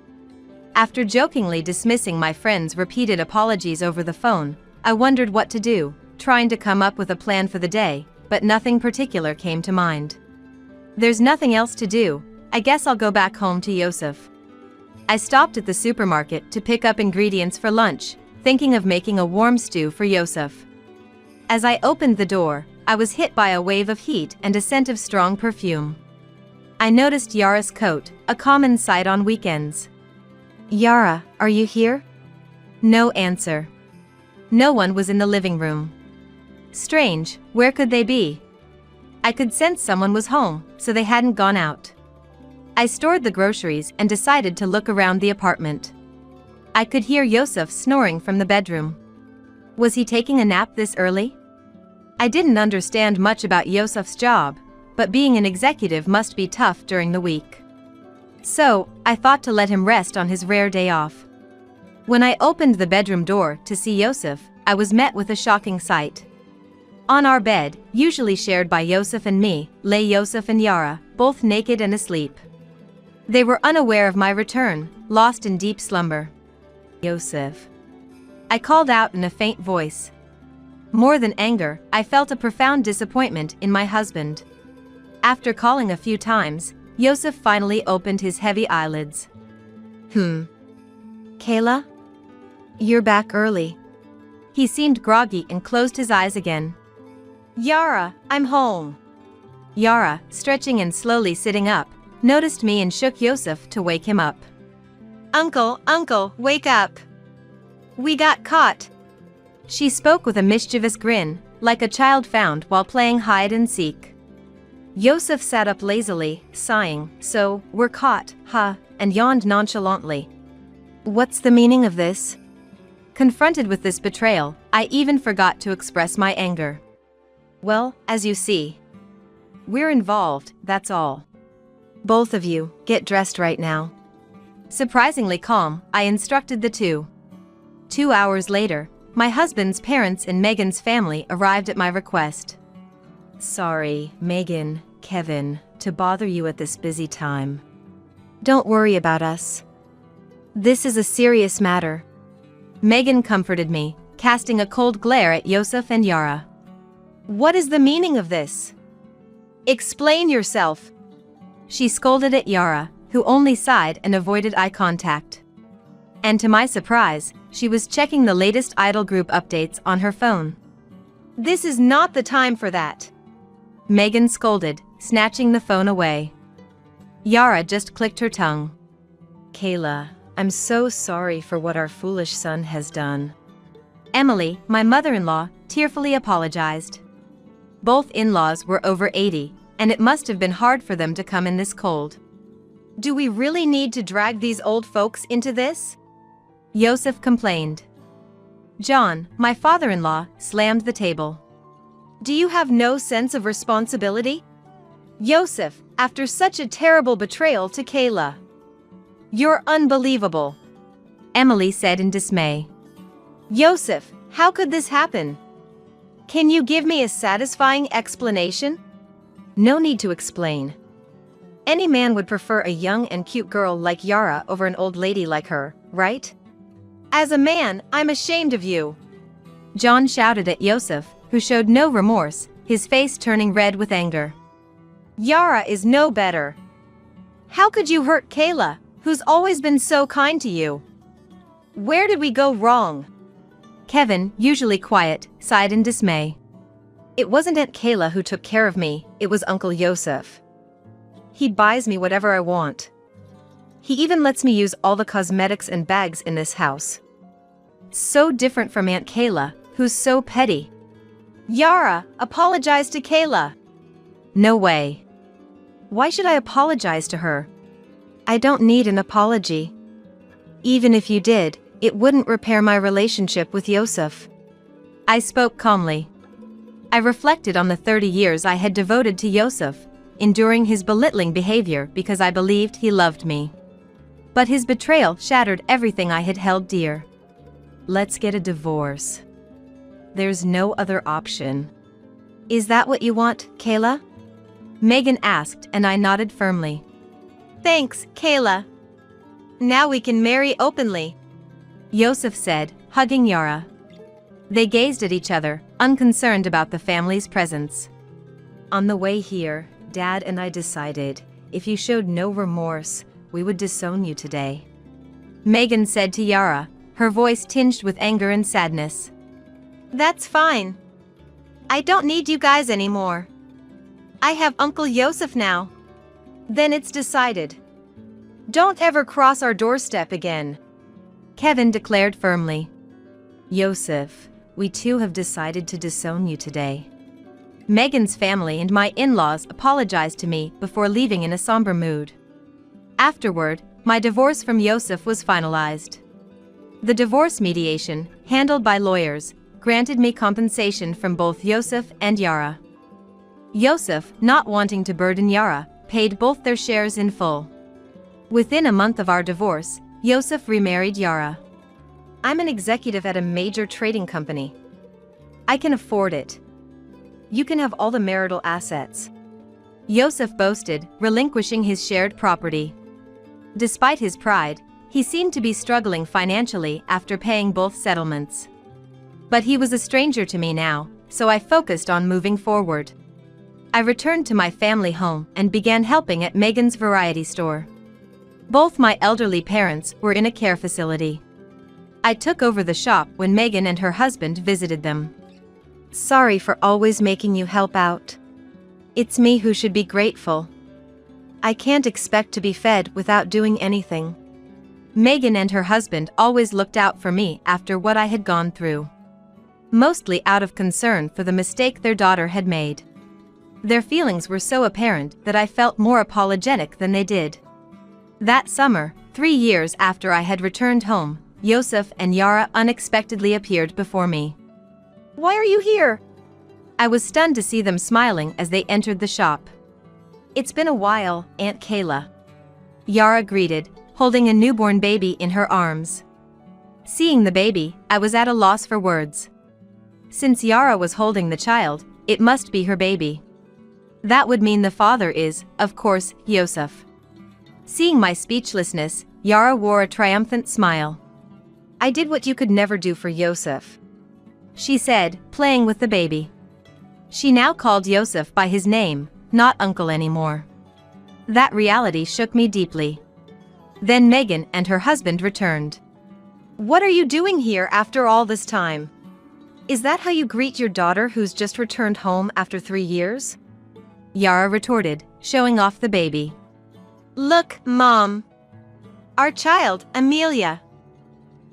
After jokingly dismissing my friend's repeated apologies over the phone, I wondered what to do, trying to come up with a plan for the day, but nothing particular came to mind. There's nothing else to do, I guess I'll go back home to Yosef. I stopped at the supermarket to pick up ingredients for lunch, thinking of making a warm stew for Yosef. As I opened the door, I was hit by a wave of heat and a scent of strong perfume. I noticed Yara's coat, a common sight on weekends. Yara, are you here? No answer. No one was in the living room. Strange, where could they be? I could sense someone was home, so they hadn't gone out. I stored the groceries and decided to look around the apartment. I could hear Yosef snoring from the bedroom. Was he taking a nap this early? I didn't understand much about Yosef's job, but being an executive must be tough during the week. So, I thought to let him rest on his rare day off. When I opened the bedroom door to see Yosef, I was met with a shocking sight. On our bed, usually shared by Yosef and me, lay Yosef and Yara, both naked and asleep. They were unaware of my return, lost in deep slumber. Yosef. I called out in a faint voice. More than anger, I felt a profound disappointment in my husband. After calling a few times, Yosef finally opened his heavy eyelids. Kayla? You're back early. He seemed groggy and closed his eyes again. Yara, I'm home. Yara, stretching and slowly sitting up, noticed me and shook Yosef to wake him up. Uncle, wake up. We got caught. She spoke with a mischievous grin, like a child found while playing hide and seek. Yosef sat up lazily, sighing, so, we're caught, huh, and yawned nonchalantly. What's the meaning of this? Confronted with this betrayal, I even forgot to express my anger. Well, as you see, we're involved, that's all. Both of you, get dressed right now. Surprisingly calm, I instructed the two. 2 hours later, my husband's parents and Megan's family arrived at my request. Sorry, Megan, Kevin, to bother you at this busy time. Don't worry about us. This is a serious matter. Megan comforted me, casting a cold glare at Yosef and Yara. What is the meaning of this? Explain yourself. She scolded at Yara, who only sighed and avoided eye contact. And to my surprise, she was checking the latest idol group updates on her phone. This is not the time for that. Megan scolded, snatching the phone away. Yara just clicked her tongue. Kayla, I'm so sorry for what our foolish son has done. Emily, my mother-in-law, tearfully apologized. Both in-laws were over 80, and it must have been hard for them to come in this cold. Do we really need to drag these old folks into this? Yosef complained. John, my father-in-law, slammed the table. Do you have no sense of responsibility? Yosef, after such a terrible betrayal to Kayla. You're unbelievable. Emily said in dismay. Yosef, how could this happen? Can you give me a satisfying explanation? No need to explain. Any man would prefer a young and cute girl like Yara over an old lady like her, right? As a man, I'm ashamed of you. John shouted at Yosef, who showed no remorse, his face turning red with anger. Yara is no better. How could you hurt Kayla, who's always been so kind to you? Where did we go wrong? Kevin, usually quiet, sighed in dismay. It wasn't Aunt Kayla who took care of me, it was Uncle Yosef. He buys me whatever I want. He even lets me use all the cosmetics and bags in this house. So different from Aunt Kayla, who's so petty. Yara, apologize to Kayla. No way. Why should I apologize to her? I don't need an apology. Even if you did, it wouldn't repair my relationship with Yosef. I spoke calmly. I reflected on the 30 years I had devoted to Yosef, enduring his belittling behavior because I believed he loved me. But his betrayal shattered everything I had held dear. Let's get a divorce. There's no other option. Is that what you want, Kayla? Megan asked, and I nodded firmly. Thanks, Kayla. Now we can marry openly, Yosef said, hugging Yara. They gazed at each other, unconcerned about the family's presence. On the way here, Dad and I decided, if you showed no remorse, we would disown you today. Megan said to Yara, her voice tinged with anger and sadness. That's fine. I don't need you guys anymore. I have Uncle Yosef now. Then it's decided. Don't ever cross our doorstep again, Kevin declared firmly. Yosef, we too have decided to disown you today. Megan's family and my in-laws apologized to me before leaving in a somber mood. Afterward, my divorce from Yosef was finalized. The divorce mediation, handled by lawyers, granted me compensation from both Yosef and Yara. Yosef, not wanting to burden Yara, paid both their shares in full. Within a month of our divorce, Yosef remarried Yara. I'm an executive at a major trading company. I can afford it. You can have all the marital assets, Yosef boasted, relinquishing his shared property. Despite his pride, he seemed to be struggling financially after paying both settlements. But he was a stranger to me now, so I focused on moving forward. I returned to my family home and began helping at Megan's variety store. Both my elderly parents were in a care facility. I took over the shop when Megan and her husband visited them. Sorry for always making you help out. It's me who should be grateful. I can't expect to be fed without doing anything. Megan and her husband always looked out for me after what I had gone through. Mostly out of concern for the mistake their daughter had made. Their feelings were so apparent that I felt more apologetic than they did. That summer, 3 years after I had returned home, Yosef and Yara unexpectedly appeared before me. Why are you here? I was stunned to see them smiling as they entered the shop. It's been a while, Aunt Kayla. Yara greeted, holding a newborn baby in her arms. Seeing the baby, I was at a loss for words. Since Yara was holding the child, it must be her baby. That would mean the father is, of course, Yosef. Seeing my speechlessness, Yara wore a triumphant smile. I did what you could never do for Yosef, she said, playing with the baby. She now called Yosef by his name, not uncle anymore. That reality shook me deeply. Then Megan and her husband returned. What are you doing here after all this time? Is that how you greet your daughter who's just returned home after 3 years? Yara retorted, showing off the baby. Look, Mom. Our child, Amelia.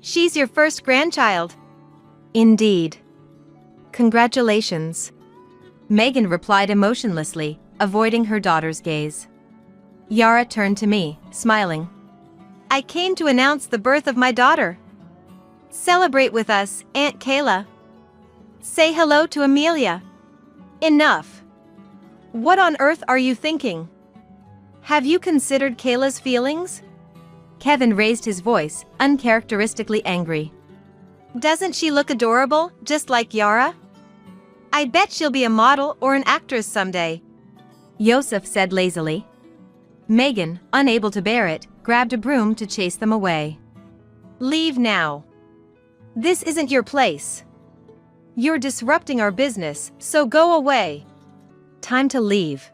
She's your first grandchild. Indeed. Congratulations. Megan replied emotionlessly, avoiding her daughter's gaze. Yara turned to me, smiling. I came to announce the birth of my daughter. Celebrate with us, Aunt Kayla. Say hello to Amelia. Enough. What on earth are you thinking? Have you considered Kayla's feelings? Kevin raised his voice, uncharacteristically angry. Doesn't she look adorable, just like Yara? I bet she'll be a model or an actress someday, Yosef said lazily. Megan, unable to bear it, grabbed a broom to chase them away. Leave now. This isn't your place. You're disrupting our business, so go away. Time to leave.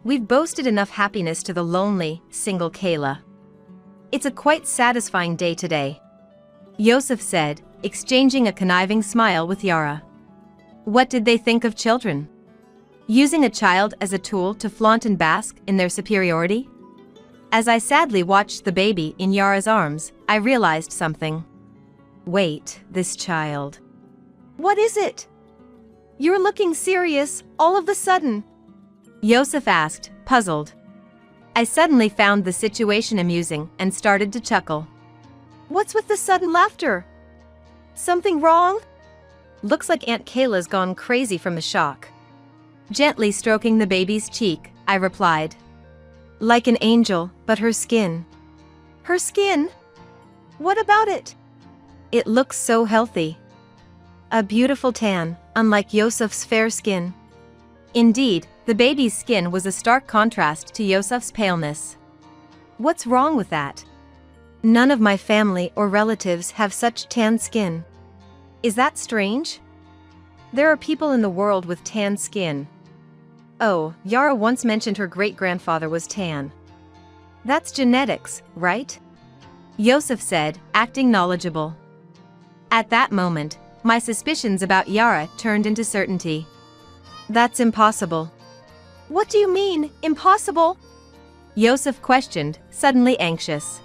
We've boasted enough happiness to the lonely, single Kayla. It's a quite satisfying day today, Yosef said, exchanging a conniving smile with Yara. What did they think of children? Using a child as a tool to flaunt and bask in their superiority? As I sadly watched the baby in Yara's arms, I realized something. Wait, this child. What is it? You're looking serious, all of a sudden. Yosef asked, puzzled. I suddenly found the situation amusing and started to chuckle. What's with the sudden laughter? Something wrong? Looks like Aunt Kayla's gone crazy from the shock. Gently stroking the baby's cheek, I replied. Like an angel, but her skin. Her skin? What about it? It looks so healthy. A beautiful tan, unlike Yosef's fair skin. Indeed, the baby's skin was a stark contrast to Yosef's paleness. What's wrong with that? None of my family or relatives have such tan skin. Is that strange? There are people in the world with tan skin. Oh, Yara once mentioned her great-grandfather was tan. That's genetics, right? Yosef said, acting knowledgeable. At that moment, my suspicions about Yara turned into certainty. That's impossible. What do you mean, impossible? Yosef questioned, suddenly anxious.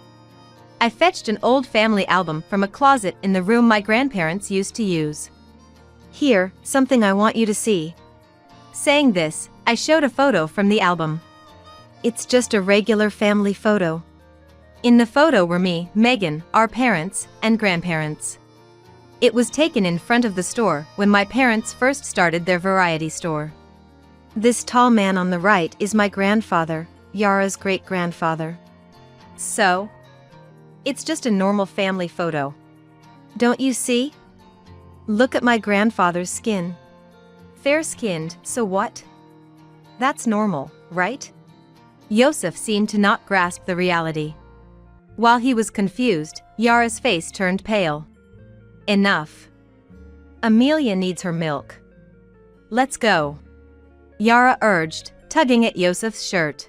I fetched an old family album from a closet in the room my grandparents used to use. Here, something I want you to see. Saying this, I showed a photo from the album. It's just a regular family photo. In the photo were me, Megan, our parents, and grandparents. It was taken in front of the store when my parents first started their variety store. This tall man on the right is my grandfather, Yara's great-grandfather. So? It's just a normal family photo. Don't you see? Look at my grandfather's skin. Fair-skinned, so what? That's normal, right? Yosef seemed to not grasp the reality. While he was confused, Yara's face turned pale. Enough. Amelia needs her milk. Let's go. Yara urged, tugging at Yosef's shirt.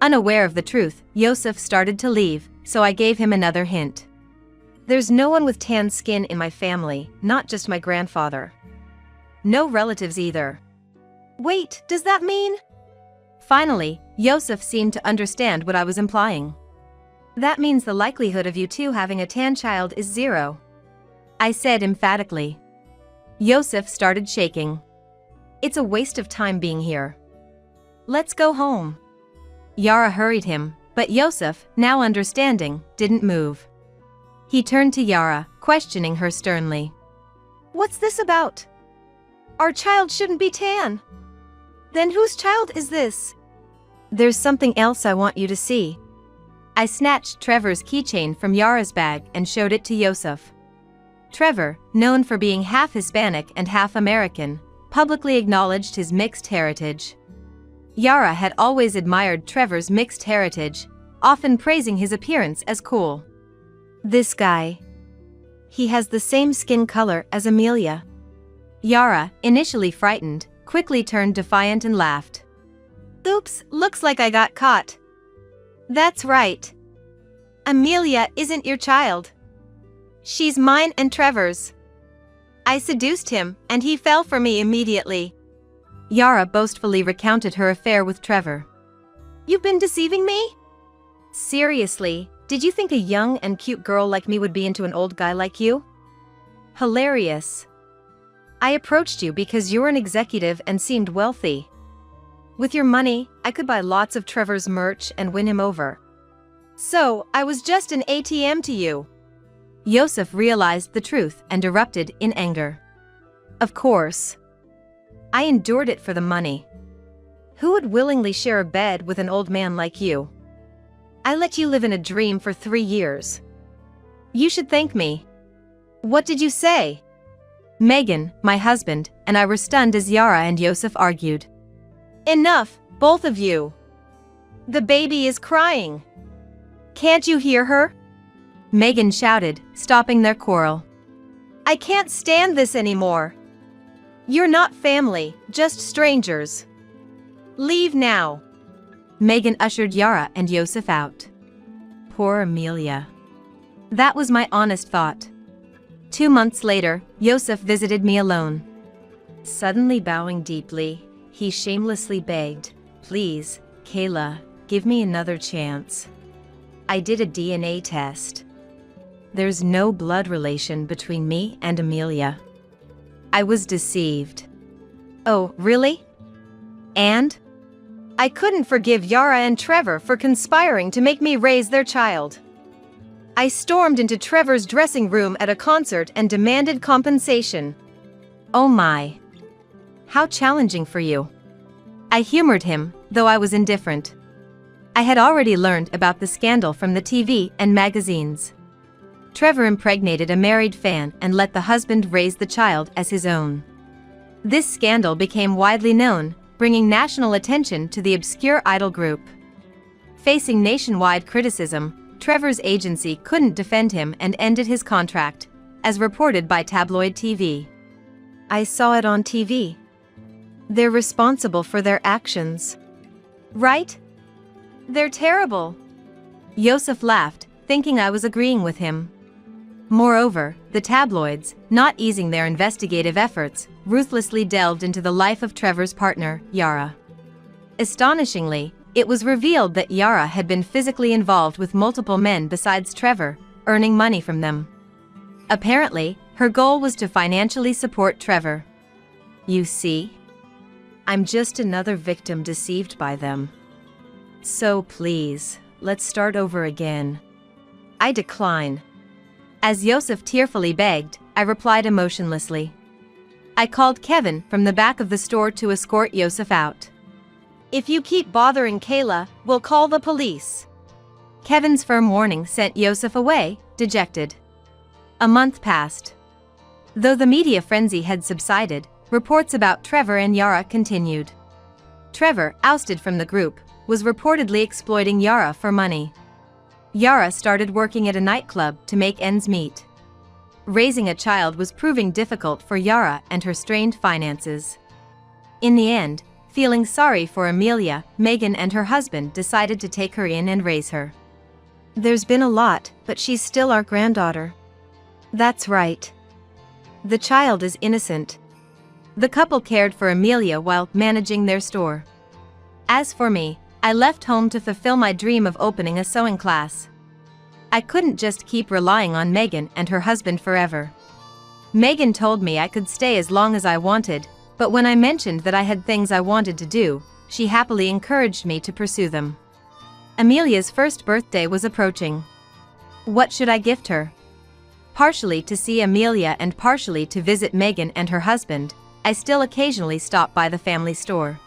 Unaware of the truth, Yosef started to leave, so I gave him another hint. There's no one with tan skin in my family, not just my grandfather. No relatives either. Wait, does that mean? Finally, Yosef seemed to understand what I was implying. That means the likelihood of you two having a tan child is 0. I said emphatically. Yosef started shaking. It's a waste of time being here. Let's go home. Yara hurried him, but Yosef, now understanding, didn't move. He turned to Yara, questioning her sternly. What's this about? Our child shouldn't be tan. Then whose child is this? There's something else I want you to see. I snatched Trevor's keychain from Yara's bag and showed it to Yosef. Trevor, known for being half Hispanic and half American, publicly acknowledged his mixed heritage. Yara had always admired Trevor's mixed heritage, often praising his appearance as cool. This guy. He has the same skin color as Amelia. Yara, initially frightened, quickly turned defiant and laughed. Oops, looks like I got caught. That's right. Amelia isn't your child. She's mine and Trevor's. I seduced him, and he fell for me immediately. Yara boastfully recounted her affair with Trevor. You've been deceiving me? Seriously, did you think a young and cute girl like me would be into an old guy like you? Hilarious. I approached you because you're an executive and seemed wealthy. With your money, I could buy lots of Trevor's merch and win him over. So, I was just an ATM to you. Yosef realized the truth and erupted in anger. Of course. I endured it for the money. Who would willingly share a bed with an old man like you? I let you live in a dream for 3 years. You should thank me. What did you say? Megan, my husband, and I were stunned as Yara and Yosef argued. Enough, both of you. The baby is crying. Can't you hear her? Megan shouted, stopping their quarrel. I can't stand this anymore. You're not family, just strangers. Leave now. Megan ushered Yara and Yosef out. Poor Amelia. That was my honest thought. 2 months later, Yosef visited me alone. Suddenly bowing deeply, he shamelessly begged, "Please, Kayla, give me another chance. I did a DNA test. There's no blood relation between me and Amelia. I was deceived. Oh, really? And? I couldn't forgive Yara and Trevor for conspiring to make me raise their child. I stormed into Trevor's dressing room at a concert and demanded compensation. Oh my. How challenging for you. I humored him, though I was indifferent. I had already learned about the scandal from the TV and magazines. Trevor impregnated a married fan and let the husband raise the child as his own. This scandal became widely known, bringing national attention to the obscure idol group. Facing nationwide criticism, Trevor's agency couldn't defend him and ended his contract, as reported by tabloid TV. I saw it on TV. They're responsible for their actions. Right? They're terrible. Yosef laughed, thinking I was agreeing with him. Moreover, the tabloids, not easing their investigative efforts, ruthlessly delved into the life of Trevor's partner, Yara. Astonishingly, it was revealed that Yara had been physically involved with multiple men besides Trevor, earning money from them. Apparently, her goal was to financially support Trevor. You see? I'm just another victim deceived by them. So please, let's start over again. I decline. As Yosef tearfully begged, I replied emotionlessly. I called Kevin from the back of the store to escort Yosef out. If you keep bothering Kayla, we'll call the police. Kevin's firm warning sent Yosef away, dejected. A month passed. Though the media frenzy had subsided, reports about Trevor and Yara continued. Trevor, ousted from the group, was reportedly exploiting Yara for money. Yara started working at a nightclub to make ends meet. Raising a child was proving difficult for Yara and her strained finances. In the end, feeling sorry for Amelia, Megan and her husband decided to take her in and raise her. There's been a lot, but she's still our granddaughter. That's right. The child is innocent. The couple cared for Amelia while managing their store. As for me, I left home to fulfill my dream of opening a sewing class. I couldn't just keep relying on Megan and her husband forever. Megan told me I could stay as long as I wanted, but when I mentioned that I had things I wanted to do, she happily encouraged me to pursue them. Amelia's first birthday was approaching. What should I gift her? Partially to see Amelia and partially to visit Megan and her husband, I still occasionally stop by the family store.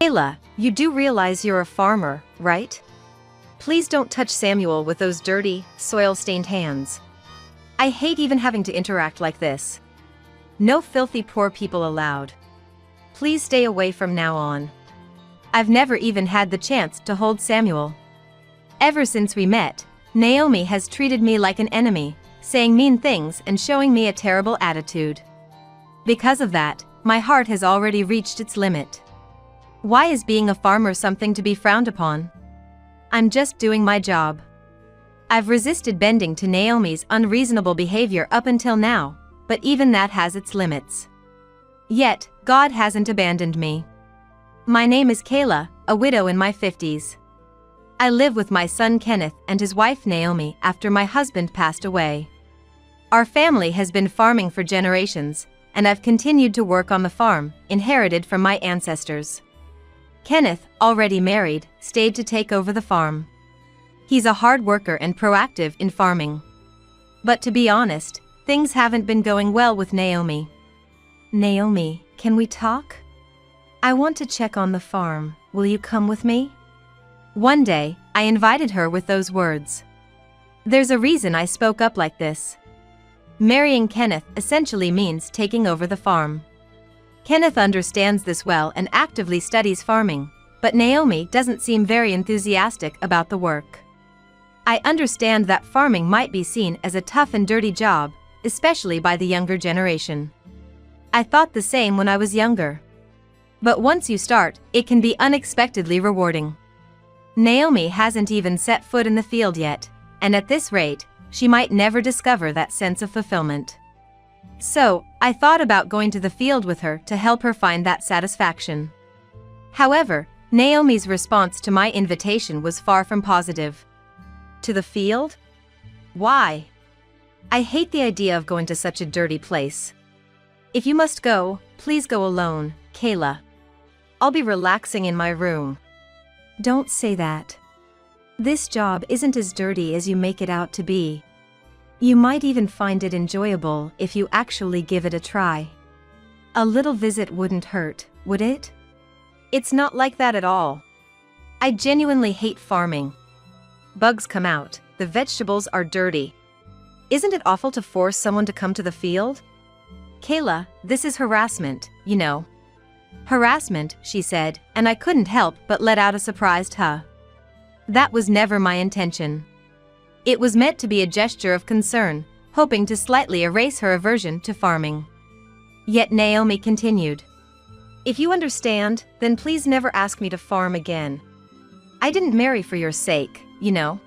Kayla, you do realize you're a farmer, right? Please don't touch Samuel with those dirty, soil-stained hands. I hate even having to interact like this. No filthy poor people allowed. Please stay away from now on. I've never even had the chance to hold Samuel. Ever since we met, Naomi has treated me like an enemy, saying mean things and showing me a terrible attitude. Because of that, my heart has already reached its limit. Why is being a farmer something to be frowned upon? I'm just doing my job. I've resisted bending to Naomi's unreasonable behavior up until now, but even that has its limits. Yet, God hasn't abandoned me. My name is Kayla, a widow in my 50s. I live with my son Kenneth and his wife Naomi after my husband passed away. Our family has been farming for generations, and I've continued to work on the farm, inherited from my ancestors. Kenneth, already married, stayed to take over the farm. He's a hard worker and proactive in farming. But to be honest, things haven't been going well with Naomi. Naomi, can we talk? I want to check on the farm. Will you come with me? One day, I invited her with those words. There's a reason I spoke up like this. Marrying Kenneth essentially means taking over the farm. Kenneth understands this well and actively studies farming, but Naomi doesn't seem very enthusiastic about the work. I understand that farming might be seen as a tough and dirty job, especially by the younger generation. I thought the same when I was younger. But once you start, it can be unexpectedly rewarding. Naomi hasn't even set foot in the field yet, and at this rate, she might never discover that sense of fulfillment. So, I thought about going to the field with her to help her find that satisfaction. However, Naomi's response to my invitation was far from positive. To the field? Why? I hate the idea of going to such a dirty place. If you must go, please go alone, Kayla. I'll be relaxing in my room. Don't say that. This job isn't as dirty as you make it out to be. You might even find it enjoyable if you actually give it a try. A little visit wouldn't hurt, would it? It's not like that at all. I genuinely hate farming. Bugs come out, the vegetables are dirty. Isn't it awful to force someone to come to the field? Kayla, this is harassment, you know. Harassment, she said, and I couldn't help but let out a surprised huh. That was never my intention. It was meant to be a gesture of concern, hoping to slightly erase her aversion to farming. Yet Naomi continued. If you understand, then please never ask me to farm again. I didn't marry for your sake, you know.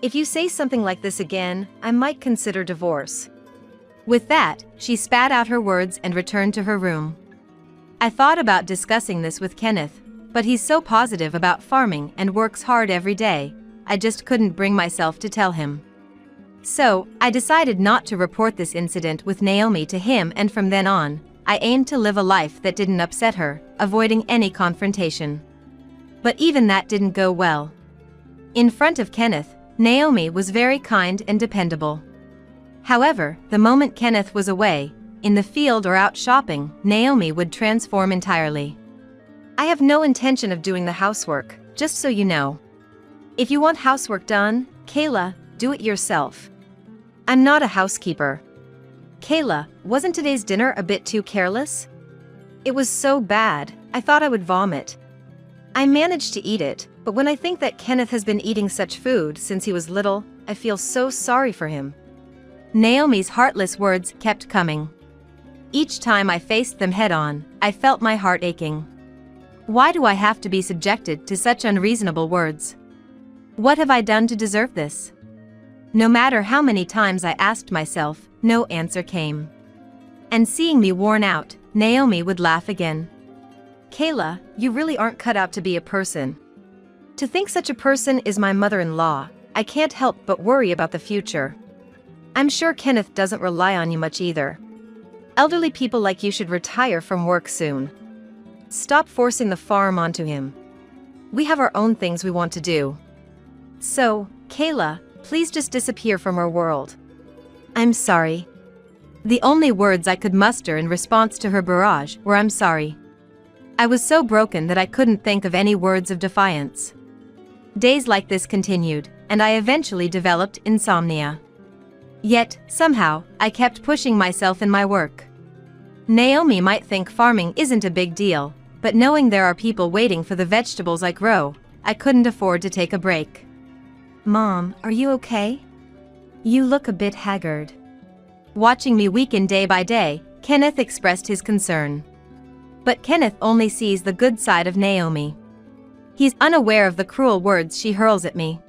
If you say something like this again, I might consider divorce. With that, she spat out her words and returned to her room. I thought about discussing this with Kenneth, but he's so positive about farming and works hard every day, I just couldn't bring myself to tell him. So, I decided not to report this incident with Naomi to him, and from then on, I aimed to live a life that didn't upset her, avoiding any confrontation. But even that didn't go well. In front of Kenneth, Naomi was very kind and dependable. However, the moment Kenneth was away, in the field or out shopping, Naomi would transform entirely. I have no intention of doing the housework, just so you know. If you want housework done, Kayla, do it yourself. I'm not a housekeeper. Kayla, wasn't today's dinner a bit too careless? It was so bad, I thought I would vomit. I managed to eat it, but when I think that Kenneth has been eating such food since he was little, I feel so sorry for him. Naomi's heartless words kept coming. Each time I faced them head-on, I felt my heart aching. Why do I have to be subjected to such unreasonable words? What have I done to deserve this? No matter how many times I asked myself, no answer came. And seeing me worn out, Naomi would laugh again. Kayla, you really aren't cut out to be a person. To think such a person is my mother-in-law, I can't help but worry about the future. I'm sure Kenneth doesn't rely on you much either. Elderly people like you should retire from work soon. Stop forcing the farm onto him. We have our own things we want to do. So, Kayla, please just disappear from our world. I'm sorry. The only words I could muster in response to her barrage were I'm sorry. I was so broken that I couldn't think of any words of defiance. Days like this continued, and I eventually developed insomnia. Yet, somehow, I kept pushing myself in my work. Naomi might think farming isn't a big deal, but knowing there are people waiting for the vegetables I grow, I couldn't afford to take a break. Mom, are you okay? You look a bit haggard. Watching me weaken day by day, Kenneth expressed his concern. But Kenneth only sees the good side of Naomi. He's unaware of the cruel words she hurls at me.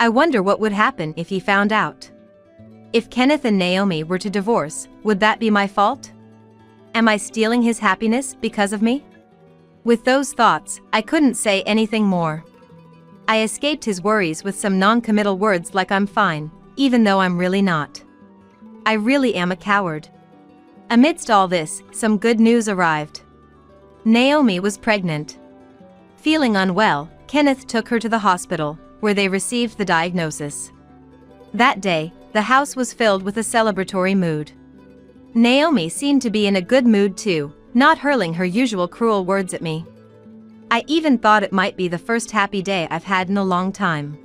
I wonder what would happen if he found out. If Kenneth and Naomi were to divorce, would that be my fault? Am I stealing his happiness because of me? With those thoughts, I couldn't say anything more. I escaped his worries with some non-committal words like I'm fine, even though I'm really not. I really am a coward. Amidst all this, some good news arrived. Naomi was pregnant. Feeling unwell, Kenneth took her to the hospital, where they received the diagnosis. That day, the house was filled with a celebratory mood. Naomi seemed to be in a good mood too, not hurling her usual cruel words at me. I even thought it might be the first happy day I've had in a long time.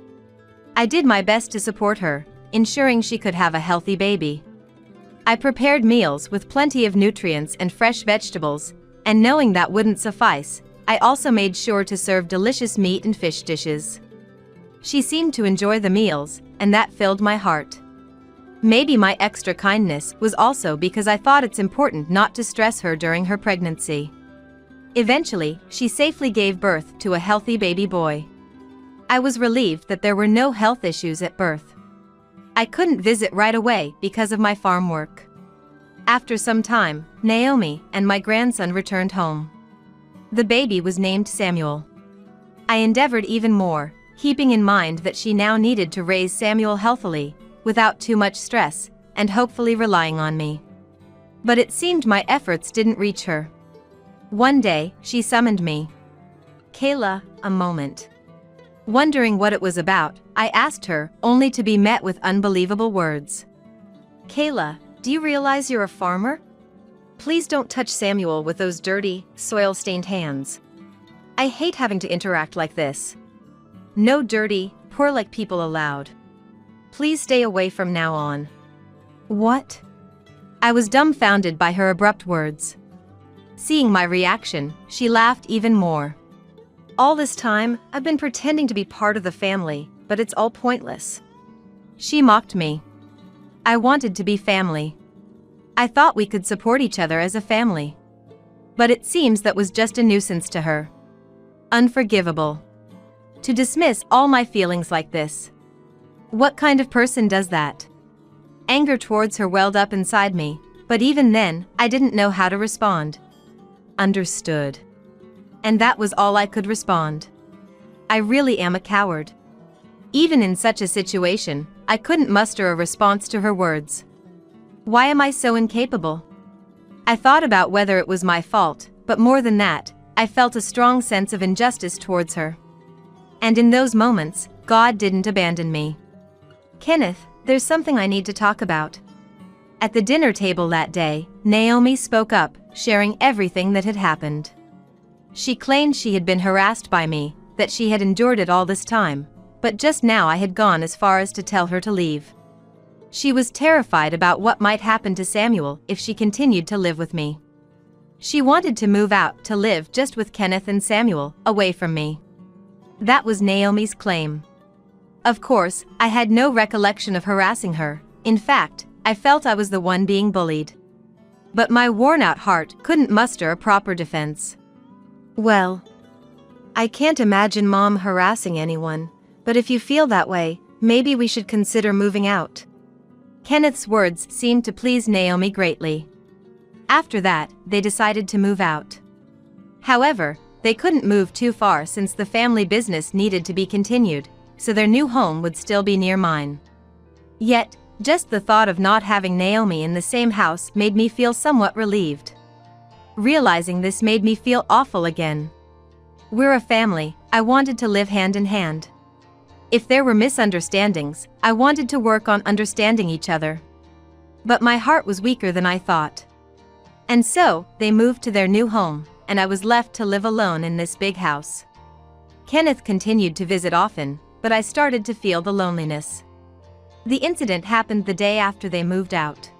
I did my best to support her, ensuring she could have a healthy baby. I prepared meals with plenty of nutrients and fresh vegetables, and knowing that wouldn't suffice, I also made sure to serve delicious meat and fish dishes. She seemed to enjoy the meals, and that filled my heart. Maybe my extra kindness was also because I thought it's important not to stress her during her pregnancy. Eventually, she safely gave birth to a healthy baby boy. I was relieved that there were no health issues at birth. I couldn't visit right away because of my farm work. After some time, Naomi and my grandson returned home. The baby was named Samuel. I endeavored even more, keeping in mind that she now needed to raise Samuel healthily, without too much stress, and hopefully relying on me. But it seemed my efforts didn't reach her. One day, she summoned me. "Kayla, a moment." Wondering what it was about, I asked her, only to be met with unbelievable words. "Kayla, do you realize you're a farmer? Please don't touch Samuel with those dirty, soil-stained hands. I hate having to interact like this. No dirty, poor-like people allowed. Please stay away from now on." What? I was dumbfounded by her abrupt words. Seeing my reaction, she laughed even more. "All this time, I've been pretending to be part of the family, but it's all pointless." She mocked me. I wanted to be family. I thought we could support each other as a family. But it seems that was just a nuisance to her. Unforgivable. To dismiss all my feelings like this. What kind of person does that? Anger towards her welled up inside me, but even then, I didn't know how to respond. Understood. And that was all I could respond. I really am a coward. Even in such a situation, I couldn't muster a response to her words. Why am I so incapable? I thought about whether it was my fault, but more than that, I felt a strong sense of injustice towards her. And in those moments, God didn't abandon me. "Kenneth, there's something I need to talk about." At the dinner table that day, Naomi spoke up, sharing everything that had happened. She claimed she had been harassed by me, that she had endured it all this time, but just now I had gone as far as to tell her to leave. She was terrified about what might happen to Samuel if she continued to live with me. She wanted to move out to live just with Kenneth and Samuel, away from me. That was Naomi's claim. Of course, I had no recollection of harassing her. In fact, I felt I was the one being bullied. But my worn-out heart couldn't muster a proper defense. "Well, I can't imagine Mom harassing anyone, but if you feel that way, maybe we should consider moving out." Kenneth's words seemed to please Naomi greatly. After that, they decided to move out. However, they couldn't move too far since the family business needed to be continued, so their new home would still be near mine. Yet, just the thought of not having Naomi in the same house made me feel somewhat relieved. Realizing this made me feel awful again. We're a family, I wanted to live hand in hand. If there were misunderstandings, I wanted to work on understanding each other. But my heart was weaker than I thought. And so, they moved to their new home, and I was left to live alone in this big house. Kenneth continued to visit often, but I started to feel the loneliness. The incident happened the day after they moved out.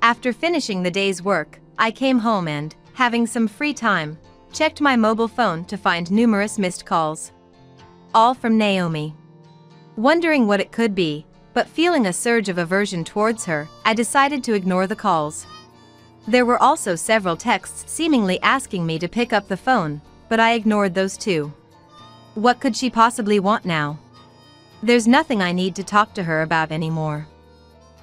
After finishing the day's work, I came home and, having some free time, checked my mobile phone to find numerous missed calls. All from Naomi. Wondering what it could be, but feeling a surge of aversion towards her, I decided to ignore the calls. There were also several texts seemingly asking me to pick up the phone, but I ignored those too. What could she possibly want now? There's nothing I need to talk to her about anymore.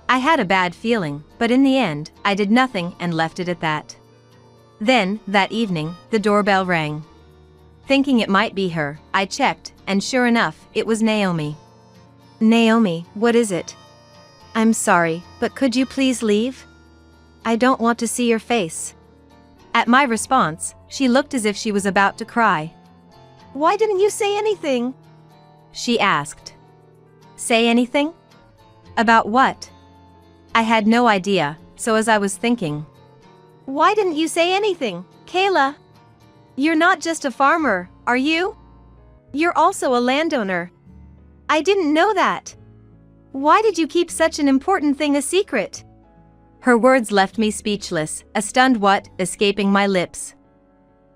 I had a bad feeling, but in the end, I did nothing and left it at that. Then, that evening, the doorbell rang. Thinking it might be her, I checked, and sure enough, it was Naomi. "Naomi, what is it?" "I'm sorry, but could you please leave? I don't want to see your face." At my response, she looked as if she was about to cry. "Why didn't you say anything?" she asked. Say anything? About what? I had no idea, so as I was thinking. "Why didn't you say anything, Kayla? You're not just a farmer, are you? You're also a landowner. I didn't know that. Why did you keep such an important thing a secret?" Her words left me speechless, a stunned what escaping my lips.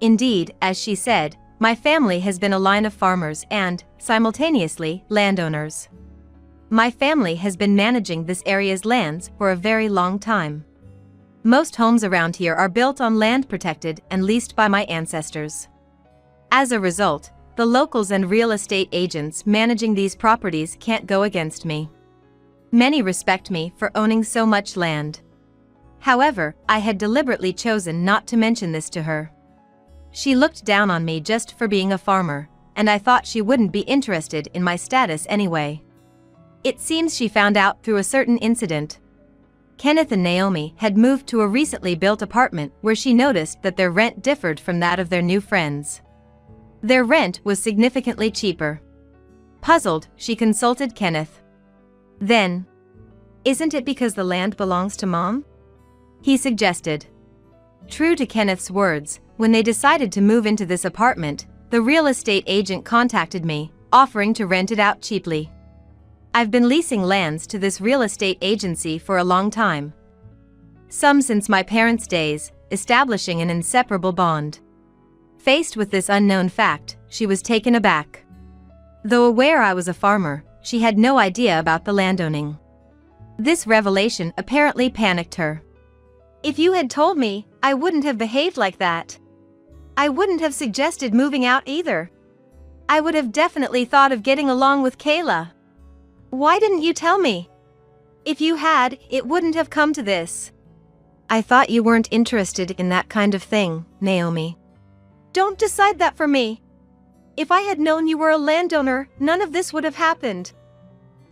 Indeed, as she said, my family has been a line of farmers and, simultaneously, landowners. My family has been managing this area's lands for a very long time. Most homes around here are built on land protected and leased by my ancestors. As a result, the locals and real estate agents managing these properties can't go against me. Many respect me for owning so much land. However, I had deliberately chosen not to mention this to her. She looked down on me just for being a farmer, and I thought she wouldn't be interested in my status anyway. It seems she found out through a certain incident. Kenneth and Naomi had moved to a recently built apartment where she noticed that their rent differed from that of their new friends. Their rent was significantly cheaper. Puzzled, she consulted Kenneth. Then, "Isn't it because the land belongs to Mom?" he suggested. True to Kenneth's words, when they decided to move into this apartment, the real estate agent contacted me, offering to rent it out cheaply. I've been leasing lands to this real estate agency for a long time. Some since my parents' days, establishing an inseparable bond. Faced with this unknown fact, she was taken aback. Though aware I was a farmer, she had no idea about the landowning. This revelation apparently panicked her. If you had told me, I wouldn't have behaved like that. I wouldn't have suggested moving out either. I would have definitely thought of getting along with Kayla. Why didn't you tell me? If you had, it wouldn't have come to this. I thought you weren't interested in that kind of thing, Naomi. Don't decide that for me. If I had known you were a landowner, none of this would have happened.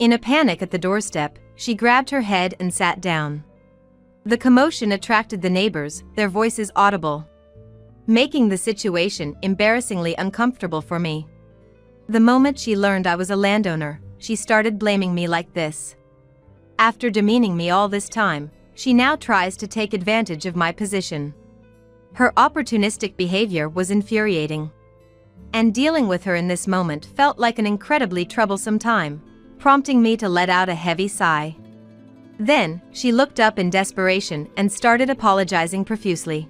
In a panic at the doorstep, she grabbed her head and sat down. The commotion attracted the neighbors, their voices audible, making the situation embarrassingly uncomfortable for me. The moment she learned I was a landowner, she started blaming me like this. After demeaning me all this time, she now tries to take advantage of my position. Her opportunistic behavior was infuriating. And dealing with her in this moment felt like an incredibly troublesome time, prompting me to let out a heavy sigh. Then, she looked up in desperation and started apologizing profusely.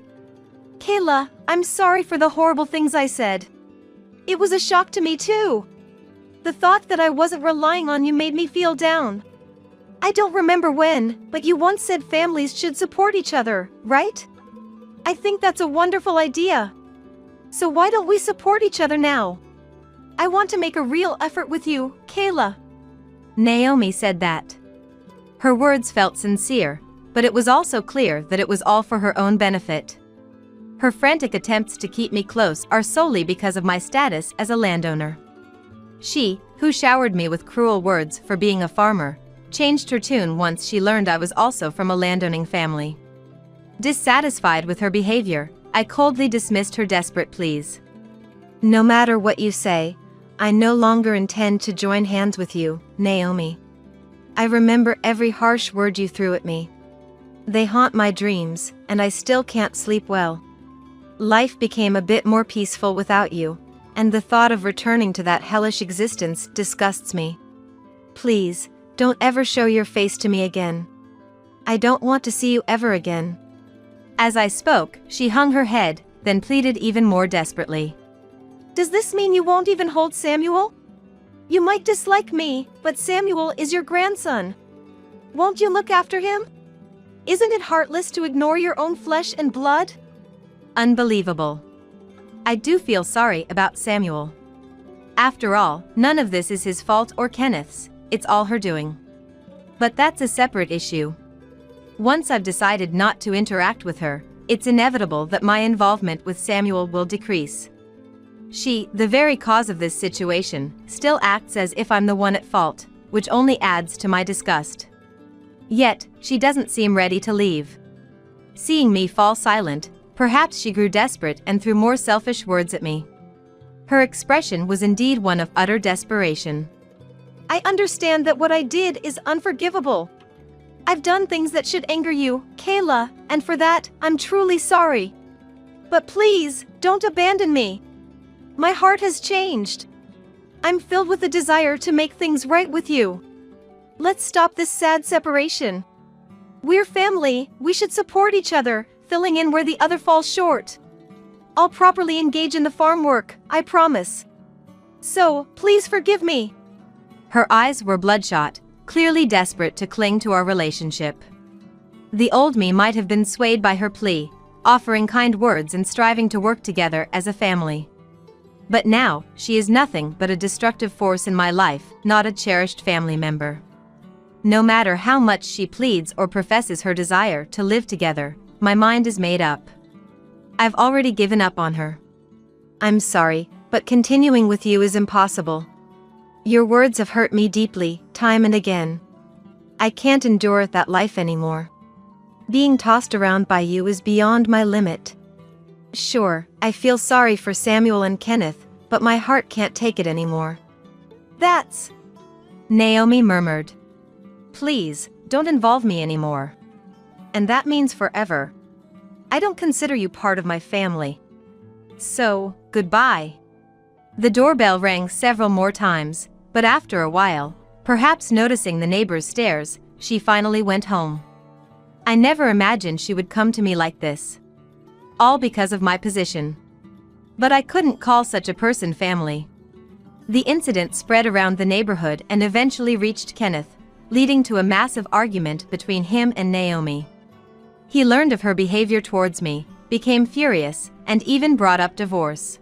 Kayla, I'm sorry for the horrible things I said. It was a shock to me too. The thought that I wasn't relying on you made me feel down. I don't remember when, but you once said families should support each other, right? I think that's a wonderful idea. So why don't we support each other now? I want to make a real effort with you, Kayla. Naomi said that. Her words felt sincere, but it was also clear that it was all for her own benefit. Her frantic attempts to keep me close are solely because of my status as a landowner. She, who showered me with cruel words for being a farmer, changed her tune once she learned I was also from a landowning family. Dissatisfied with her behavior, I coldly dismissed her desperate pleas. No matter what you say, I no longer intend to join hands with you, Naomi. I remember every harsh word you threw at me. They haunt my dreams, and I still can't sleep well. Life became a bit more peaceful without you, and the thought of returning to that hellish existence disgusts me. Please, don't ever show your face to me again. I don't want to see you ever again. As I spoke, she hung her head, then pleaded even more desperately. Does this mean you won't even hold Samuel? You might dislike me, but Samuel is your grandson. Won't you look after him? Isn't it heartless to ignore your own flesh and blood? Unbelievable. I do feel sorry about Samuel. After all, none of this is his fault or Kenneth's, it's all her doing. But that's a separate issue. Once I've decided not to interact with her, it's inevitable that my involvement with Samuel will decrease. She, the very cause of this situation, still acts as if I'm the one at fault, which only adds to my disgust. Yet, she doesn't seem ready to leave. Seeing me fall silent, perhaps she grew desperate and threw more selfish words at me. Her expression was indeed one of utter desperation. I understand that what I did is unforgivable. I've done things that should anger you, Kayla, and for that, I'm truly sorry. But please, don't abandon me. My heart has changed. I'm filled with a desire to make things right with you. Let's stop this sad separation. We're family, we should support each other, filling in where the other falls short. I'll properly engage in the farm work, I promise. So, please forgive me. Her eyes were bloodshot, clearly desperate to cling to our relationship. The old me might have been swayed by her plea, offering kind words and striving to work together as a family. But now, she is nothing but a destructive force in my life, not a cherished family member. No matter how much she pleads or professes her desire to live together, my mind is made up. I've already given up on her. I'm sorry, but continuing with you is impossible. Your words have hurt me deeply, time and again. I can't endure that life anymore. Being tossed around by you is beyond my limit. Sure, I feel sorry for Samuel and Kenneth, but my heart can't take it anymore. That's... Naomi murmured. Please, don't involve me anymore. And that means forever. I don't consider you part of my family. So, goodbye. The doorbell rang several more times, but after a while, perhaps noticing the neighbor's stares, she finally went home. I never imagined she would come to me like this. All because of my position. But I couldn't call such a person family. The incident spread around the neighborhood and eventually reached Kenneth, leading to a massive argument between him and Naomi. He learned of her behavior towards me, became furious, and even brought up divorce.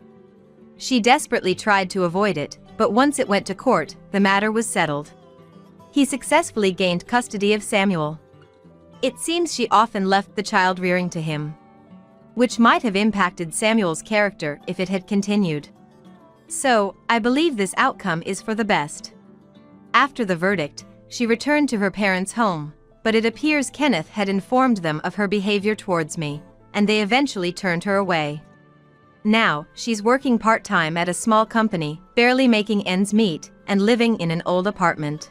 She desperately tried to avoid it, but once it went to court, the matter was settled. He successfully gained custody of Samuel. It seems she often left the child rearing to him, which might have impacted Samuel's character if it had continued. So, I believe this outcome is for the best. After the verdict, she returned to her parents' home, but it appears Kenneth had informed them of her behavior towards me, and they eventually turned her away. Now, she's working part-time at a small company, barely making ends meet, and living in an old apartment.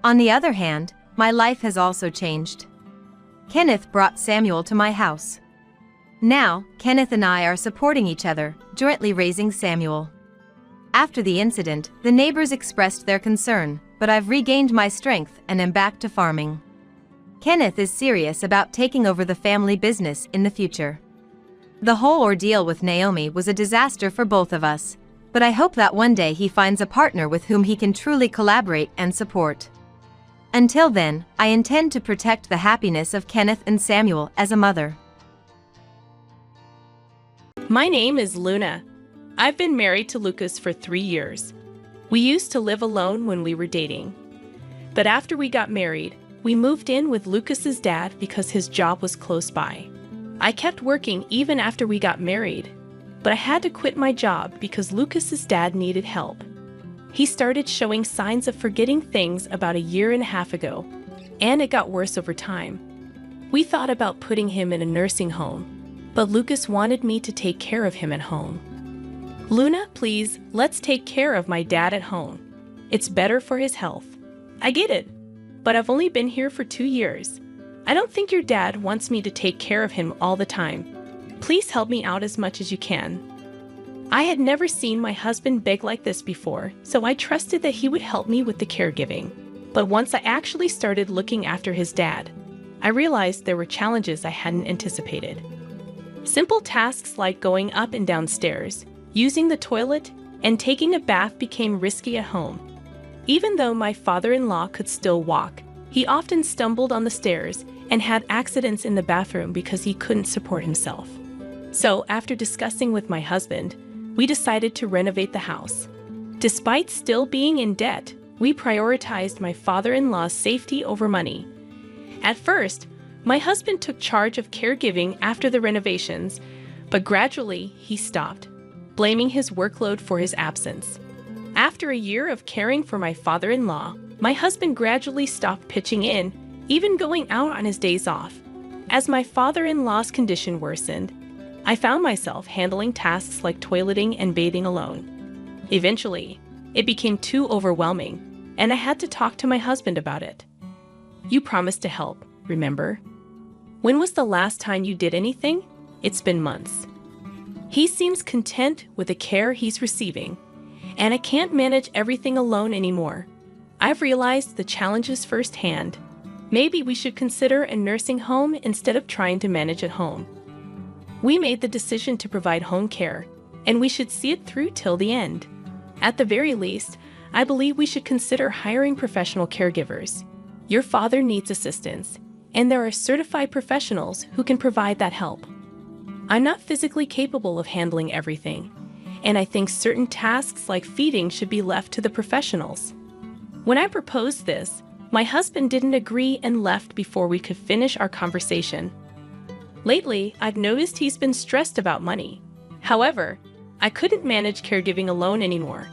On the other hand, my life has also changed. Kenneth brought Samuel to my house. Now, Kenneth and I are supporting each other, jointly raising Samuel. After the incident, the neighbors expressed their concern, but I've regained my strength and am back to farming. Kenneth is serious about taking over the family business in the future. The whole ordeal with Naomi was a disaster for both of us, but I hope that one day he finds a partner with whom he can truly collaborate and support. Until then, I intend to protect the happiness of Kenneth and Samuel as a mother. My name is Luna. I've been married to Lucas for 3 years. We used to live alone when we were dating. But after we got married, we moved in with Lucas's dad because his job was close by. I kept working even after we got married, but I had to quit my job because Lucas's dad needed help. He started showing signs of forgetting things about 1.5 years ago, and it got worse over time. We thought about putting him in a nursing home, but Lucas wanted me to take care of him at home. Luna, please, let's take care of my dad at home. It's better for his health. I get it, but I've only been here for 2 years. I don't think your dad wants me to take care of him all the time. Please help me out as much as you can. I had never seen my husband beg like this before, so I trusted that he would help me with the caregiving. But once I actually started looking after his dad, I realized there were challenges I hadn't anticipated. Simple tasks like going up and down stairs, using the toilet, and taking a bath became risky at home. Even though my father-in-law could still walk, he often stumbled on the stairs and had accidents in the bathroom because he couldn't support himself. So, after discussing with my husband, we decided to renovate the house. Despite still being in debt, we prioritized my father-in-law's safety over money. At first, my husband took charge of caregiving after the renovations, but gradually he stopped, blaming his workload for his absence. After 1 year of caring for my father-in-law, my husband gradually stopped pitching in, even going out on his days off. As my father-in-law's condition worsened, I found myself handling tasks like toileting and bathing alone. Eventually, it became too overwhelming, and I had to talk to my husband about it. You promised to help, remember? When was the last time you did anything? It's been months. He seems content with the care he's receiving, and I can't manage everything alone anymore. I've realized the challenges firsthand. Maybe we should consider a nursing home instead of trying to manage at home. We made the decision to provide home care, and we should see it through till the end. At the very least, I believe we should consider hiring professional caregivers. Your father needs assistance, and there are certified professionals who can provide that help. I'm not physically capable of handling everything, and I think certain tasks like feeding should be left to the professionals. When I proposed this, my husband didn't agree and left before we could finish our conversation. Lately, I've noticed he's been stressed about money. However, I couldn't manage caregiving alone anymore.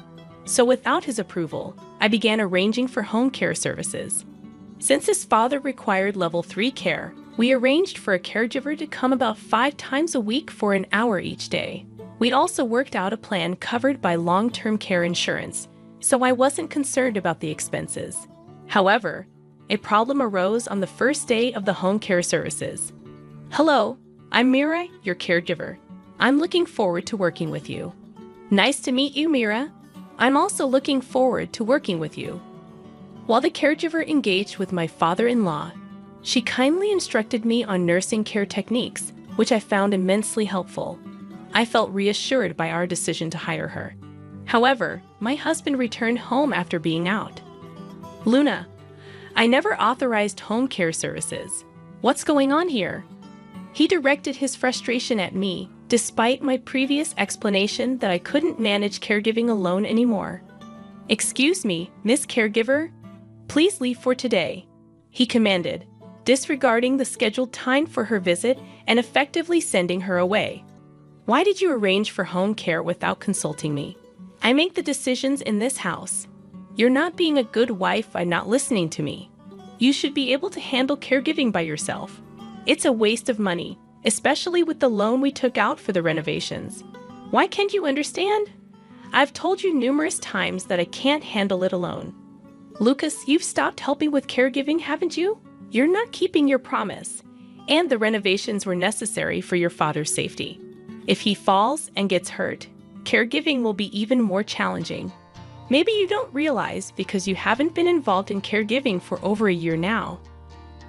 So without his approval, I began arranging for home care services. Since his father required level 3 care, we arranged for a caregiver to come about 5 times a week for an hour each day. We also worked out a plan covered by long-term care insurance, so I wasn't concerned about the expenses. However, a problem arose on the first day of the home care services. "Hello, I'm Mira, your caregiver. I'm looking forward to working with you." "Nice to meet you, Mira. I'm also looking forward to working with you." While the caregiver engaged with my father-in-law, she kindly instructed me on nursing care techniques, which I found immensely helpful. I felt reassured by our decision to hire her. However, my husband returned home after being out. "Luna, I never authorized home care services. What's going on here?" He directed his frustration at me, despite my previous explanation that I couldn't manage caregiving alone anymore. "Excuse me, Miss Caregiver? Please leave for today," he commanded, disregarding the scheduled time for her visit and effectively sending her away. "Why did you arrange for home care without consulting me? I make the decisions in this house. You're not being a good wife by not listening to me. You should be able to handle caregiving by yourself. It's a waste of money, especially with the loan we took out for the renovations. Why can't you understand? I've told you numerous times that I can't handle it alone. Lucas, you've stopped helping with caregiving, haven't you? You're not keeping your promise, and the renovations were necessary for your father's safety. If he falls and gets hurt, caregiving will be even more challenging. Maybe you don't realize because you haven't been involved in caregiving for over a year now.